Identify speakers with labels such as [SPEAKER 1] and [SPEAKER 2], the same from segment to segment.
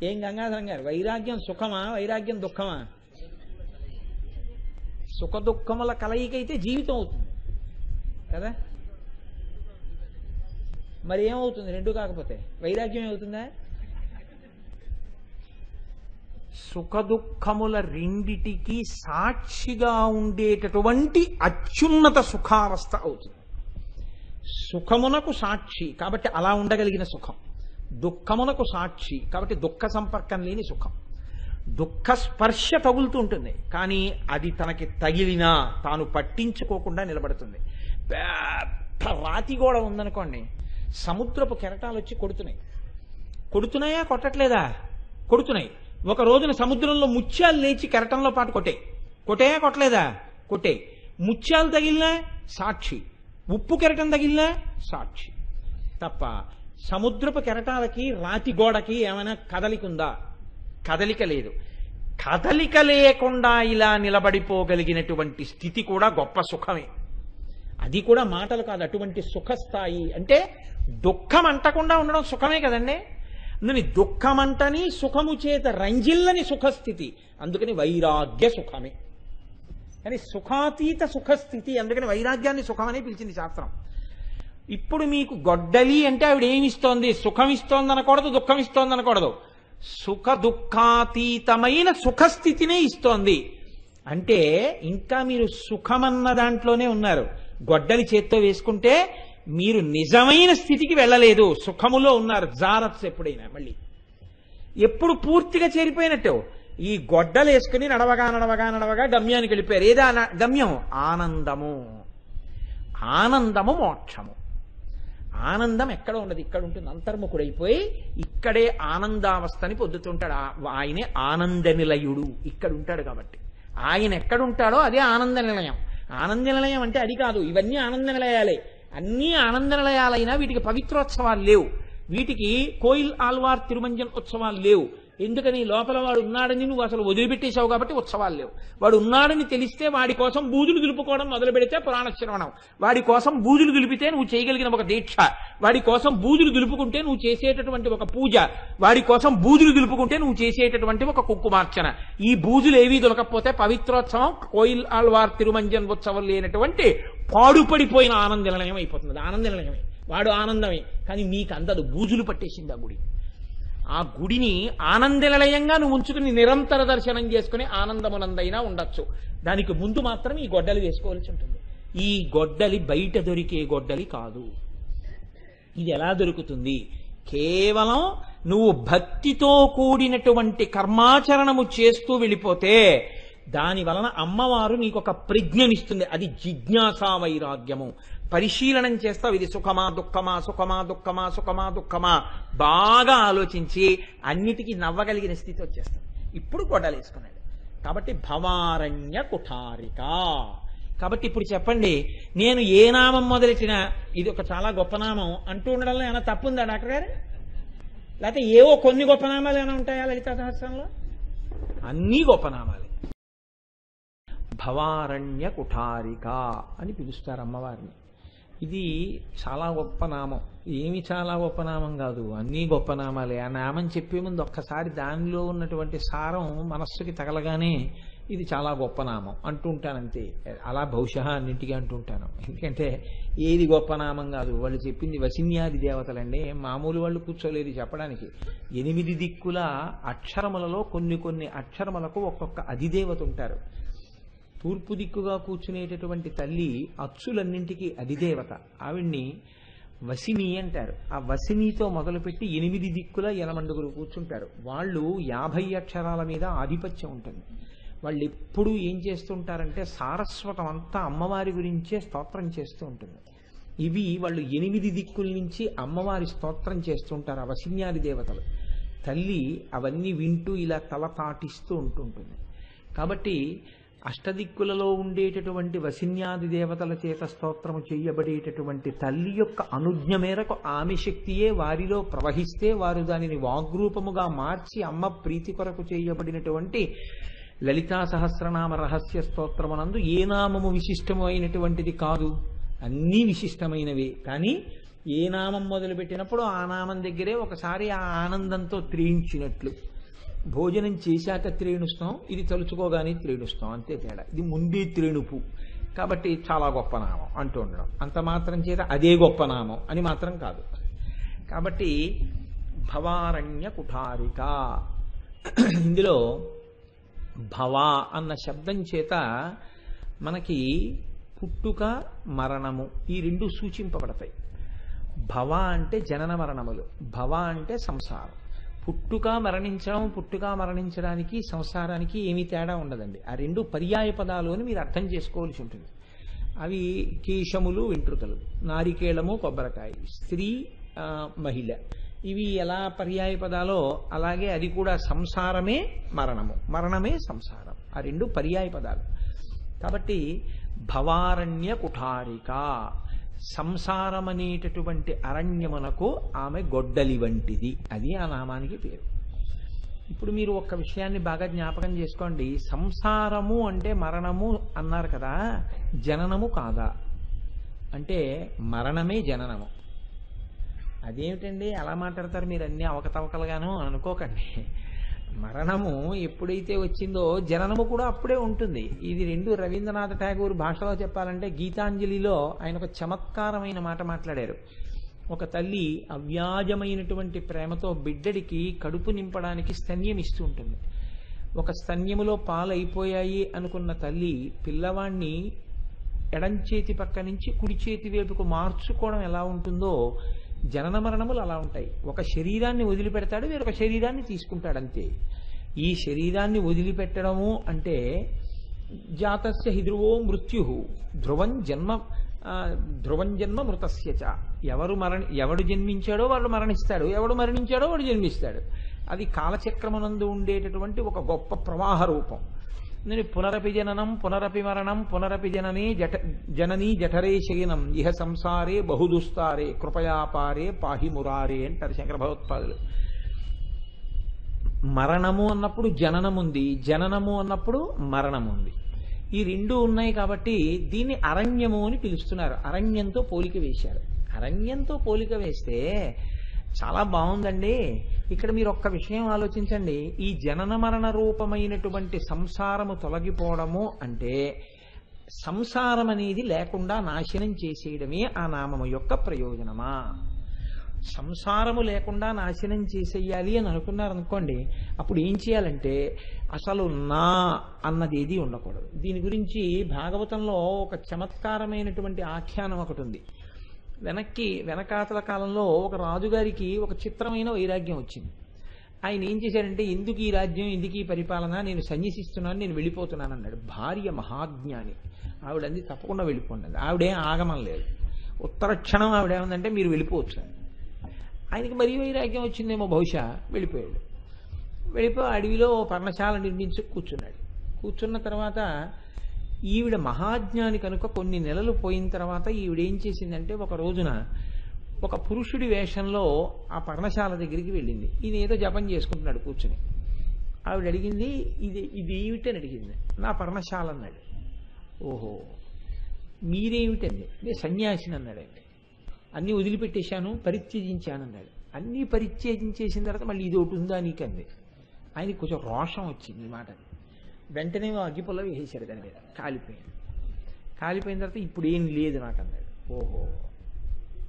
[SPEAKER 1] ఏం గంగాధరం గారు, వైరాగ్యం సుఖమా వైరాగ్యం దుఃఖమా? సుఖ దుఃఖముల కలయికైతే జీవితం అవుతుంది కదా. మరి ఏమవుతుంది రెండు కాకపోతే? వైరాగ్యం ఏమవుతుందా? సుఖ దుఃఖముల రెండిటికి సాక్షిగా ఉండేటటువంటి అత్యున్నత సుఖావస్థ అవుతుంది. సుఖమునకు సాక్షి కాబట్టి అలా ఉండగలిగిన సుఖం, దుఃఖమునకు సాక్షి కాబట్టి దుఃఖ సంపర్కం లేని సుఖం. దుఃఖ స్పర్శ తగులుతూ ఉంటుంది కానీ అది తనకి తగిలినా తాను పట్టించుకోకుండా నిలబడుతుంది. పెద్ద రాతి గోడ ఉందనుకోండి, సముద్రపు కెరటాలు వచ్చి కొడుతున్నాయా కొట్టట్లేదా? కొడుతున్నాయి. ఒక రోజున సముద్రంలో ముత్యాలు లేచి కెరటంలో పాటు కొట్టాయా కొట్టలేదా? కొట్టే. ముత్యాలు తగిలినా సాక్షి, ఉప్పు కెరటం తగిలినా సాక్షి. తప్ప సముద్రపు కెరటాలకి రాతి గోడకి ఏమైనా కదలిక ఉందా? కదలిక లేదు. కదలిక లేకుండా ఇలా నిలబడిపోగలిగినటువంటి స్థితి కూడా గొప్ప సుఖమే. అది కూడా మాటలు కాదు, అటువంటి సుఖస్థాయి. అంటే దుఃఖం అంటకుండా ఉండడం సుఖమే కదండి. అందుకని దుఃఖమంటని సుఖము చేత రంజిల్లని సుఖస్థితి, అందుకని వైరాగ్య సుఖమే. కానీ సుఖాతీత సుఖస్థితి, అందుకని వైరాగ్యాన్ని సుఖమని పిలిచింది శాస్త్రం. ఇప్పుడు మీకు గొడ్డలి అంటే ఆవిడ ఏమిస్తోంది? సుఖం ఇస్తోంది అనకూడదు, దుఃఖం ఇస్తోంది అనకూడదు. సుఖ దుఃఖాతీతమైన సుఖస్థితినే ఇస్తోంది. అంటే ఇంకా మీరు సుఖమన్న దాంట్లోనే ఉన్నారు. గొడ్డలి చేత్తో వేసుకుంటే మీరు నిజమైన స్థితికి వెళ్ళలేదు, సుఖములో ఉన్నారు. జారత్స్ ఎప్పుడైనా మళ్ళీ ఎప్పుడు పూర్తిగా చేరిపోయినట్టు ఈ గొడ్డలు వేసుకుని నడవగా నడవగా నడవగా గమ్యానికి వెళ్ళిపోయారు. ఏదా గమ్యం? ఆనందము. ఆనందము మోక్షము. ఆనందం ఎక్కడ ఉండదు, ఇక్కడ ఉంటుంది. అంతర్ముఖుడైపోయి ఇక్కడే ఆనందావస్థని పొందుతుంటాడు. ఆయనే ఆనంద నిలయుడు, ఇక్కడ ఉంటాడు. కాబట్టి ఆయన ఎక్కడుంటాడో అదే ఆనంద నిలయం. ఆనంద నిలయం అంటే అది కాదు, ఇవన్నీ ఆనంద నిలయాలే. అన్నీ ఆనంద నిలయాలైనా వీటికి పవిత్రోత్సవాలు లేవు, వీటికి కోయిల్ ఆల్వార్ తిరుమంజన్ ఉత్సవాలు లేవు. ఎందుకని? లోపల వాడు ఉన్నాడని నువ్వు అసలు వదిలిపెట్టేశావు కాబట్టి ఉత్సవాలు లేవు. వాడు ఉన్నాడని తెలిస్తే వాడి కోసం బూజులు దులుపుకోవడం మొదలు పెడితే పురాణ శ్రవణం. వాడి కోసం బూజులు దులిపితే నువ్వు చేయగలిగిన ఒక దీక్ష, వాడి కోసం బూజులు దులుపుకుంటే నువ్వు చేసేటటువంటి ఒక పూజ, వాడి కోసం బూజులు దులుపుకుంటే నువ్వు చేసేటటువంటి ఒక కుంకుమార్చన. ఈ బూజులు ఏవీ దొరకకపోతే పవిత్రోత్సవం కోయిల్ ఆల్వార్ తిరుమంజన్ ఉత్సవం లేనటువంటి పాడుపడిపోయిన ఆనంద నిలయం అయిపోతుంది. ఆనంద నిలయమే, వాడు ఆనందమే. కానీ మీకు అందదు, బూజులు పట్టేసింది ఆ గుడి. ఆ గుడిని ఆనంద నిలయంగా నువ్వు ఉంచుకుని నిరంతర దర్శనం చేసుకుని ఆనందమునందైనా ఉండొచ్చు. దానికి ముందు మాత్రం ఈ గొడ్డలి వేసుకోవాల్సి ఉంటుంది. ఈ గొడ్డలి బయట దొరికే గొడ్డలి కాదు. ఇది ఎలా దొరుకుతుంది? కేవలం నువ్వు భక్తితో కూడినటువంటి కర్మాచరణము చేస్తూ వెళ్ళిపోతే దాని వలన అమ్మవారు నీకొక ప్రజ్ఞనిస్తుంది. అది జిజ్ఞాసా వైరాగ్యము. పరిశీలనం చేస్తావు, ఇది సుఖమా దుఃఖమా, సుఖమా దుఃఖమా, సుఖమా దుఃఖమా, బాగా ఆలోచించి అన్నిటికీ నవ్వగలిగిన స్థితి వచ్చేస్తుంది. ఇప్పుడు గొడ్డలేసుకున్నాడు కాబట్టి భవారణ్య కుఠారిక. కాబట్టి ఇప్పుడు చెప్పండి, నేను ఏ నామం మొదలెట్టినా ఇది ఒక చాలా గొప్ప నామం అంటూ ఉండడంలో ఏమైనా తప్పుందా డాక్టర్ గారు? లేకపోతే ఏవో కొన్ని గొప్ప నామాలు ఏమైనా ఉంటాయా లలితా సహస్రంలో? అన్నీ గొప్ప నామాలే. భవారణ్య కుఠారిక అని పిలుస్తారు అమ్మవారిని. ఇది చాలా గొప్ప నామం. ఏమి చాలా గొప్ప నామం కాదు, అన్నీ గొప్ప నామాలే. ఆ నామం చెప్పే ముందు ఒక్కసారి దానిలో ఉన్నటువంటి సారం మనస్సుకి తగలగానే ఇది చాలా గొప్ప నామం అంటుంటానంతే. అలా బహుశా అన్నింటికీ అంటుంటాను. ఎందుకంటే ఏది గొప్ప నామం కాదు. వాళ్ళు చెప్పింది వసిన్యాది దేవతలండి, మామూలు వాళ్ళు కూర్చోలేదు చెప్పడానికి. 8 దిక్కుల అక్షరములలో కొన్ని అక్షరములకు ఒక్కొక్క అధిదేవత ఉంటారు. తూర్పు దిక్కుగా కూర్చునేటటువంటి తల్లి అచ్చులన్నింటికీ అధిదేవత. ఆవిడ్ని వసిని అంటారు. ఆ వసినితో మొదలుపెట్టి 8 దిక్కుల 8 కూర్చుంటారు. వాళ్ళు 50 అక్షరాల మీద ఆధిపత్యం ఉంటుంది. వాళ్ళు ఎప్పుడూ ఏం చేస్తుంటారంటే సారస్వతం అంతా అమ్మవారి గురించే స్తోత్రం చేస్తూ ఉంటుంది. ఇవి వాళ్ళు 8 దిక్కుల నుంచి అమ్మవారి స్తోత్రం చేస్తుంటారు. ఆ వసిన్యాది దేవతలు తల్లి అవన్నీ వింటూ ఇలా తల తాటిస్తూ ఉంటుంటుంది. కాబట్టి అష్టదిక్కులలో ఉండేటటువంటి వసిన్యాది దేవతల చేత స్తోత్రము చేయబడేటటువంటి తల్లి యొక్క అనుజ్ఞ మేరకు ఆమె శక్తియే వారిలో ప్రవహిస్తే వారు దానిని వాగ్రూపముగా మార్చి అమ్మ ప్రీతి కొరకు చేయబడినటువంటి లలితా సహస్రనామ రహస్య స్తోత్రమునందు ఏ నామము విశిష్టము అయినటువంటిది కాదు, అన్నీ విశిష్టమైనవే. కానీ ఏ నామం మొదలుపెట్టినప్పుడు ఆ నామం దగ్గరే ఒకసారి ఆ ఆనందంతో త్రియించినట్లు భోజనం చేశాక త్రేణుస్తాం, ఇది తలుచుకోగానే త్రేణుస్తాం, అంతే తేడా. ఇది ముందే త్రేణుపు కాబట్టి చాలా గొప్ప నామం అంటూ ఉండడం, అంత మాత్రం చేత అదే గొప్ప నామం అని మాత్రం కాదు. కాబట్టి భవారణ్య కుఠారిక, ఇందులో భవ అన్న శబ్దం చేత మనకి పుట్టుక మరణము ఈ రెండు సూచింపబడతాయి. భవ అంటే జనన మరణములు, భవ అంటే సంసారం. పుట్టుక మరణించడానికి సంసారానికి ఏమీ తేడా ఉండదండి. ఆ రెండు పర్యాయ పదాలు అని మీరు అర్థం చేసుకోవాల్సి ఉంటుంది. అవి కేశములు వెంట్రుకలు, నారికేళము కొబ్బరికాయ, స్త్రీ మహిళ, ఇవి ఎలా పర్యాయ పదాలో అలాగే అది కూడా సంసారమే మరణము, మరణమే సంసారం, ఆ రెండు పర్యాయ పదాలు. కాబట్టి భవారణ్య కుఠారిక, సంసారం అనేటటువంటి అరణ్యమునకు ఆమె గొడ్డలి వంటిది, అది ఆ నామానికి పేరు. ఇప్పుడు మీరు ఒక్క విషయాన్ని బాగా జ్ఞాపకం చేసుకోండి. సంసారము అంటే మరణము అన్నారు కదా, జననము కాదా అంటే మరణమే జననము. అదేమిటండి అలా మాట్లాడతారు మీరు, అన్ని అవకతవకలుగాను అనుకోకండి. మరణము ఎప్పుడైతే వచ్చిందో జననము కూడా అప్పుడే ఉంటుంది. ఇది రెండు రవీంద్రనాథ్ ఠాగూర్ భాషలో చెప్పాలంటే గీతాంజలిలో ఆయన ఒక చమత్కారమైన మాట మాట్లాడారు. ఒక తల్లి అవ్యాజమైనటువంటి ప్రేమతో బిడ్డడికి కడుపు నింపడానికి స్తన్యం ఇస్తూ ఉంటుంది. ఒక స్తన్యములో పాలు అయిపోయాయి అనుకున్న తల్లి పిల్లవాణ్ణి ఎడంచేతి పక్క నుంచి కుడి చేతి వైపుకు మార్చుకోవడం ఎలా ఉంటుందో జనన మరణములు అలా ఉంటాయి. ఒక శరీరాన్ని వదిలిపెడతాడు, వేరొక శరీరాన్ని తీసుకుంటాడు, అంతే. ఈ శరీరాన్ని వదిలిపెట్టడము అంటే జాతస్య హి ధ్రువో మృత్యు ధ్రువం జన్మ మృతస్య చ, ఎవడు జన్మించాడో వాడు మరణిస్తాడు, ఎవడు మరణించాడో వాడు జన్మిస్తాడు. అది కాలచక్రమునందు ఉండేటటువంటి ఒక గొప్ప ప్రవాహ రూపం. నేను పునరపి జననం పునరపి మరణం పునరపి జననీ జఠరే శయనం ఇహ సంసారే బహుదుస్తారే కృపయాపారే పాహి మురారే అంటారు శంకర భగవత్పాదులు. మరణము అన్నప్పుడు జననముంది, జననము అన్నప్పుడు మరణముంది, ఈ రెండు ఉన్నాయి. కాబట్టి దీన్ని అరణ్యము అని పిలుస్తున్నారు. అరణ్యంతో పోలిక వేశారు. అరణ్యంతో పోలిక వేస్తే చాలా బాగుందండి. ఇక్కడ మీరు ఒక్క విషయం ఆలోచించండి. ఈ జనన మరణ రూపమైనటువంటి సంసారము తొలగిపోవడము అంటే సంసారం అనేది లేకుండా నాశనం చేసేయడమే ఆ నామము యొక్క ప్రయోజనమా? సంసారము లేకుండా నాశనం చేసేయాలి అని అనుకున్నారనుకోండి, అప్పుడు ఏం చేయాలంటే అసలు నా అన్నది ఏది ఉండకూడదు. దీని గురించి భాగవతంలో ఒక చమత్కారమైనటువంటి ఆఖ్యానం ఒకటి ఉంది. వెనకాతల కాలంలో ఒక రాజుగారికి ఒక చిత్రమైన వైరాగ్యం వచ్చింది. ఆయన ఏం చేశాడంటే, ఎందుకు ఈ రాజ్యం, ఎందుకు ఈ పరిపాలన, నేను సన్యసిస్తున్నాను, నేను వెళ్ళిపోతున్నాను అన్నాడు. భార్య మహాజ్ఞాని, ఆవిడంది తప్పకుండా వెళ్ళిపోండి. ఆవిడేం ఆగమం లేదు. ఉత్తర క్షణం ఆవిడేమందంటే మీరు వెళ్ళిపోవచ్చు. ఆయనకి మరీ వైరాగ్యం వచ్చిందేమో బహుశా, వెళ్ళిపోయాడు. వెళ్ళిపోయి అడవిలో పర్ణశాల నిర్మించి కూర్చున్నాడు. కూర్చున్న తర్వాత ఈవిడ మహాజ్ఞాని కనుక కొన్ని నెలలు పోయిన తర్వాత ఈవిడేం చేసిందంటే, ఒక రోజున ఒక పురుషుడి వేషంలో ఆ పర్ణశాల దగ్గరికి వెళ్ళింది. ఈయన ఏదో జపం చేసుకుంటున్నాడు కూర్చుని. ఆవిడ అడిగింది, ఇది ఏమిటని అడిగింది. నా పర్ణశాల అన్నాడు. ఓహో మీరేమిటండి? నేను సన్యాసిని అన్నాడండి. అన్నీ వదిలిపెట్టేశాను, పరిత్యజించానన్నాడు. అన్నీ పరిత్యజించేసిన తర్వాత మళ్ళీ ఇది ఒకటి ఉందా నీకంది. ఆయనకి కొంచెం రోషం వచ్చింది ఈ మాట. వెంటనే అగ్గిపుల్ల వేసేశాడు దాని మీద, కాలిపోయింది. కాలిపోయిన తర్వాత ఇప్పుడు ఏం లేదు నాకు అన్నాడు. ఓహో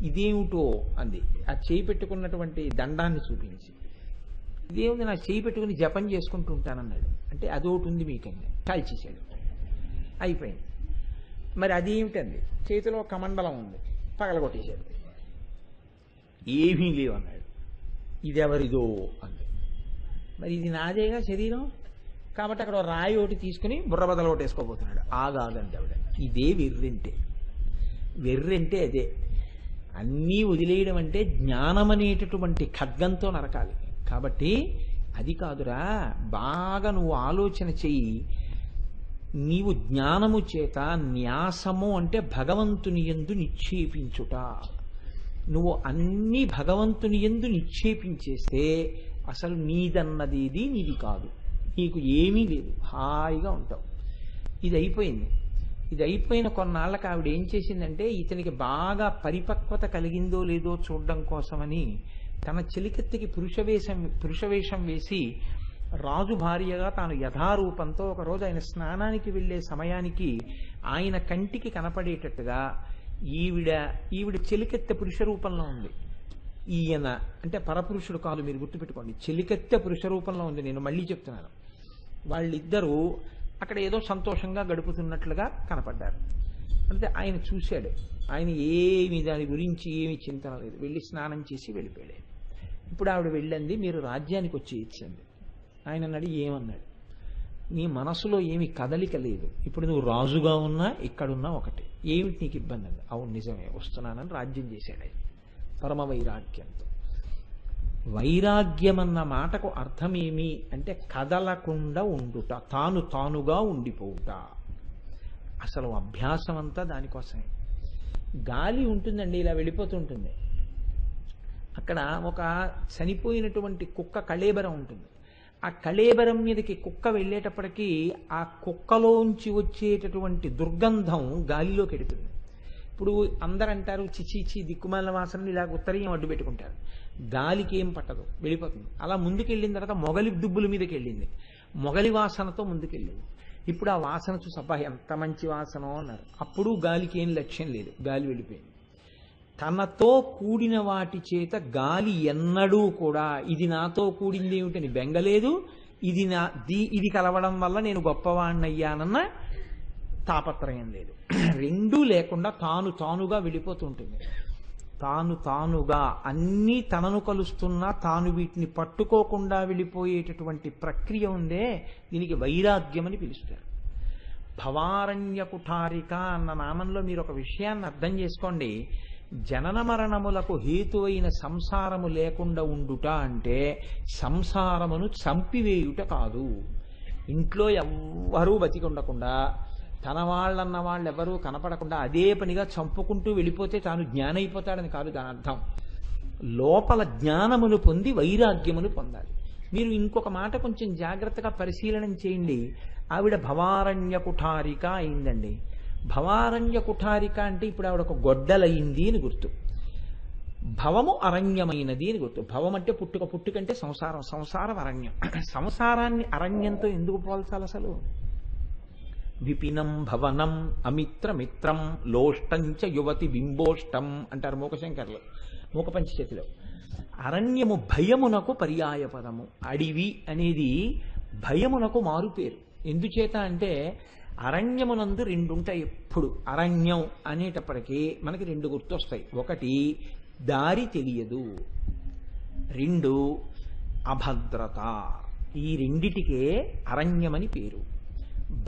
[SPEAKER 1] ఇదేమిటో అంది. ఆ చేయి పెట్టుకున్నటువంటి దండాన్ని చూపించి, ఇదేముంది నాకు చేయి పెట్టుకుని జపం చేసుకుంటూ ఉంటానన్నాడు. అంటే అదొకటి ఉంది మీకండి, కాల్చేశాడు. అయిపోయింది. మరి అదేమిటండి, చేతిలో కమండలం ఉంది, పగలగొట్టేశాడు. ఏమీ లేవు అన్నాడు. ఇదెవరిదో అంది. మరి ఇది నాదేగా శరీరం, కాబట్టి అక్కడ రాయి ఒకటి తీసుకుని బుర్రబదలు ఒకటి వేసుకోబోతున్నాడు. ఆగాదండి ఆవిడ. ఇదే వెర్రింటే. వెర్రంటే అదే. అన్నీ వదిలేయడం అంటే జ్ఞానం అనేటటువంటి ఖడ్గంతో నరకాలి. కాబట్టి అది కాదురా, బాగా నువ్వు ఆలోచన చెయ్యి. నీవు జ్ఞానము చేత న్యాసము అంటే భగవంతుని యందు నిక్షేపించుట. నువ్వు అన్ని భగవంతుని యందు నిక్షేపించేస్తే అసలు నీదన్నది నీది కాదు, నీకు ఏమీ లేదు, హాయిగా ఉంటావు. ఇది అయిపోయింది. ఇది అయిపోయిన కొన్నాళ్ళకి ఆవిడ ఏం చేసిందంటే, ఇతనికి బాగా పరిపక్వత కలిగిందో లేదో చూడడం కోసమని తన చెలికత్తికి పురుషవేషం వేసి రాజు భార్యగా తాను యథారూపంతో ఒకరోజు ఆయన స్నానానికి వెళ్ళే సమయానికి ఆయన కంటికి కనపడేటట్టుగా ఈవిడ చెలికెత్తె పురుష రూపంలో ఉంది. ఈయన అంటే పరపురుషుడు కాదు, మీరు గుర్తుపెట్టుకోండి, చెలికెత్తె పురుష రూపంలో ఉంది. నేను మళ్ళీ చెప్తున్నాను. వాళ్ళిద్దరూ అక్కడ ఏదో సంతోషంగా గడుపుతున్నట్లుగా కనపడ్డారు. అంటే ఆయన చూశాడు. ఆయన దాని గురించి ఏమి చింతన లేదు, వెళ్ళి స్నానం చేసి వెళ్ళిపోయాడు. ఇప్పుడు ఆవిడ వెళ్ళండి, మీరు రాజ్యానికి వచ్చి ఇచ్చండి. ఆయన అన్నాడు, ఏమన్నాడు, నీ మనసులో ఏమి కదలిక లేదు, ఇప్పుడు నువ్వు రాజుగా ఉన్నా ఇక్కడున్నా ఒకటి, ఏమిటి నీకు ఇబ్బంది అండి. అవును నిజమే, వస్తున్నానని రాజ్యం చేశాడు ఆయన పరమ వైరాగ్యంతో. వైరాగ్యం అన్న మాటకు అర్థమేమి అంటే కదలకుండా ఉండుట, తానుగా ఉండిపోవుట. అసలు అభ్యాసం అంతా దానికోసమే. గాలి ఉంటుందండి, ఇలా వెళ్ళిపోతుంటుంది. అక్కడ ఒక చనిపోయినటువంటి కుక్క కళేబరం ఉంటుంది. ఆ కళేబరం మీదకి కుక్క వెళ్ళేటప్పటికీ ఆ కుక్కలోంచి వచ్చేటటువంటి దుర్గంధం గాలిలోకి ఎడుతుంది. ఇప్పుడు అందరు అంటారు, చిచీచి దిక్కుమాల వాసనని ఇలా ఉత్తరీయం అడ్డు పెట్టుకుంటారు, గాలికి ఏం పట్టదు, వెళ్ళిపోతుంది. అలా ముందుకెళ్ళిన తర్వాత మొగలి దుబ్బుల మీదకి వెళ్ళింది, మొగలి వాసనతో ముందుకెళ్ళింది. ఇప్పుడు ఆ వాసన చూసి అబ్బా ఎంత మంచి వాసన అన్నారు. అప్పుడు గాలికి ఏం లక్ష్యం లేదు, గాలి వెళ్ళిపోయింది. తనతో కూడిన వాటి చేత గాలి ఎన్నడూ కూడా ఇది నాతో కూడింది ఏమిటని బెంగలేదు, ఇది కలవడం వల్ల నేను గొప్పవాణ్ణయ్యానన్న తాపత్రయం లేదు. రెండూ లేకుండా తానుగా వెళ్ళిపోతుంటుంది. తానుగా అన్నీ తనను కలుస్తున్నా తాను వీటిని పట్టుకోకుండా వెళ్ళిపోయేటటువంటి ప్రక్రియ ఉందే, దీనికి వైరాగ్యం అని పిలుస్తారు. భవారణ్య కుఠారిక అన్న నామంలో మీరు ఒక విషయాన్ని అర్థం చేసుకోండి. జనన మరణములకు హేతువైన సంసారము లేకుండా ఉండుట అంటే సంసారమును చంపివేయుట కాదు. ఇంట్లో ఎవ్వరూ బతికి ఉండకుండా, తన వాళ్ళన్న వాళ్ళు ఎవరూ కనపడకుండా అదే పనిగా చంపుకుంటూ వెళ్ళిపోతే తాను జ్ఞానైపోతాడని కాదు దాని అర్థం. లోపల జ్ఞానమును పొంది వైరాగ్యమును పొందాలి. మీరు ఇంకొక మాట కొంచెం జాగ్రత్తగా పరిశీలనం చేయండి. ఆవిడ భవారణ్య కుఠారిక అయిందండి. భవారణ్య కుఠారిక అంటే ఇప్పుడు ఆవిడ ఒక గొడ్డలయింది అని గుర్తు. భవము అరణ్యమైనది అని గుర్తు. భవం అంటే పుట్టుకంటే సంసారం అరణ్యం. సంసారాన్ని అరణ్యంతో ఎందుకు పోల్చాలి అసలు? విపినం భవనం అమిత్రమిత్రం లోష్టంచ యువతి బింబోష్టం అంటారు మూకశంకర్లు, మూకపంచశతిలో. అరణ్యము భయమునకు పర్యాయ పదము. అడివి అనేది భయమునకు మారుపేరు. ఎందుచేత అంటే అరణ్యమునందు రెండుంటాయి. ఎప్పుడు అరణ్యం అనేటప్పటికీ మనకి రెండు గుర్తొస్తాయి. ఒకటి దారి తెలియదు, రెండు అభద్రత. ఈ రెండిటికే అరణ్యమని పేరు.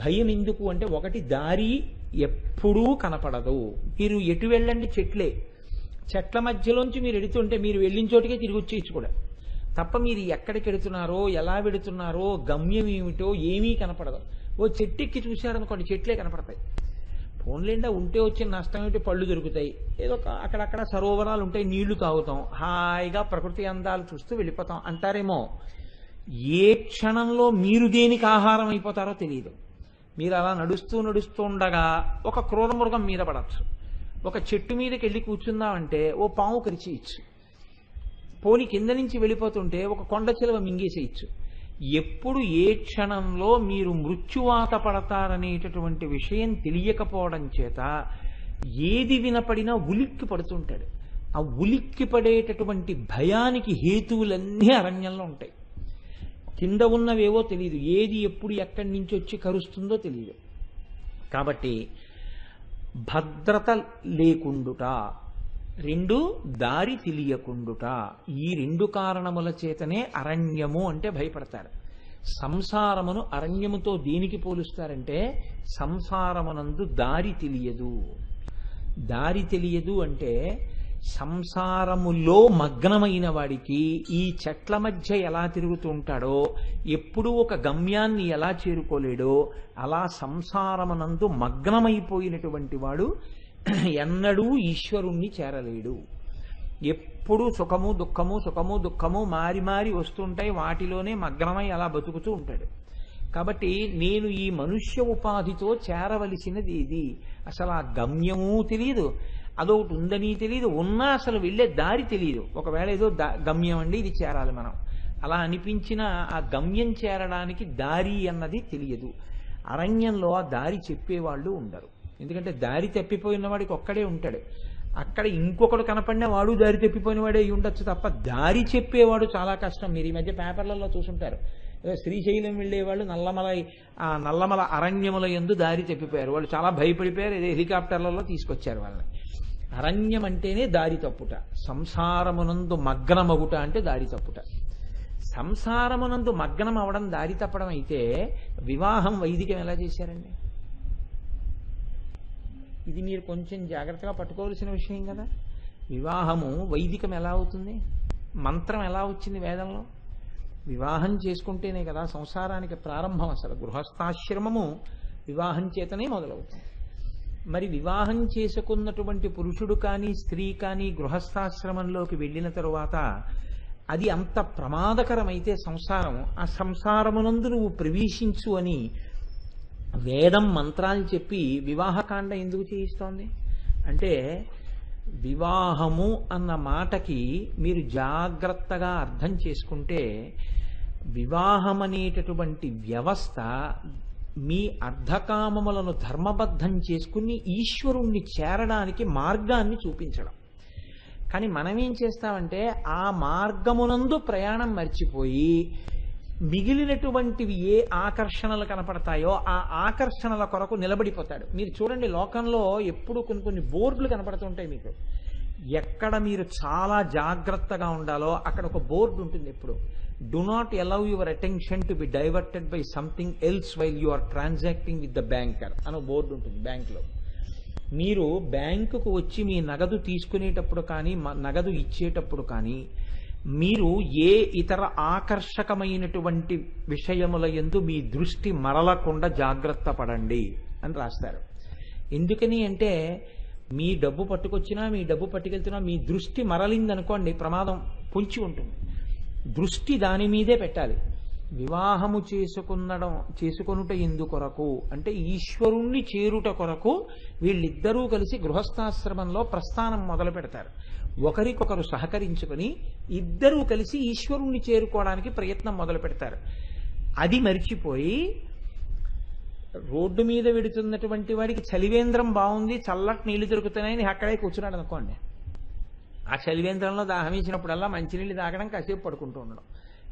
[SPEAKER 1] భయం ఎందుకు అంటే ఒకటి దారి ఎప్పుడూ కనపడదు. మీరు ఎటు వెళ్ళండి చెట్ల మధ్యలోంచి మీరు ఎడుతుంటే మీరు వెళ్ళిన చోటికే తిరిగి వచ్చేయచ్చు కూడా తప్ప మీరు ఎక్కడికి ఎడుతున్నారో ఎలా వెడుతున్నారో గమ్యం ఏమిటో ఏమీ కనపడదు. ఓ చెట్టెక్కి చూశారనుకోండి చెట్లే కనపడతాయి. ఫోన్లేండా ఉంటే వచ్చిన నష్టం ఏమిటి, పళ్ళు దొరుకుతాయి, ఏదో అక్కడక్కడ సరోవరాలు ఉంటాయి, నీళ్లు తాగుతాం, హాయిగా ప్రకృతి అందాలు చూస్తూ వెళ్ళిపోతాం అంటారేమో. ఏ క్షణంలో మీరు దేనికి ఆహారం అయిపోతారో తెలియదు. మీరు అలా నడుస్తూ ఉండగా ఒక క్రూర మృగం మీద పడచ్చు, ఒక చెట్టు మీదకి వెళ్ళి కూర్చుందామంటే ఓ పాము కరిచేయచ్చు, పోని కింద నుంచి వెళ్ళిపోతుంటే ఒక కొండ చిలువ మింగేసేయచ్చు. ఎప్పుడు ఏ క్షణంలో మీరు మృత్యువాత పడతారనేటటువంటి విషయం తెలియకపోవడం చేత ఏది వినపడినా ఉలిక్కి పడుతుంటాడు. ఆ ఉలిక్కి పడేటటువంటి భయానికి హేతువులన్నీ అరణ్యంలో ఉంటాయి. కింద ఉన్నవేవో తెలియదు, ఏది ఎప్పుడు ఎక్కడి నుంచి వచ్చి కరుస్తుందో తెలియదు. కాబట్టి భద్రత లేకుండుట, రెండు దారి తెలియకుండుట, ఈ రెండు కారణముల చేతనే అరణ్యము అంటే భయపడతారు. సంసారమును అరణ్యముతో దేనికి పోలుస్తారంటే సంసారమునందు దారి తెలియదు. దారి తెలియదు అంటే సంసారములో మగ్నమైన వాడికి ఈ చెట్ల మధ్య ఎలా తిరుగుతూ ఉంటాడో, ఎప్పుడూ ఒక గమ్యాన్ని ఎలా చేరుకోలేడో, అలా సంసారమునందు మగ్నమైపోయినటువంటి వాడు ఎన్నడూ ఈశ్వరుణ్ణి చేరలేడు. ఎప్పుడు సుఖము దుఃఖము మారి వస్తుంటాయి, వాటిలోనే మగ్నమై అలా బతుకుతూ ఉంటాడు. కాబట్టి నేను ఈ మనుష్య ఉపాధితో చేరవలసినది ఇది. అసలు ఆ గమ్యము తెలియదు, అదొకటి ఉందని తెలియదు, ఉన్నా అసలు వెళ్ళే దారి తెలియదు. ఒకవేళ ఏదో గమ్యం అండి ఇది చేరాలి మనం, అలా అనిపించిన ఆ గమ్యం చేరడానికి దారి అన్నది తెలియదు. అరణ్యంలో ఆ దారి చెప్పేవాళ్ళు ఉండరు. ఎందుకంటే దారి తప్పిపోయిన వాడికి ఒక్కడే ఉంటాడు. అక్కడ ఇంకొకడు కనపడినా వాడు దారి తప్పిపోయిన వాడే అయి ఉండొచ్చు తప్ప దారి చెప్పేవాడు చాలా కష్టం. మీరు ఈ మధ్య పేపర్లలో చూసుంటారు, శ్రీశైలం వెళ్ళేవాళ్ళు నల్లమల అరణ్యముల యందు దారి తప్పిపోయారు. వాళ్ళు చాలా భయపడిపోయారు. హెలికాప్టర్లలో తీసుకొచ్చారు వాళ్ళని. అరణ్యం అంటేనే దారి తప్పుట, సంసారమునందు మగ్నమగుట అంటే దారి తప్పుట. సంసారమునందు మగ్నం అవడం దారి తప్పడం అయితే వివాహం వైదికం ఎలా చేశారండి? ఇది మీరు కొంచెం జాగ్రత్తగా పట్టుకోవాల్సిన విషయం కదా. వివాహము వైదికం ఎలా అవుతుంది? మంత్రం ఎలా వచ్చింది వేదంలో? వివాహం చేసుకుంటేనే కదా సంసారానికి ప్రారంభం. అసలు గృహస్థాశ్రమము వివాహం చేతనే మొదలవుతుంది. మరి వివాహం చేసుకున్నటువంటి పురుషుడు కానీ స్త్రీ కానీ గృహస్థాశ్రమంలోకి వెళ్ళిన తరువాత అది అంత ప్రమాదకరమైతే సంసారం, ఆ సంసారమునందు నువ్వు ప్రవేశించు అని వేదం మంత్రాలు చెప్పి వివాహకాండ ఎందుకు చేయిస్తోంది అంటే, వివాహము అన్న మాటకి మీరు జాగ్రత్తగా అర్థం చేసుకుంటే వివాహం అనేటటువంటి వ్యవస్థ మీ అర్ధకామములను ధర్మబద్ధం చేసుకుని ఈశ్వరుణ్ణి చేరడానికి మార్గాన్ని చూపించడం. కానీ మనం ఏం చేస్తామంటే ఆ మార్గమునందు ప్రయాణం మర్చిపోయి మిగిలినటువంటివి ఏ ఆకర్షణలు కనపడతాయో ఆ ఆకర్షణల కొరకు నిలబడిపోతాడు. మీరు చూడండి, లోకంలో ఎప్పుడు కొన్ని బోర్డులు కనపడుతుంటాయి మీకు. ఎక్కడ మీరు చాలా జాగ్రత్తగా ఉండాలో అక్కడ ఒక బోర్డు ఉంటుంది ఎప్పుడు. Do not allow your attention to be diverted by something else while you are transacting with the banker అని బోర్డు ఉంటుంది బ్యాంకులో. మీరు బ్యాంకుకు వచ్చి మీ నగదు తీసుకునేటప్పుడు కానీ నగదు ఇచ్చేటప్పుడు కానీ మీరు ఏ ఇతర ఆకర్షకమైనటువంటి విషయముల యందు మీ దృష్టి మరలకుండా జాగ్రత్త పడండి అని రాస్తారు. ఎందుకని అంటే మీ డబ్బు పట్టుకొచ్చినా మీ డబ్బు పట్టుకెళ్తున్నా మీ దృష్టి మరలిందనుకోండి ప్రమాదం పొంచి ఉంటుంది. దృష్టి దాని మీదే పెట్టాలి. వివాహము చేసుకొనుట ఎందు కొరకు అంటే ఈశ్వరుణ్ణి చేరుట కొరకు వీళ్ళిద్దరూ కలిసి గృహస్థాశ్రమంలో ప్రస్థానం మొదలు పెడతారు. ఒకరికొకరు సహకరించుకొని ఇద్దరూ కలిసి ఈశ్వరుణ్ణి చేరుకోవడానికి ప్రయత్నం మొదలు పెడతారు. అది మరిచిపోయి రోడ్డు మీద వెడుతున్నటువంటి వాడికి చలివేంద్రం బాగుంది, చల్లటి నీళ్లు దొరుకుతున్నాయని అక్కడే కూర్చున్నాడు అనుకోండి. ఆ చలివేంద్రంలో దాహం ఇచ్చినప్పుడల్లా మంచినీళ్ళు తాగడం, కాసేపు పడుకుంటూ ఉండడం.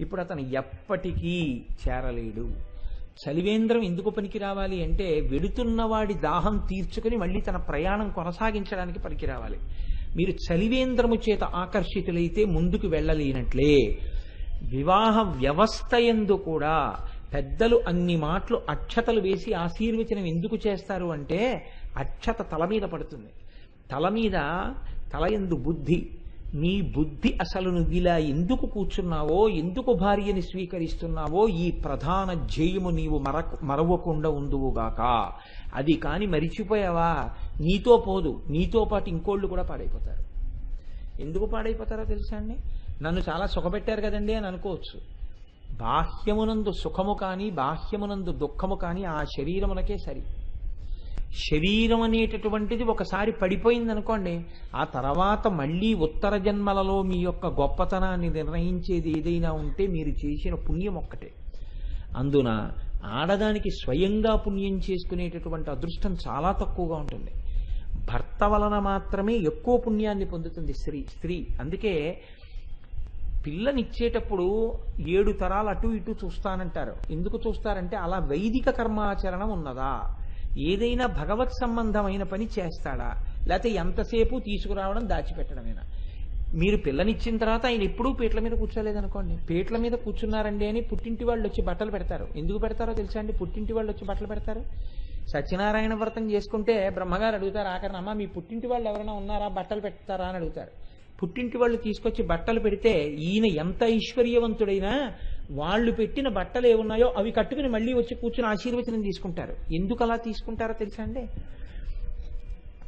[SPEAKER 1] ఇప్పుడు అతను ఎప్పటికీ చేరలేడు. చలివేంద్రం ఎందుకు పనికి రావాలి అంటే వెడుతున్నవాడి దాహం తీర్చుకుని మళ్ళీ తన ప్రయాణం కొనసాగించడానికి పనికి రావాలి. మీరు చలివేంద్రము చేత ఆకర్షితులైతే ముందుకు వెళ్ళలేనట్లే. వివాహ వ్యవస్థ యందు కూడా పెద్దలు అన్ని మాటలు అక్షతలు వేసి ఆశీర్వచనం ఎందుకు చేస్తారు అంటే అక్షత తల మీద పడుతుంది. తల యందు బుద్ధి, నీ బుద్ధి అసలు నువ్వు ఇలా ఎందుకు కూర్చున్నావో, ఎందుకు భార్యని స్వీకరిస్తున్నావో ఈ ప్రధాన ధ్యేయము నీవు మరవకుండా ఉందువుగాక. అది కాని మరిచిపోయావా నీతో పోదు, నీతో పాటు ఇంకోళ్ళు కూడా పాడైపోతారు. ఎందుకు పాడైపోతారో తెలుసా అండి? నన్ను చాలా సుఖపెట్టారు కదండి అని అనుకోవచ్చు. బాహ్యమునందు సుఖము కానీ బాహ్యమునందు దుఃఖము కానీ ఆ శరీరమునకే సరి. శరీరం అనేటటువంటిది ఒకసారి పడిపోయిందనుకోండి, ఆ తర్వాత మళ్ళీ ఉత్తర జన్మలలో మీ యొక్క గొప్పతనాన్ని నిర్ణయించేది ఏదైనా ఉంటే మీరు చేసిన పుణ్యం ఒక్కటే. అందున ఆడదానికి స్వయంగా పుణ్యం చేసుకునేటటువంటి అదృష్టం చాలా తక్కువగా ఉంటుంది. భర్త వలన మాత్రమే ఎక్కువ పుణ్యాన్ని పొందుతుంది స్త్రీ. అందుకే పిల్లనిచ్చేటప్పుడు 7 తరాలు అటు ఇటు చూస్తానంటారు. ఎందుకు చూస్తారంటే అలా వైదిక కర్మాచరణం ఉన్నదా, ఏదైనా భగవత్ సంబంధమైన పని చేస్తాడా, లేకపోతే ఎంతసేపు తీసుకురావడం దాచిపెట్టడమేనా. మీరు పిల్లనిచ్చిన తర్వాత ఆయన ఎప్పుడూ పీటల మీద కూర్చోలేదనుకోండి, పీటల మీద కూర్చున్నారండి అని పుట్టింటి వాళ్ళు వచ్చి బట్టలు పెడతారు. ఎందుకు పెడతారో తెలుసా అండి? పుట్టింటి వాళ్ళు వచ్చి బట్టలు పెడతారు. సత్యనారాయణ వ్రతం చేసుకుంటే బ్రహ్మగారు అడుగుతారు ఆఖరణ, అమ్మ మీ పుట్టింటి వాళ్ళు ఎవరైనా ఉన్నారా, బట్టలు పెడతారా అని అడుగుతారు. పుట్టింటి వాళ్ళు తీసుకొచ్చి బట్టలు పెడితే ఈయన ఎంత ఐశ్వర్యవంతుడైనా వాళ్ళు పెట్టిన బట్టలు ఏమున్నాయో అవి కట్టుకుని మళ్ళీ వచ్చి కూర్చుని ఆశీర్వచనం తీసుకుంటారు. ఎందుకు అలా తీసుకుంటారో తెలుసా అండి?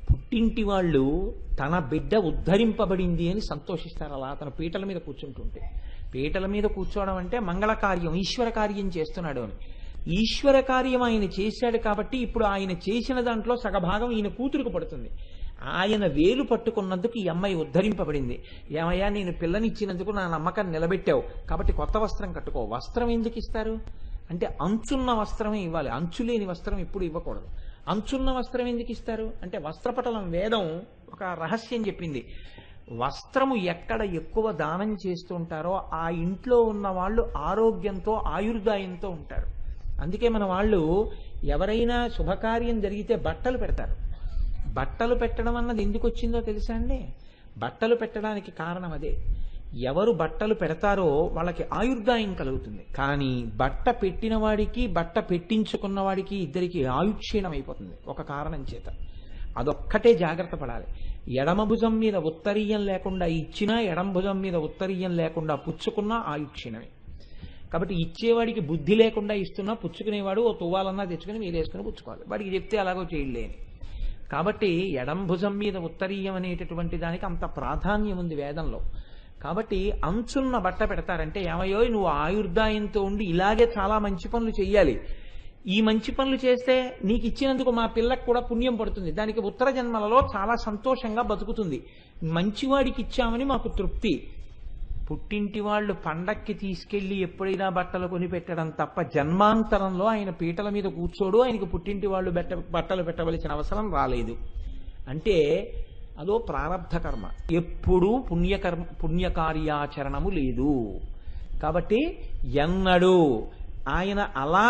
[SPEAKER 1] పుట్టింటి వాళ్ళు తన బిడ్డ ఉద్ధరింపబడింది అని సంతోషిస్తారు. అలా తన పీటల మీద కూర్చుంటుంటే, పీటల మీద కూర్చోవడం అంటే మంగళ కార్యం, ఈశ్వర కార్యం చేస్తున్నాడు అని. ఈశ్వర కార్యం ఆయన చేశాడు కాబట్టి ఇప్పుడు ఆయన చేసిన దాంట్లో సగభాగం ఈయన కూతురుకు పడుతుంది. ఆయన వేలు పట్టుకున్నందుకు ఈ అమ్మాయి ఉద్ధరింపబడింది. ఏమయ్యా, నేను పిల్లనిచ్చినందుకు నా నమ్మకాన్ని నిలబెట్టావు, కాబట్టి కొత్త వస్త్రం కట్టుకో. వస్త్రం ఎందుకు ఇస్తారు అంటే అంచున్న వస్త్రమే ఇవ్వాలి, అంచులేని వస్త్రం ఎప్పుడు ఇవ్వకూడదు. అంచున్న వస్త్రం ఎందుకు ఇస్తారు అంటే వస్త్రపటలం వేదం ఒక రహస్యం చెప్పింది. వస్త్రము ఎక్కడ ఎక్కువ దానం చేస్తుంటారో ఆ ఇంట్లో ఉన్న వాళ్ళు ఆరోగ్యంతో ఆయుర్దాయంతో ఉంటారు. అందుకే మన వాళ్ళు ఎవరైనా శుభకార్యం జరిగితే బట్టలు పెడతారు. బట్టలు పెట్టడం అన్నది ఎందుకు వచ్చిందో తెలుసా అండి? బట్టలు పెట్టడానికి కారణం అదే. ఎవరు బట్టలు పెడతారో వాళ్ళకి ఆయుర్దాయం కలుగుతుంది. కానీ బట్ట పెట్టిన వాడికి బట్ట పెట్టించుకున్న వాడికి ఇద్దరికి ఆయుక్షీణం అయిపోతుంది ఒక కారణం చేత. అదొక్కటే జాగ్రత్త పడాలి. ఎడమ భుజం మీద ఉత్తరీయం లేకుండా ఇచ్చినా, ఎడమ భుజం మీద ఉత్తరీయం లేకుండా పుచ్చుకున్నా ఆయుక్షీణమే. కాబట్టి ఇచ్చేవాడికి బుద్ధి లేకుండా ఇస్తున్నా, పుచ్చుకునేవాడు ఓ తువ్వాలన్నా తెచ్చుకుని మీరు వేసుకుని పుచ్చుకోవాలి. వాడికి చెప్తే అలాగో చేయలేని. కాబట్టి ఎడం భుజం మీద ఉత్తరీయం అనేటటువంటి దానికి అంత ప్రాధాన్యం ఉంది వేదంలో. కాబట్టి అంచున్న బట్ట పెడతారంటే, ఏమయ్యో నువ్వు ఆయుర్దాయంతో ఉండి ఇలాగే చాలా మంచి పనులు చెయ్యాలి, ఈ మంచి పనులు చేస్తే నీకు ఇచ్చినందుకు మా పిల్లకు కూడా పుణ్యం పడుతుంది, దానికి ఉత్తర జన్మలలో చాలా సంతోషంగా బతుకుతుంది, మంచివాడికి ఇచ్చామని మాకు తృప్తి. పుట్టింటి వాళ్ళు పండక్కి తీసుకెళ్లి ఎప్పుడైనా బట్టలు కొని పెట్టడం తప్ప జన్మాంతరంలో ఆయన పీటల మీద కూర్చోడు, ఆయనకు పుట్టింటి వాళ్ళు బట్టలు పెట్టవలసిన అవసరం రాలేదు. అంటే అదో ప్రారబ్ధ కర్మ, ఎప్పుడూ పుణ్యకార్యాచరణము లేదు. కాబట్టి ఎన్నడూ ఆయన అలా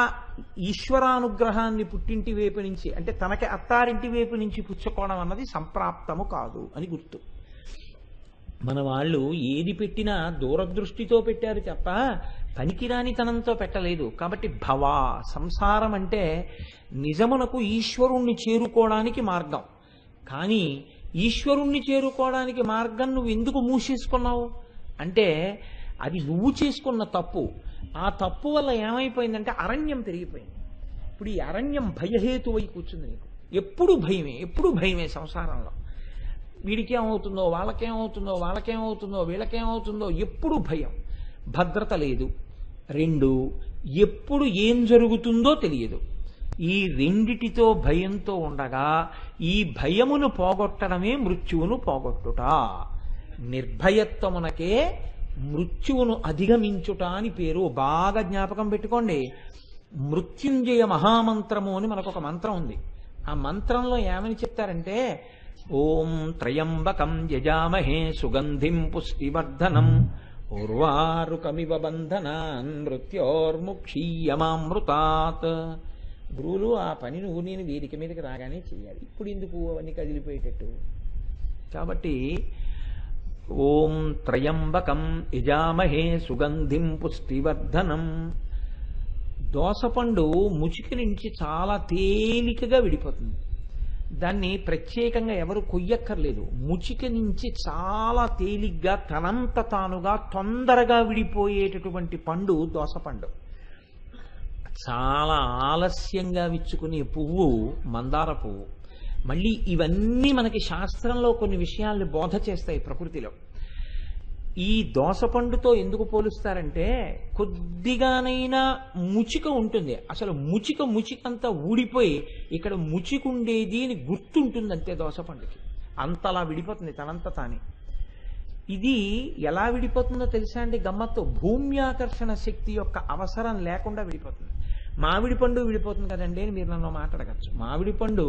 [SPEAKER 1] ఈశ్వరానుగ్రహాన్ని పుట్టింటి వైపు నుంచి అంటే తనకి అత్తారింటి వైపు నుంచి పుచ్చుకోవడం అన్నది సంప్రాప్తము కాదు అని గుర్తు. మన వాళ్ళు ఏది పెట్టినా దూరదృష్టితో పెట్టారు తప్ప పనికిరానితనంతో పెట్టలేదు. కాబట్టి భవ సంసారం అంటే నిజమునకు ఈశ్వరుణ్ణి చేరుకోవడానికి మార్గం. కానీ ఈశ్వరుణ్ణి చేరుకోవడానికి మార్గం నువ్వు ఎందుకు మూసేసుకున్నావు అంటే అది నువ్వు చేసుకున్న తప్పు. ఆ తప్పు వల్ల ఏమైపోయిందంటే అరణ్యం పెరిగిపోయింది. ఇప్పుడు ఈ అరణ్యం భయహేతువై కూర్చుంది నీకు. ఎప్పుడు భయమే సంసారంలో. వీడికేమవుతుందో, వాళ్ళకేమవుతుందో, వీళ్ళకేమవుతుందో ఎప్పుడు భయం. భద్రత లేదు. 2, ఎప్పుడు ఏం జరుగుతుందో తెలియదు. ఈ రెండిటితో భయంతో ఉండగా ఈ భయమును పోగొట్టడమే మృత్యువును పోగొట్టుట. నిర్భయత్వమునకే మృత్యువును అధిగమించుట అని పేరు. బాగా జ్ఞాపకం పెట్టుకోండి. మృత్యుంజయ మహామంత్రము అని మనకు ఒక మంత్రం ఉంది. ఆ మంత్రంలో ఏమని చెప్తారంటే, ఓం త్రయంబకం యజామహే సుగంధిం పుష్టివర్ధనం ఉర్వారుకమివ బంధనాన్ మృత్యోర్ముక్షీయమామృతాత్. గురువులు ఆ పని నువ్వు నేను వేదిక మీదకి రాగానే చేయాలి. ఇప్పుడు ఎందుకు అవన్నీ కదిలిపోయేటట్టు? కాబట్టి ఓం త్రయంబకం యజామహే సుగంధిం పుష్టివర్ధనం. దోసపండు ముచికి నుంచి చాలా తేలికగా విడిపోతుంది. దాన్ని ప్రత్యేకంగా ఎవరు కొయ్యక్కర్లేదు. ముచిక నుంచి చాలా తేలిగ్గా తనంత తానుగా తొందరగా విడిపోయేటటువంటి పండు దోసపండు. చాలా ఆలస్యంగా విచ్చుకునే పువ్వు మందార పువ్వు. మళ్ళీ ఇవన్నీ మనకి శాస్త్రంలో కొన్ని విషయాల్ని బోధ చేస్తాయి ప్రకృతిలో. ఈ దోసపండుతో ఎందుకు పోలుస్తారంటే కొద్దిగానైనా ముచిక ఉంటుంది. అసలు ముచికంతా ఊడిపోయి ఇక్కడ ముచికుండేది అని గుర్తుంటుంది అంతే దోసపండుకి. అంతలా విడిపోతుంది తనంత తానే. ఇది ఎలా విడిపోతుందో తెలుసా అండి? గమ్మత్తు. భూమ్యాకర్షణ శక్తి యొక్క అవసరం లేకుండా విడిపోతుంది. మామిడి పండు విడిపోతుంది కదండి అని మీరు నన్ను మాట్లాడగచ్చు. మామిడి పండు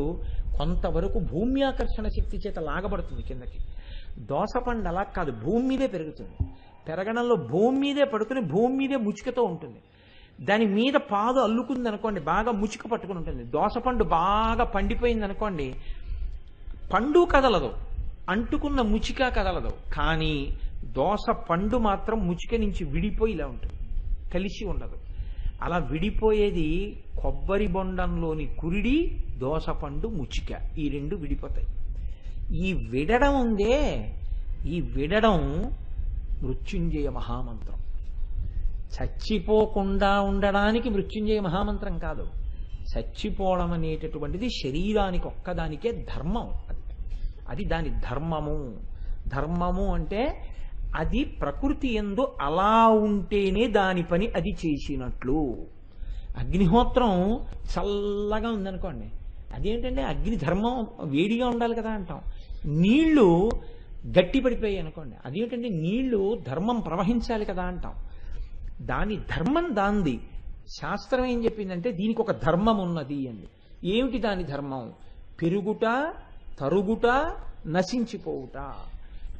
[SPEAKER 1] కొంతవరకు భూమ్యాకర్షణ శక్తి చేత లాగబడుతుంది కిందకి. దోసపండు అలా కాదు, భూమి మీదే పెరుగుతుంది. పెరగడంలో భూమి మీదే పడుకుని భూమి మీదే ముచికతో ఉంటుంది. దాని మీద పాదు అల్లుకుంది అనుకోండి, బాగా ముచిక పట్టుకుని ఉంటుంది. దోసపండు బాగా పండిపోయింది అనుకోండి, పండు కదలదు, అంటుకున్న ముచిక కదలదు. కానీ దోస పండు మాత్రం ముచిక నుంచి విడిపోయి ఇలా ఉంటుంది, కలిసి ఉండదు. అలా విడిపోయేది కొబ్బరి బొండంలోని కురిడి, దోసపండు, ముచిక. ఈ రెండు విడిపోతాయి. ఈ విడడం ఉందే, ఈ విడడం మృత్యుంజయ మహామంత్రం. చచ్చిపోకుండా ఉండడానికి మృత్యుంజయ మహామంత్రం కాదు. చచ్చిపోవడం అనేటటువంటిది శరీరానికి ఒక్కదానికే ధర్మం. అది దాని ధర్మము. ధర్మము అంటే అది ప్రకృతి యందు అలా ఉంటేనే దాని పని అది చేసినట్లు. అగ్నిహోత్రం చల్లగా ఉందనుకోండి, అదేంటంటే అగ్ని ధర్మం వేడిగా ఉండాలి కదా అంటాం. నీళ్లు గట్టి పడిపోయాయి అనుకోండి, అదేమిటంటే నీళ్లు ధర్మం ప్రవహించాలి కదా అంటాం. దాని ధర్మం దాంది. శాస్త్రం ఏం చెప్పిందంటే దీనికి ఒక ధర్మం ఉన్నది అండి. ఏమిటి దాని ధర్మం? పెరుగుట, తరుగుట, నశించిపోవుట.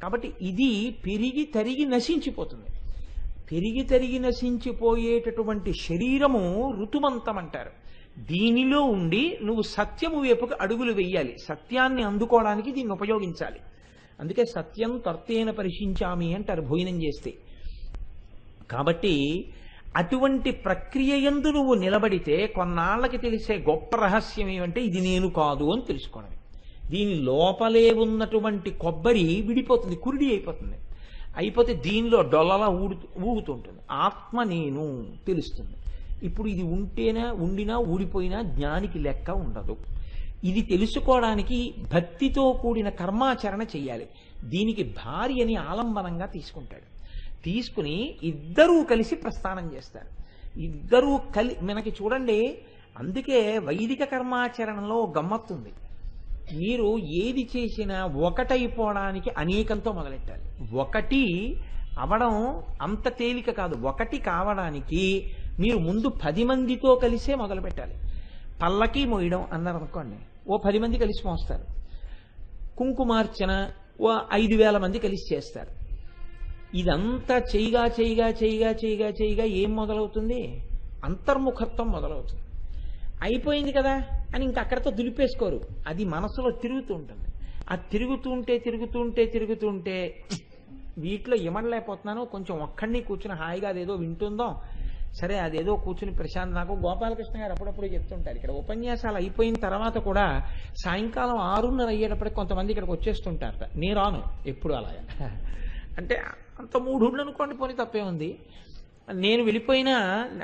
[SPEAKER 1] కాబట్టి ఇది పెరిగి తరిగి నశించిపోతుంది. పెరిగి తరిగి నశించిపోయేటటువంటి శరీరము ఋతుమంతం అంటారు. దీనిలో ఉండి నువ్వు సత్యము వైపుకు అడుగులు వెయ్యాలి. సత్యాన్ని అందుకోవడానికి దీన్ని ఉపయోగించాలి. అందుకే సత్యం తర్తేన పరిశించామి అంటారు భోజనం చేస్తే. కాబట్టి అటువంటి ప్రక్రియ యందు నువ్వు నిలబడితే కొన్నాళ్ళకి తెలిసే గొప్ప రహస్యం ఏమంటే ఇది నేను కాదు అని తెలుసుకోవడం. దీని లోపలే ఉన్నటువంటి కొబ్బరి విడిపోతుంది, కురిడి అయిపోతుంది. అయిపోతే దీనిలో డొల్లలా ఊగుతుంటుంది. ఆత్మ నేను తెలుస్తుంది. ఇప్పుడు ఇది ఉంటేనా ఉండినా ఊడిపోయినా జ్ఞానికి లెక్క ఉండదు. ఇది తెలుసుకోవడానికి భక్తితో కూడిన కర్మాచరణ చెయ్యాలి. దీనికి భార్యని ఆలంబనంగా తీసుకుంటాడు. తీసుకుని ఇద్దరూ కలిసి ప్రస్థానం చేస్తారు. ఇద్దరూ మనకి చూడండి, అందుకే వైదిక కర్మాచరణలో గమ్మత్తుంది. మీరు ఏది చేసినా ఒకటైపోవడానికి అనేకంతో మొదలెట్టాలి. ఒకటి అవడం అంత తేలిక కాదు. ఒకటి కావడానికి మీరు ముందు 10 మందితో కలిసే మొదలు పెట్టాలి. పల్లకి మోయడం అన్నారు అనుకోండి, ఓ 10 మంది కలిసి మోస్తారు. కుంకుమార్చన ఓ 5,000 మంది కలిసి చేస్తారు. ఇదంతా చేయగా చేయగా చేయగా చేయగా చేయగా ఏం మొదలవుతుంది? అంతర్ముఖత్వం మొదలవుతుంది. అయిపోయింది కదా అని ఇంక అక్కడితో దులిపేసుకోరు. అది మనసులో తిరుగుతూ ఉంటుంది. ఆ తిరుగుతుంటే వీటిలో ఇమడలేకపోతున్నాను, కొంచెం ఒక్కడిని కూర్చుని హాయిగా అదేదో వింటుందో, సరే అదేదో కూర్చుని ప్రశాంత్. నాకు గోపాలకృష్ణ గారు అప్పుడప్పుడు చెప్తుంటారు, ఇక్కడ ఉపన్యాసాలు అయిపోయిన తర్వాత కూడా సాయంకాలం 6:30 అయ్యేటప్పటికి కొంతమంది ఇక్కడికి వచ్చేస్తుంటారట. నేను రాను ఎప్పుడు అలాగా. అంటే అంత 3 అనుకోండి, పోనీ తప్పే ఉంది. నేను వెళ్ళిపోయినా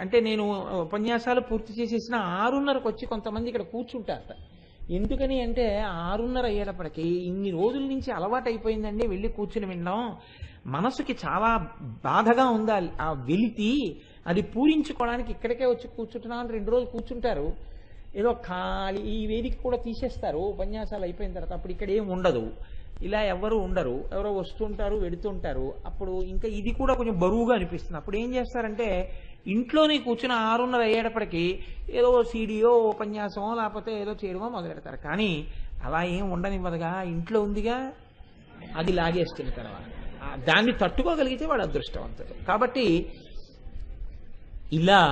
[SPEAKER 1] అంటే నేను ఉపన్యాసాలు పూర్తి చేసేసిన 6:30కు వచ్చి కొంతమంది ఇక్కడ కూర్చుంటారట. ఎందుకని అంటే 6:30 అయ్యేటప్పటికి ఇన్ని రోజుల నుంచి అలవాటు అయిపోయిందండి వెళ్ళి కూర్చుని వినడం. మనసుకి చాలా బాధగా ఉండాలి ఆ వెలితి. అది పూరించుకోవడానికి ఇక్కడికే వచ్చి కూర్చుంటున్నామని 2 రోజులు కూర్చుంటారు. ఏదో ఖాళీ ఈ వేదిక కూడా తీసేస్తారు ఉపన్యాసాలు అయిపోయిన తర్వాత. అప్పుడు ఇక్కడ ఏం ఉండదు, ఇలా ఎవరు ఉండరు, ఎవరో వస్తుంటారు వెడుతుంటారు. అప్పుడు ఇంకా ఇది కూడా కొంచెం బరువుగా అనిపిస్తుంది. అప్పుడు ఏం చేస్తారంటే ఇంట్లోనే కూర్చుని 6:30 అయ్యేటప్పటికి ఏదో సీడీయో ఉపన్యాసమో లేకపోతే ఏదో చేయడమో మొదలు పెడతారు. కానీ అలా ఏం ఉండనివ్వదుగా, ఇంట్లో ఉందిగా, అది లాగేస్తుంది తర్వాత. దాన్ని తట్టుకోగలిగితే వాడు అదృష్టవంతుడు. కాబట్టి ఇలా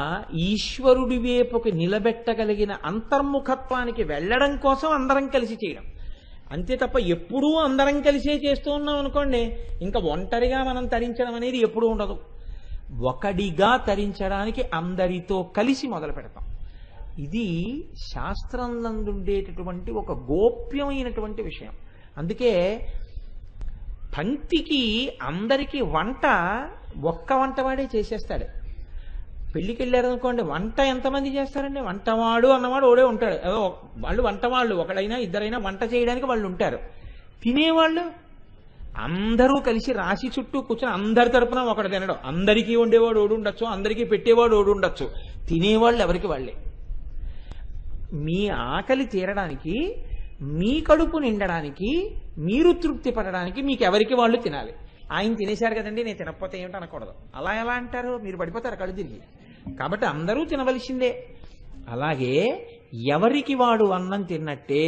[SPEAKER 1] ఈశ్వరుడి వైపుకి నిలబెట్టగలిగిన అంతర్ముఖత్వానికి వెళ్ళడం కోసం అందరం కలిసి చేయడం అంతే తప్ప ఎప్పుడూ అందరం కలిసే చేస్తూ ఉన్నాం అనుకోండి, ఇంకా ఒంటరిగా మనం తరించడం అనేది ఎప్పుడూ ఉండదు. ఒకడిగా తరించడానికి అందరితో కలిసి మొదలు పెడతాం. ఇది శాస్త్రంలో ఒక గోప్యమైనటువంటి విషయం. అందుకే పంక్తికి అందరికీ వంట ఒక్క వంటవాడే చేసేస్తాడు. పెళ్లికి వెళ్ళారనుకోండి, వంట ఎంతమంది చేస్తారండి? వంటవాడు అన్నవాడు ఓడే ఉంటాడు. వాళ్ళు వంటవాళ్ళు, ఒకడైనా ఇద్దరైనా వంట చేయడానికి వాళ్ళు ఉంటారు. తినేవాళ్ళు అందరూ కలిసి రాశి చుట్టూ కూర్చొని అందరి తరపున ఒకడు తినడం. అందరికీ వండేవాడు ఓడి ఉండొచ్చు, అందరికీ పెట్టేవాడు ఓడి ఉండొచ్చు. తినేవాళ్ళు ఎవరికి వాళ్ళే. మీ ఆకలి తీరడానికి, మీ కడుపు నిండడానికి, మీరు తృప్తి పడడానికి మీకు ఎవరికి వాళ్ళు తినాలి. ఆయన తినేశారు కదండి నేను తినకపోతే ఏమిటి అనకూడదు. అలా ఎలా అంటారు? మీరు పడిపోతారు కళ్ళు తిరిగి. కాబట్టి అందరూ తినవలసిందే. అలాగే ఎవరికి వాడు అన్నం తిన్నట్టే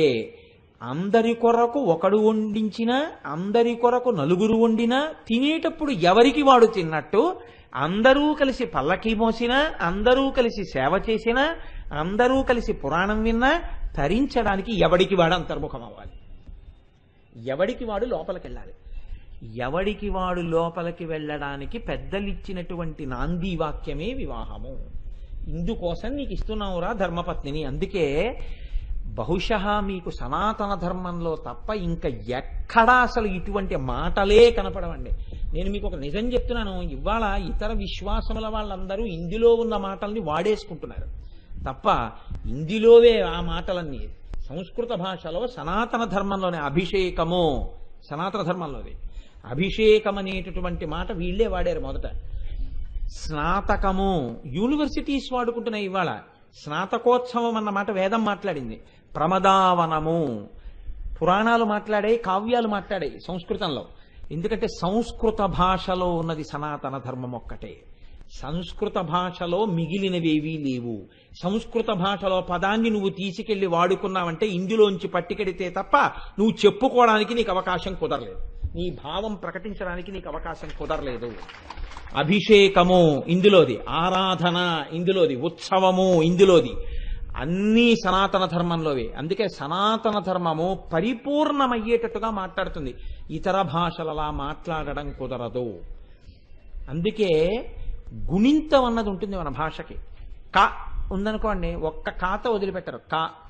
[SPEAKER 1] అందరి కొరకు ఒకడు వండించినా, అందరి కొరకు నలుగురు వండినా తినేటప్పుడు ఎవరికి వాడు తిన్నట్టు అందరూ కలిసి పల్లకి మోసినా, అందరూ కలిసి సేవ చేసినా, అందరూ కలిసి పురాణం విన్నా తరించడానికి ఎవడికి వాడు అంతర్ముఖం అవ్వాలి. ఎవడికి వాడు లోపలికి వెళ్ళాలి. ఎవడికి వాడు లోపలికి వెళ్ళడానికి పెద్దలిచ్చినటువంటి నాంది వాక్యమే వివాహము. ఇందుకోసం నీకు ఇస్తున్నావురా ధర్మపత్నిని. అందుకే బహుశః మీకు సనాతన ధర్మంలో తప్ప ఇంకా ఎక్కడా అసలు ఇటువంటి మాటలే కనపడవండి. నేను మీకు ఒక నిజం చెప్తున్నాను, ఇవాళ ఇతర విశ్వాసముల వాళ్ళందరూ ఇందులో ఉన్న మాటల్ని వాడేసుకుంటున్నారు తప్ప ఇందులోవే ఆ మాటలన్నీ సంస్కృత భాషలో సనాతన ధర్మంలోనే అభిషేకము, సనాతన ధర్మంలోది అభిషేకం అనేటటువంటి మాట వీళ్లే వాడారు మొదట. స్నాతకము యూనివర్సిటీస్ వాడుకుంటున్నాయి ఇవాళ. స్నాతకోత్సవం అన్న మాట వేదం మాట్లాడింది. ప్రమదావనము, పురాణాలు మాట్లాడాయి, కావ్యాలు మాట్లాడాయి సంస్కృతంలో. ఎందుకంటే సంస్కృత భాషలో ఉన్నది సనాతన ధర్మం ఒక్కటే. సంస్కృత భాషలో మిగిలినవేవీ లేవు. సంస్కృత భాషలో పదాన్ని నువ్వు తీసుకెళ్లి వాడుకున్నావంటే ఇందులోంచి పట్టికెడితే తప్ప నువ్వు చెప్పుకోవడానికి నీకు అవకాశం కుదరలేదు, నీ భావం ప్రకటించడానికి నీకు అవకాశం కుదరలేదు. అభిషేకము ఇందులోది, ఆరాధన ఇందులోది, ఉత్సవము ఇందులోది, అన్నీ సనాతన ధర్మంలోవే. అందుకే సనాతన ధర్మము పరిపూర్ణమయ్యేటట్టుగా మాట్లాడుతుంది. ఇతర భాషలలా మాట్లాడడం కుదరదు. అందుకే గుణింతం అన్నది ఉంటుంది మన భాషకి. కా ఉందనుకోండి, ఒక్క కాత వదిలిపెట్టరు.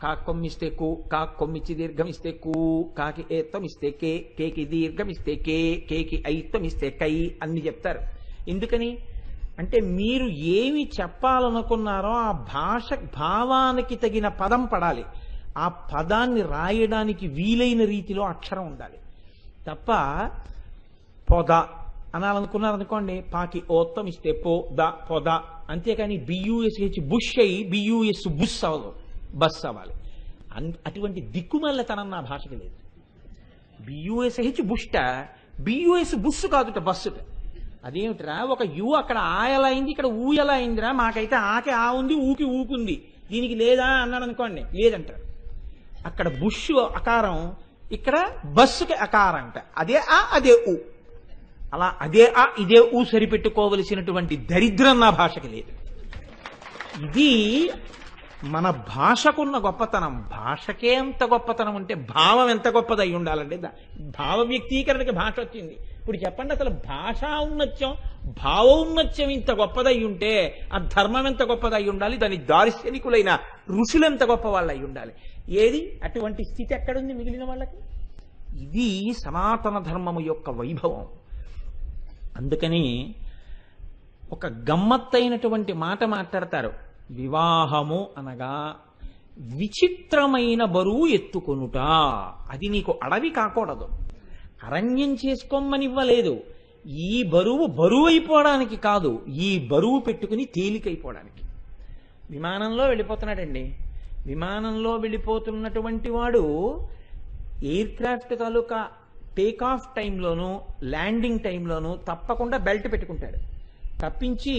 [SPEAKER 1] కా కొమ్మిస్తే కు, కా కొమ్మిచ్చి దీర్ఘం ఇస్తే కు, కాకి ఏత్తం ఇస్తే కే, కేకి దీర్ఘం ఇస్తే కే, కేకి ఐత్తం ఇస్తే కై అన్ని చెప్తారు. ఎందుకని అంటే మీరు ఏమి చెప్పాలనుకున్నారో ఆ భాష భావానికి తగిన పదం పడాలి. ఆ పదాన్ని రాయడానికి వీలైన రీతిలో అక్షరం ఉండాలి తప్ప పొద అనాలనుకున్నారనుకోండి, పాకి ఓత్తం ఇస్తే పో ద పొద, అంతేకాని బియూఎస్ బుష్ అయ్యి బియూఎస్ బుస్ అవ్వదు, బస్ అవ్వాలి. అటువంటి దిక్కుమల్లతనం నా భాషకి లేదు. బియూఎస్ బుష్ట, బియూఎస్ బుస్సు కాదుట బస్సుట. అదేమిటిరా, ఒక యు అక్కడ ఆ ఎలా అయింది, ఇక్కడ ఊ ఎలా అయిందిరా, మాకైతే ఆకి ఆ ఉంది, ఊకి ఊకుంది, దీనికి లేదా అన్నాడు అనుకోండి, లేదంటారు. అక్కడ బుష్ అకారం, ఇక్కడ బస్సుకి అకారం అంట. అదే ఆ అదే ఊ, అలా అదే ఆ ఇదే ఊ సరిపెట్టుకోవలసినటువంటి దరిద్రం నా భాషకి లేదు. ఇది మన భాషకున్న గొప్పతనం. భాషకే ఎంత గొప్పతనం అంటే భావం ఎంత గొప్పది అయి ఉండాలంటే, భావ వ్యక్తీకరణకి భాష వచ్చింది. ఇప్పుడు చెప్పండి, అసలు భాషా ఔన్నత్యం భావ ఔన్నత్యం ఇంత గొప్పదై ఉంటే ఆ ధర్మం ఎంత గొప్పదై ఉండాలి, దాని దార్శనికులైన ఋషులు ఎంత గొప్ప వాళ్ళు అయి ఉండాలి. ఏది అటువంటి స్థితి ఎక్కడుంది మిగిలిన వాళ్ళకి? ఇది సనాతన ధర్మము యొక్క వైభవం. అందుకని ఒక గమ్మత్తైనటువంటి మాట మాట్లాడతారు. వివాహము అనగా విచిత్రమైన బరువు ఎత్తుకొనుట. అది నీకు అడవి కాకూడదు, అరణ్యం చేసుకోమనివ్వలేదు. ఈ బరువు అయిపోవడానికి కాదు, ఈ బరువు పెట్టుకుని తేలికైపోవడానికి. విమానంలో వెళ్ళిపోతున్నాడండి, విమానంలో వెళ్ళిపోతున్నటువంటి వాడు ఎయిర్ క్రాఫ్ట్ తాలూకా టేక్ ఆఫ్ టైంలోనూ ల్యాండింగ్ టైంలోనూ తప్పకుండా బెల్ట్ పెట్టుకుంటాడు. తప్పించి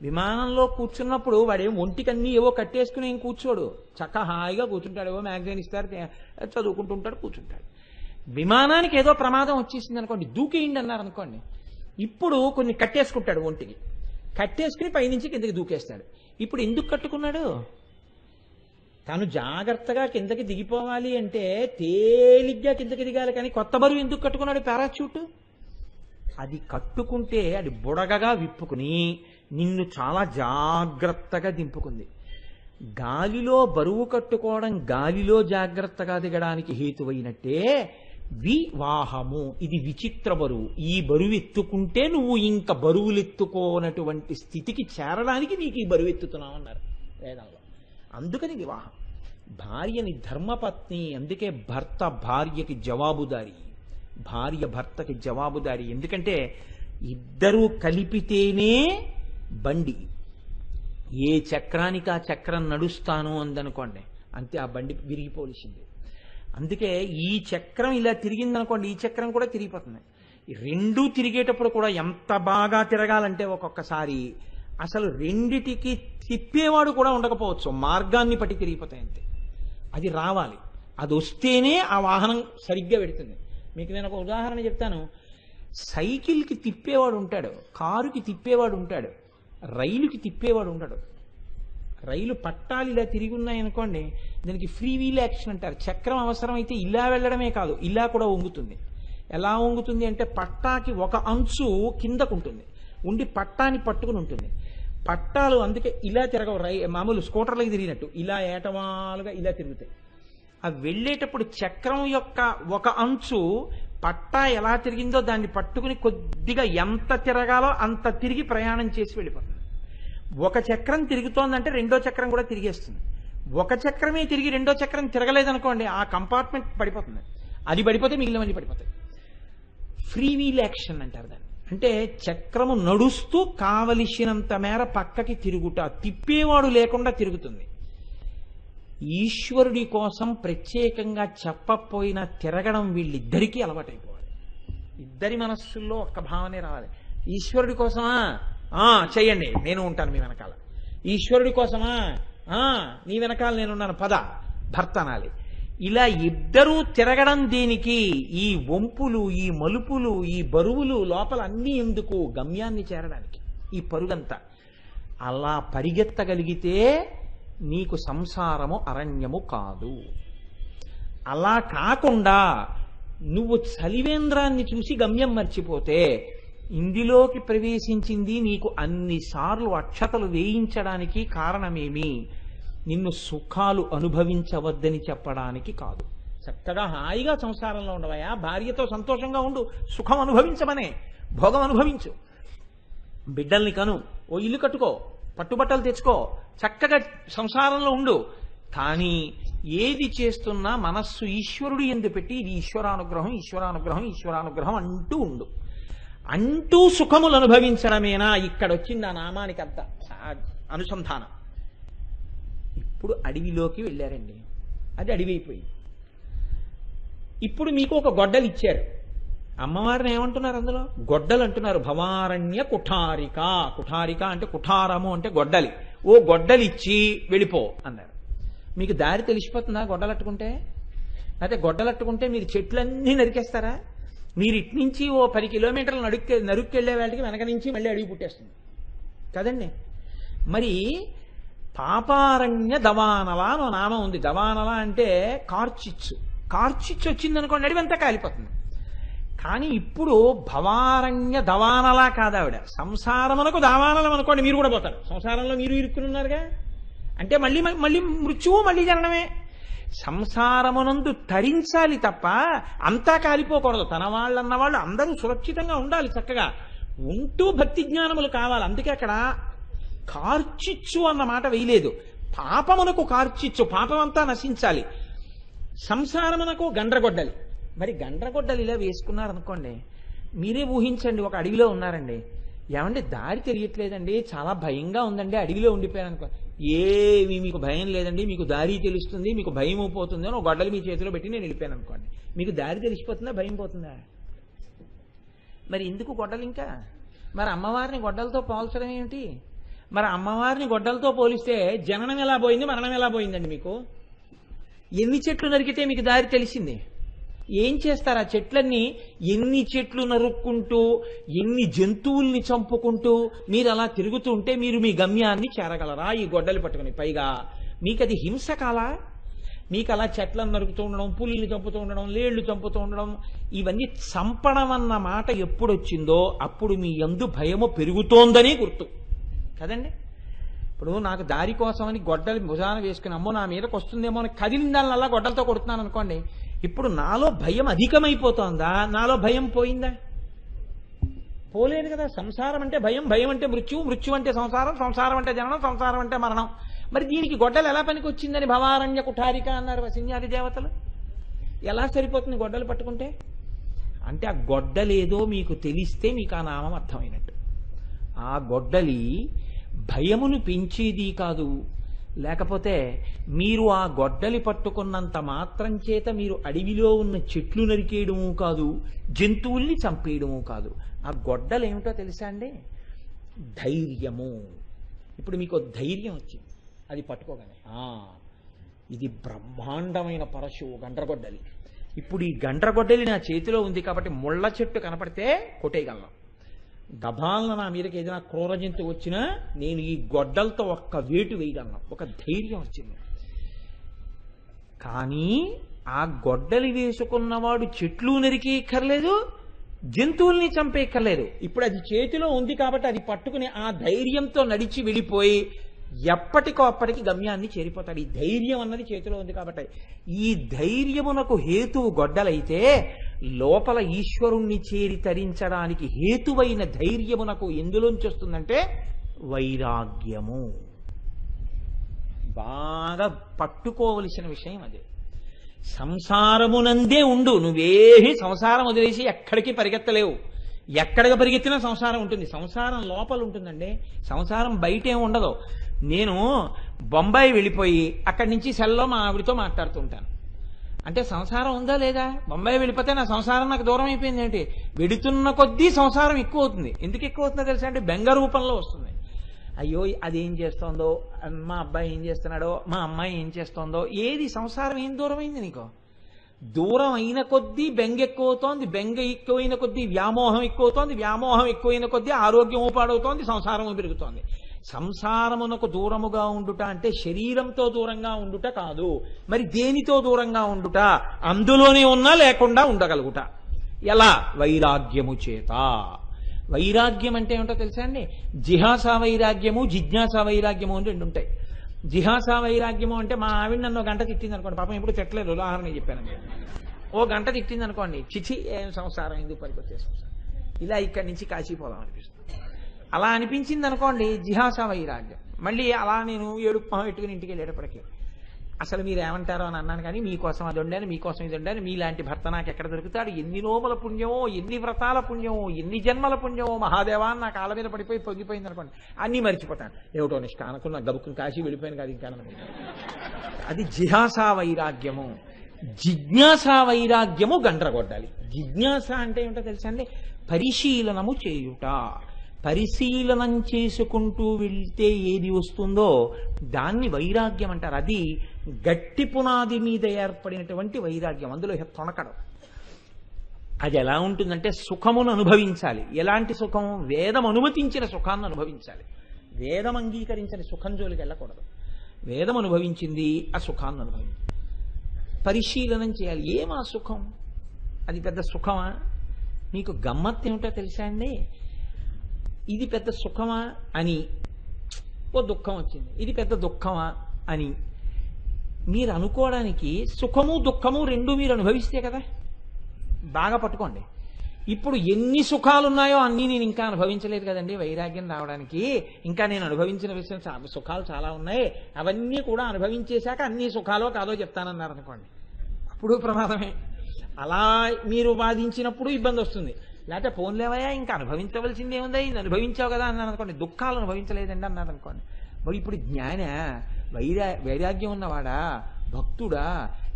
[SPEAKER 1] విమానంలో కూర్చున్నప్పుడు వాడేం ఒంటికన్నీ ఏవో కట్టేసుకుని ఏం కూర్చోడు, చక్కగా హాయిగా కూర్చుంటాడు. ఏవో మ్యాగజైన్ ఇస్తారు, చదువుకుంటుంటాడు, కూర్చుంటాడు. విమానానికి ఏదో ప్రమాదం వచ్చేసింది అనుకోండి, దూకేయండి అన్నారు అనుకోండి, ఇప్పుడు కొన్ని కట్టేసుకుంటాడు, ఒంటికి కట్టేసుకుని పైనుంచి కిందకి దూకేస్తాడు. ఇప్పుడు ఎందుకు కట్టుకున్నాడు? తను జాగ్రత్తగా కిందకి దిగిపోవాలి అంటే తేలిగ్గా కిందకి దిగాలి, కానీ కొత్త బరువు ఎందుకు కట్టుకున్నాడు పారాచూట్? అది కట్టుకుంటే అది బుడగగా విప్పుకుని నిన్ను చాలా జాగ్రత్తగా దింపుకుంది. గాలిలో బరువు కట్టుకోవడం గాలిలో జాగ్రత్తగా దిగడానికి హేతువైనట్టే వివాహము. ఇది విచిత్ర బరువు. ఈ బరువు ఎత్తుకుంటే నువ్వు ఇంకా బరువులు ఎత్తుకోనటువంటి స్థితికి చేరడానికి నీకు ఈ బరువు ఎత్తుతున్నావు అన్నారు వేదంలో. అందుకని వివాహం. భార్యని ధర్మపత్ని, అందుకే భర్త భార్యకి జవాబుదారి, భార్య భర్తకి జవాబుదారి. ఎందుకంటే ఇద్దరూ కలిపితేనే బండి. ఏ చక్రానికి ఆ చక్రం నడుస్తాను అందనుకోండి, అంతే ఆ బండి విరిగిపోలిసింది. అందుకే ఈ చక్రం ఇలా తిరిగిందనుకోండి, ఈ చక్రం కూడా తిరిగిపోతుంది. రెండూ తిరిగేటప్పుడు కూడా ఎంత బాగా తిరగాలంటే ఒక్కొక్కసారి అసలు రెండిటికి తిప్పేవాడు కూడా ఉండకపోవచ్చు, మార్గాన్ని పట్టి తిరిగిపోతాయి అంతే. అది రావాలి, అది వస్తేనే ఆ వాహనం సరిగ్గా పెడుతుంది. మీకు నేను ఒక ఉదాహరణ చెప్తాను. సైకిల్కి తిప్పేవాడు ఉంటాడు, కారుకి తిప్పేవాడు ఉంటాడు, రైలుకి తిప్పేవాడు ఉంటాడు. రైలు పట్టాలు ఇలా తిరిగి ఉన్నాయనుకోండి, దానికి ఫ్రీ వీల్ యాక్షన్ అంటారు. చక్రం అవసరమైతే ఇలా వెళ్ళడమే కాదు, ఇలా కూడా వంగుతుంది. ఎలా వంగుతుంది అంటే పట్టాకి ఒక అంచు కిందకుంటుంది, ఉండి పట్టాన్ని పట్టుకుని ఉంటుంది. పట్టాలు అందుకే ఇలా తిరగవు, మామూలు స్కూటర్లకు తిరిగినట్టు ఇలా ఏటవాలుగా ఇలా తిరుగుతాయి. ఆ వెళ్ళేటప్పుడు చక్రం యొక్క ఒక అంచు పట్టా ఎలా తిరిగిందో దాన్ని పట్టుకుని కొద్దిగా ఎంత తిరగాలో అంత తిరిగి ప్రయాణం చేసి వెళ్ళిపోతుంది. ఒక చక్రం తిరుగుతోందంటే రెండో చక్రం కూడా తిరిగేస్తుంది. ఒక చక్రమే తిరిగి రెండో చక్రం తిరగలేదనుకోండి, ఆ కంపార్ట్మెంట్ పడిపోతుంది. అది పడిపోతే మిగిలినవన్నీ పడిపోతాయి. ఫ్రీ వీల్ యాక్షన్ అంటారు దాన్ని. అంటే చక్రము నడుస్తూ కావలసినంత మేర పక్కకి తిరుగుట, తిప్పేవాడు లేకుండా తిరుగుతుంది. ఈశ్వరుడి కోసం ప్రత్యేకంగా చెప్పపోయినా తిరగడం వీళ్ళిద్దరికీ అలవాటైపోవాలి. ఇద్దరి మనస్సుల్లో ఒక్క భావనే రావాలి. ఈశ్వరుడి కోసమా చెయ్యండి, నేను ఉంటాను మీ వెనకాల. ఈశ్వరుడి కోసమా నీ వెనకాల నేనున్నాను, పద భర్త అనాలి. ఇలా ఇద్దరూ తిరగడం దేనికి? ఈ వంపులు, ఈ మలుపులు, ఈ బరువులు లోపల అన్నీ ఎందుకు? గమ్యాన్ని చేరడానికి ఈ పరుగంతా. అలా పరిగెత్తగలిగితే నీకు సంసారము అరణ్యము కాదు. అలా కాకుండా నువ్వు చలివేంద్రాన్ని చూసి గమ్యం మర్చిపోతే, ఇందులోకి ప్రవేశించింది నీకు అన్నిసార్లు అక్షతలు వేయించడానికి కారణమేమి? నిన్ను సుఖాలు అనుభవించవద్దని చెప్పడానికి కాదు. చక్కగా హాయిగా సంసారంలో ఉండవయా, భార్యతో సంతోషంగా ఉండు, సుఖం అనుభవించమనే, భోగం అనుభవించు, బిడ్డల్ని కను, ఓ ఇల్లు కట్టుకో, పట్టుబట్టలు తెచ్చుకో, చక్కగా సంసారంలో ఉండు. కానీ ఏది చేస్తున్నా మనస్సు ఈశ్వరుడు ఎందు పెట్టి ఇది ఈశ్వరానుగ్రహం, ఈశ్వరానుగ్రహం, ఈశ్వరానుగ్రహం అంటూ ఉండు. అంటూ సుఖములు అనుభవించడమేనా ఇక్కడొచ్చింది ఆ నామానికి అంత అనుసంధానం. ఇప్పుడు అడవిలోకి వెళ్ళారండి, అది అడవి అయిపోయింది. ఇప్పుడు మీకు ఒక గొడ్డలు ఇచ్చారు. అమ్మవారిని ఏమంటున్నారు? అందులో గొడ్డలు అంటున్నారు. భవారణ్య కుఠారిక. కుఠారిక అంటే కుఠారము అంటే గొడ్డలి. ఓ గొడ్డలి ఇచ్చి వెళ్ళిపో అన్నారు. మీకు దారి తెలిసిపోతుందా గొడ్డలట్టుకుంటే? అయితే గొడ్డలట్టుకుంటే మీరు చెట్లన్నీ నరికేస్తారా? మీరు ఇటు నుంచి ఓ 10 కిలోమీటర్లు నరుక్కెళ్లే వాళ్ళకి వెనక నుంచి మళ్ళీ అడవి పుట్టేస్తుంది కదండి. మరి పాపారణ్య దవానల అని నామం ఉంది. దవానల అంటే కార్చిచ్చు. కార్చిచ్చు వచ్చిందనుకోండి అడవి అంతా కాలిపోతుంది. కానీ ఇప్పుడు భవారణ్య దవానలా కాదు ఆవిడ. సంసారమునకు దావానలం అనుకోండి, మీరు కూడా పోతారు. సంసారంలో మీరు ఇరుక్కున్నారుగా, అంటే మళ్ళీ మళ్ళీ మృత్యువు, మళ్ళీ జననమే. సంసారమునందు తరించాలి తప్ప అంతా కాలిపోకూడదు. తన వాళ్ళన్న వాళ్ళు అందరూ సురక్షితంగా ఉండాలి, చక్కగా ఉంటూ భక్తి జ్ఞానములు కావాలి. అందుకే అక్కడ కార్చిచ్చు అన్న మాట వేయలేదు. పాపమునకు కార్చిచ్చు, పాపం అంతా నశించాలి. సంసారమునకు గండ్రగొడ్డలి. మరి గండ్రగొడ్డలి ఇలా వేసుకున్నారనుకోండి, మీరే ఊహించండి, ఒక అడవిలో ఉన్నారండి. ఏమంటే దారి తెలియట్లేదండి, చాలా భయంగా ఉందండి, అడవిలో ఉండిపోయారనుకో. ఏమి మీకు భయం లేదండి, మీకు దారి తెలుస్తుంది, మీకు భయం పోతుంది అని ఒక గొడ్డలి మీ చేతిలో పెట్టి నేను వెళ్ళిపోయాను అనుకోండి. మీకు దారి తెలిసిపోతుందా, భయం పోతుందా? మరి ఎందుకు గొడ్డలు? ఇంకా మరి అమ్మవారిని గొడ్డలతో పోల్చడం ఏమిటి? మరి అమ్మవారిని గొడ్డలతో పోలిస్తే జననం ఎలా పోయింది, మరణం ఎలా పోయిందండి? మీకు ఎన్ని చెట్లు నరికితే మీకు దారి తెలిసింది? ఏం చేస్తారు ఆ చెట్లన్నీ? ఎన్ని చెట్లు నరుక్కుంటూ, ఎన్ని జంతువుల్ని చంపుకుంటూ మీరు అలా తిరుగుతూ ఉంటే మీరు మీ గమ్యాన్ని చేరగలరా ఈ గొడ్డలు పట్టుకుని? పైగా మీకు అది హింస కాలా? మీకు అలా చెట్లను నరుకుతూ ఉండడం, పులిని చంపుతూ ఉండడం, లేళ్లు చంపుతూ ఉండడం, ఇవన్నీ చంపడం అన్న మాట ఎప్పుడొచ్చిందో అప్పుడు మీ యందు భయము పెరుగుతోందని గుర్తు కదండి. ఇప్పుడు నాకు దారి కోసమని గొడ్డలి భుజాన వేసుకుని అమ్మో నా మీదకి వస్తుందేమో అని కదిలిందాలల్లా గొడ్డలతో కొడుతున్నాను అనుకోండి, ఇప్పుడు నాలో భయం అధికమైపోతోందా? నాలో భయం పోయిందా? పోలేదు కదా. సంసారం అంటే భయం, భయం అంటే మృత్యువు, మృత్యు అంటే సంసారం, సంసారం అంటే జననం, సంసారం అంటే మరణం. మరి దీనికి గొడ్డలు ఎలా పనికి వచ్చిందని భవారణ్య కుఠారిక అన్నారు వసిన్యాది దేవతలు. ఎలా సరిపోతుంది గొడ్డలు పట్టుకుంటే? అంటే ఆ గొడ్డలేదో మీకు తెలిస్తే మీకు ఆ నామం అర్థమైనట్టు. ఆ గొడ్డలి భయమును పెంచేది కాదు. లేకపోతే మీరు ఆ గొడ్డలి పట్టుకున్నంత మాత్రం చేత మీరు అడవిలో ఉన్న చెట్లు నరికేయడము కాదు, జంతువుల్ని చంపేయడము కాదు. ఆ గొడ్డలు ఏమిటో తెలుసా అండి? ధైర్యము. ఇప్పుడు మీకు ధైర్యం వచ్చింది అది పట్టుకోగానే, ఇది బ్రహ్మాండమైన పరశువు గండ్రగొడ్డలి. ఇప్పుడు ఈ గండ్రగొడ్డలి నా చేతిలో ఉంది కాబట్టి ముళ్ళ చెట్టు కనపడితే కొట్టేయగలను. దబాలన నా మీదకి ఏదైనా క్రూర జంతువు వచ్చినా నేను ఈ గొడ్డలతో ఒక్క వేటు వేయగలను. ఒక ధైర్యం వచ్చింది. కానీ ఆ గొడ్డలి వేసుకున్నవాడు చెట్లు నరికేయక్కర్లేదు, జంతువుల్ని చంపేయక్కర్లేదు. ఇప్పుడు అది చేతిలో ఉంది కాబట్టి అది పట్టుకుని ఆ ధైర్యంతో నడిచి వెళ్ళిపోయి ఎప్పటికో అప్పటికి గమ్యాన్ని చేరిపోతాడు. ఈ ధైర్యం అన్నది చేతిలో ఉంది కాబట్టి. ఈ ధైర్యమునకు హేతువు గొడ్డలైతే లోపల ఈశ్వరుణ్ణి చేరి తరించడానికి హేతువైన ధైర్యమునకు ఎందులోంచి వస్తుందంటే వైరాగ్యము. బాగా పట్టుకోవలసిన విషయం అదే. సంసారమునందే ఉండు, నువ్వేమీ సంసారం వదిలేసి ఎక్కడికి పరిగెత్తలేవు. ఎక్కడికి పరిగెత్తినా సంసారం ఉంటుంది. సంసారం లోపల ఉంటుందండి, సంసారం బయట ఏమి ఉండదు. నేను బొంబాయి వెళ్ళిపోయి అక్కడి నుంచి సెల్లో మా ఆవిడతో మాట్లాడుతుంటాను. అంటే సంసారం ఉందా లేదా? బొంబాయి వెళ్ళిపోతే నా సంసారం నాకు దూరం అయిపోయింది ఏంటి? వెడుతున్న కొద్దీ సంసారం ఎక్కువ అవుతుంది. ఎందుకు ఎక్కువ అవుతుందో తెలుసా? అంటే బెంగ రూపంలో వస్తుంది. అయ్యో అదేం చేస్తోందో, మా అబ్బాయి ఏం చేస్తున్నాడో, మా అమ్మాయి ఏం చేస్తోందో, ఏది సంసారం ఏం దూరం అయింది నీకు? దూరం అయిన కొద్దీ బెంగ ఎక్కువ అవుతోంది, బెంగ ఎక్కువైన కొద్దీ వ్యామోహం ఎక్కువ అవుతోంది, వ్యామోహం ఎక్కువైన కొద్దీ ఆరోగ్యము పాడవుతోంది, సంసారము పెరుగుతోంది. సంసారమునకు దూరముగా ఉండుట అంటే శరీరంతో దూరంగా ఉండుట కాదు. మరి దేనితో దూరంగా ఉండుట? అందులోనే ఉన్నా లేకుండా ఉండగలుగుట. ఎలా? వైరాగ్యము చేత. వైరాగ్యం అంటే ఏమిటో తెలుసా అండి? జిహాసా వైరాగ్యము, జిజ్ఞాసా వైరాగ్యము అని రెండు ఉంటాయి. జిహాసా వైరాగ్యము అంటే మా ఆవిడ నన్ను 1 గంట తిట్టింది అనుకోండి, పాపం ఎప్పుడు తిట్టలేదు, ఉదాహరణ చెప్పాను. 1 గంట తిట్టింది అనుకోండి, చిచి ఏం సంసారం, ఎందుకు పనికొచ్చే సంసారం, ఇలా ఇక్కడి నుంచి కాశీపోదాం అనిపిస్తుంది. అలా అనిపించింది అనుకోండి, జిహాసా వైరాగ్యం. మళ్ళీ అలా నేను ఏడుపు పెట్టుకుని ఇంటికి వెళ్ళేటప్పటికీ అసలు మీరు ఏమంటారో అని అన్నాను, కానీ మీకోసం అది ఉండాలి, మీకోసం ఇది ఉండాలి, మీలాంటి భర్త నాకు ఎక్కడ దొరుకుతాడు, ఎన్ని నోముల పుణ్యమో, ఎన్ని వ్రతాల పుణ్యమో, ఎన్ని జన్మల పుణ్యమో, మహాదేవా నా కాళ్ళ మీద పడిపోయి పొంగిపోయింది అనుకోండి, అన్నీ మర్చిపోతాను. ఏమిటో నిష్ట అనుకున్న గబుక్కుని కాశీ వెళ్ళిపోయాను కాదు ఇంకా అనుకుంటాను. అది జిహాసా వైరాగ్యము. జిజ్ఞాసా వైరాగ్యము గండ్రగొట్టాలి. జిజ్ఞాస అంటే ఏమిటో తెలుసా అండి? పరిశీలనము చేయుట. పరిశీలనం చేసుకుంటూ వెళ్తే ఏది వస్తుందో దాన్ని వైరాగ్యం అంటారు. అది గట్టి పునాది మీద ఏర్పడినటువంటి వైరాగ్యం, అందులో తొణకడం. అది ఎలా ఉంటుందంటే సుఖమును అనుభవించాలి. ఎలాంటి సుఖం? వేదం అనుమతించిన సుఖాన్ని అనుభవించాలి. వేదం అంగీకరించిన సుఖం జోలికి వెళ్ళకూడదు. వేదం అనుభవించింది, ఆ సుఖాన్ని అనుభవించింది. పరిశీలనం చేయాలి. ఏమా సుఖం? అది పెద్ద సుఖమా? మీకు గమ్మత్తు ఏమిటో తెలుసా అండి? ఇది పెద్ద సుఖమా అని ఓ దుఃఖం వచ్చింది, ఇది పెద్ద దుఃఖమా అని మీరు అనుకోవడానికి సుఖము దుఃఖము రెండు మీరు అనుభవిస్తే కదా. బాగా పట్టుకోండి. ఇప్పుడు ఎన్ని సుఖాలు ఉన్నాయో అన్నీ నేను ఇంకా అనుభవించలేదు కదండి. వైరాగ్యం రావడానికి ఇంకా నేను అనుభవించిన విషయం సుఖాలు చాలా ఉన్నాయి, అవన్నీ కూడా అనుభవించేశాక అన్ని సుఖాలో కాదో చెప్తానన్నారు అనుకోండి, అప్పుడు ప్రమాదమే. అలా మీరు వాదించినప్పుడు ఇబ్బంది వస్తుంది. లేకపోతే పోన్లేవయ్యా ఇంకా అనుభవించవలసిందే ఉందా, ఇది అనుభవించావు కదా అన్నాను అనుకోండి, దుఃఖాలు అనుభవించలేదండి అన్నారు అనుకోండి. మరి ఇప్పుడు జ్ఞాన వైరాగ్యం ఉన్నవాడా, భక్తుడా,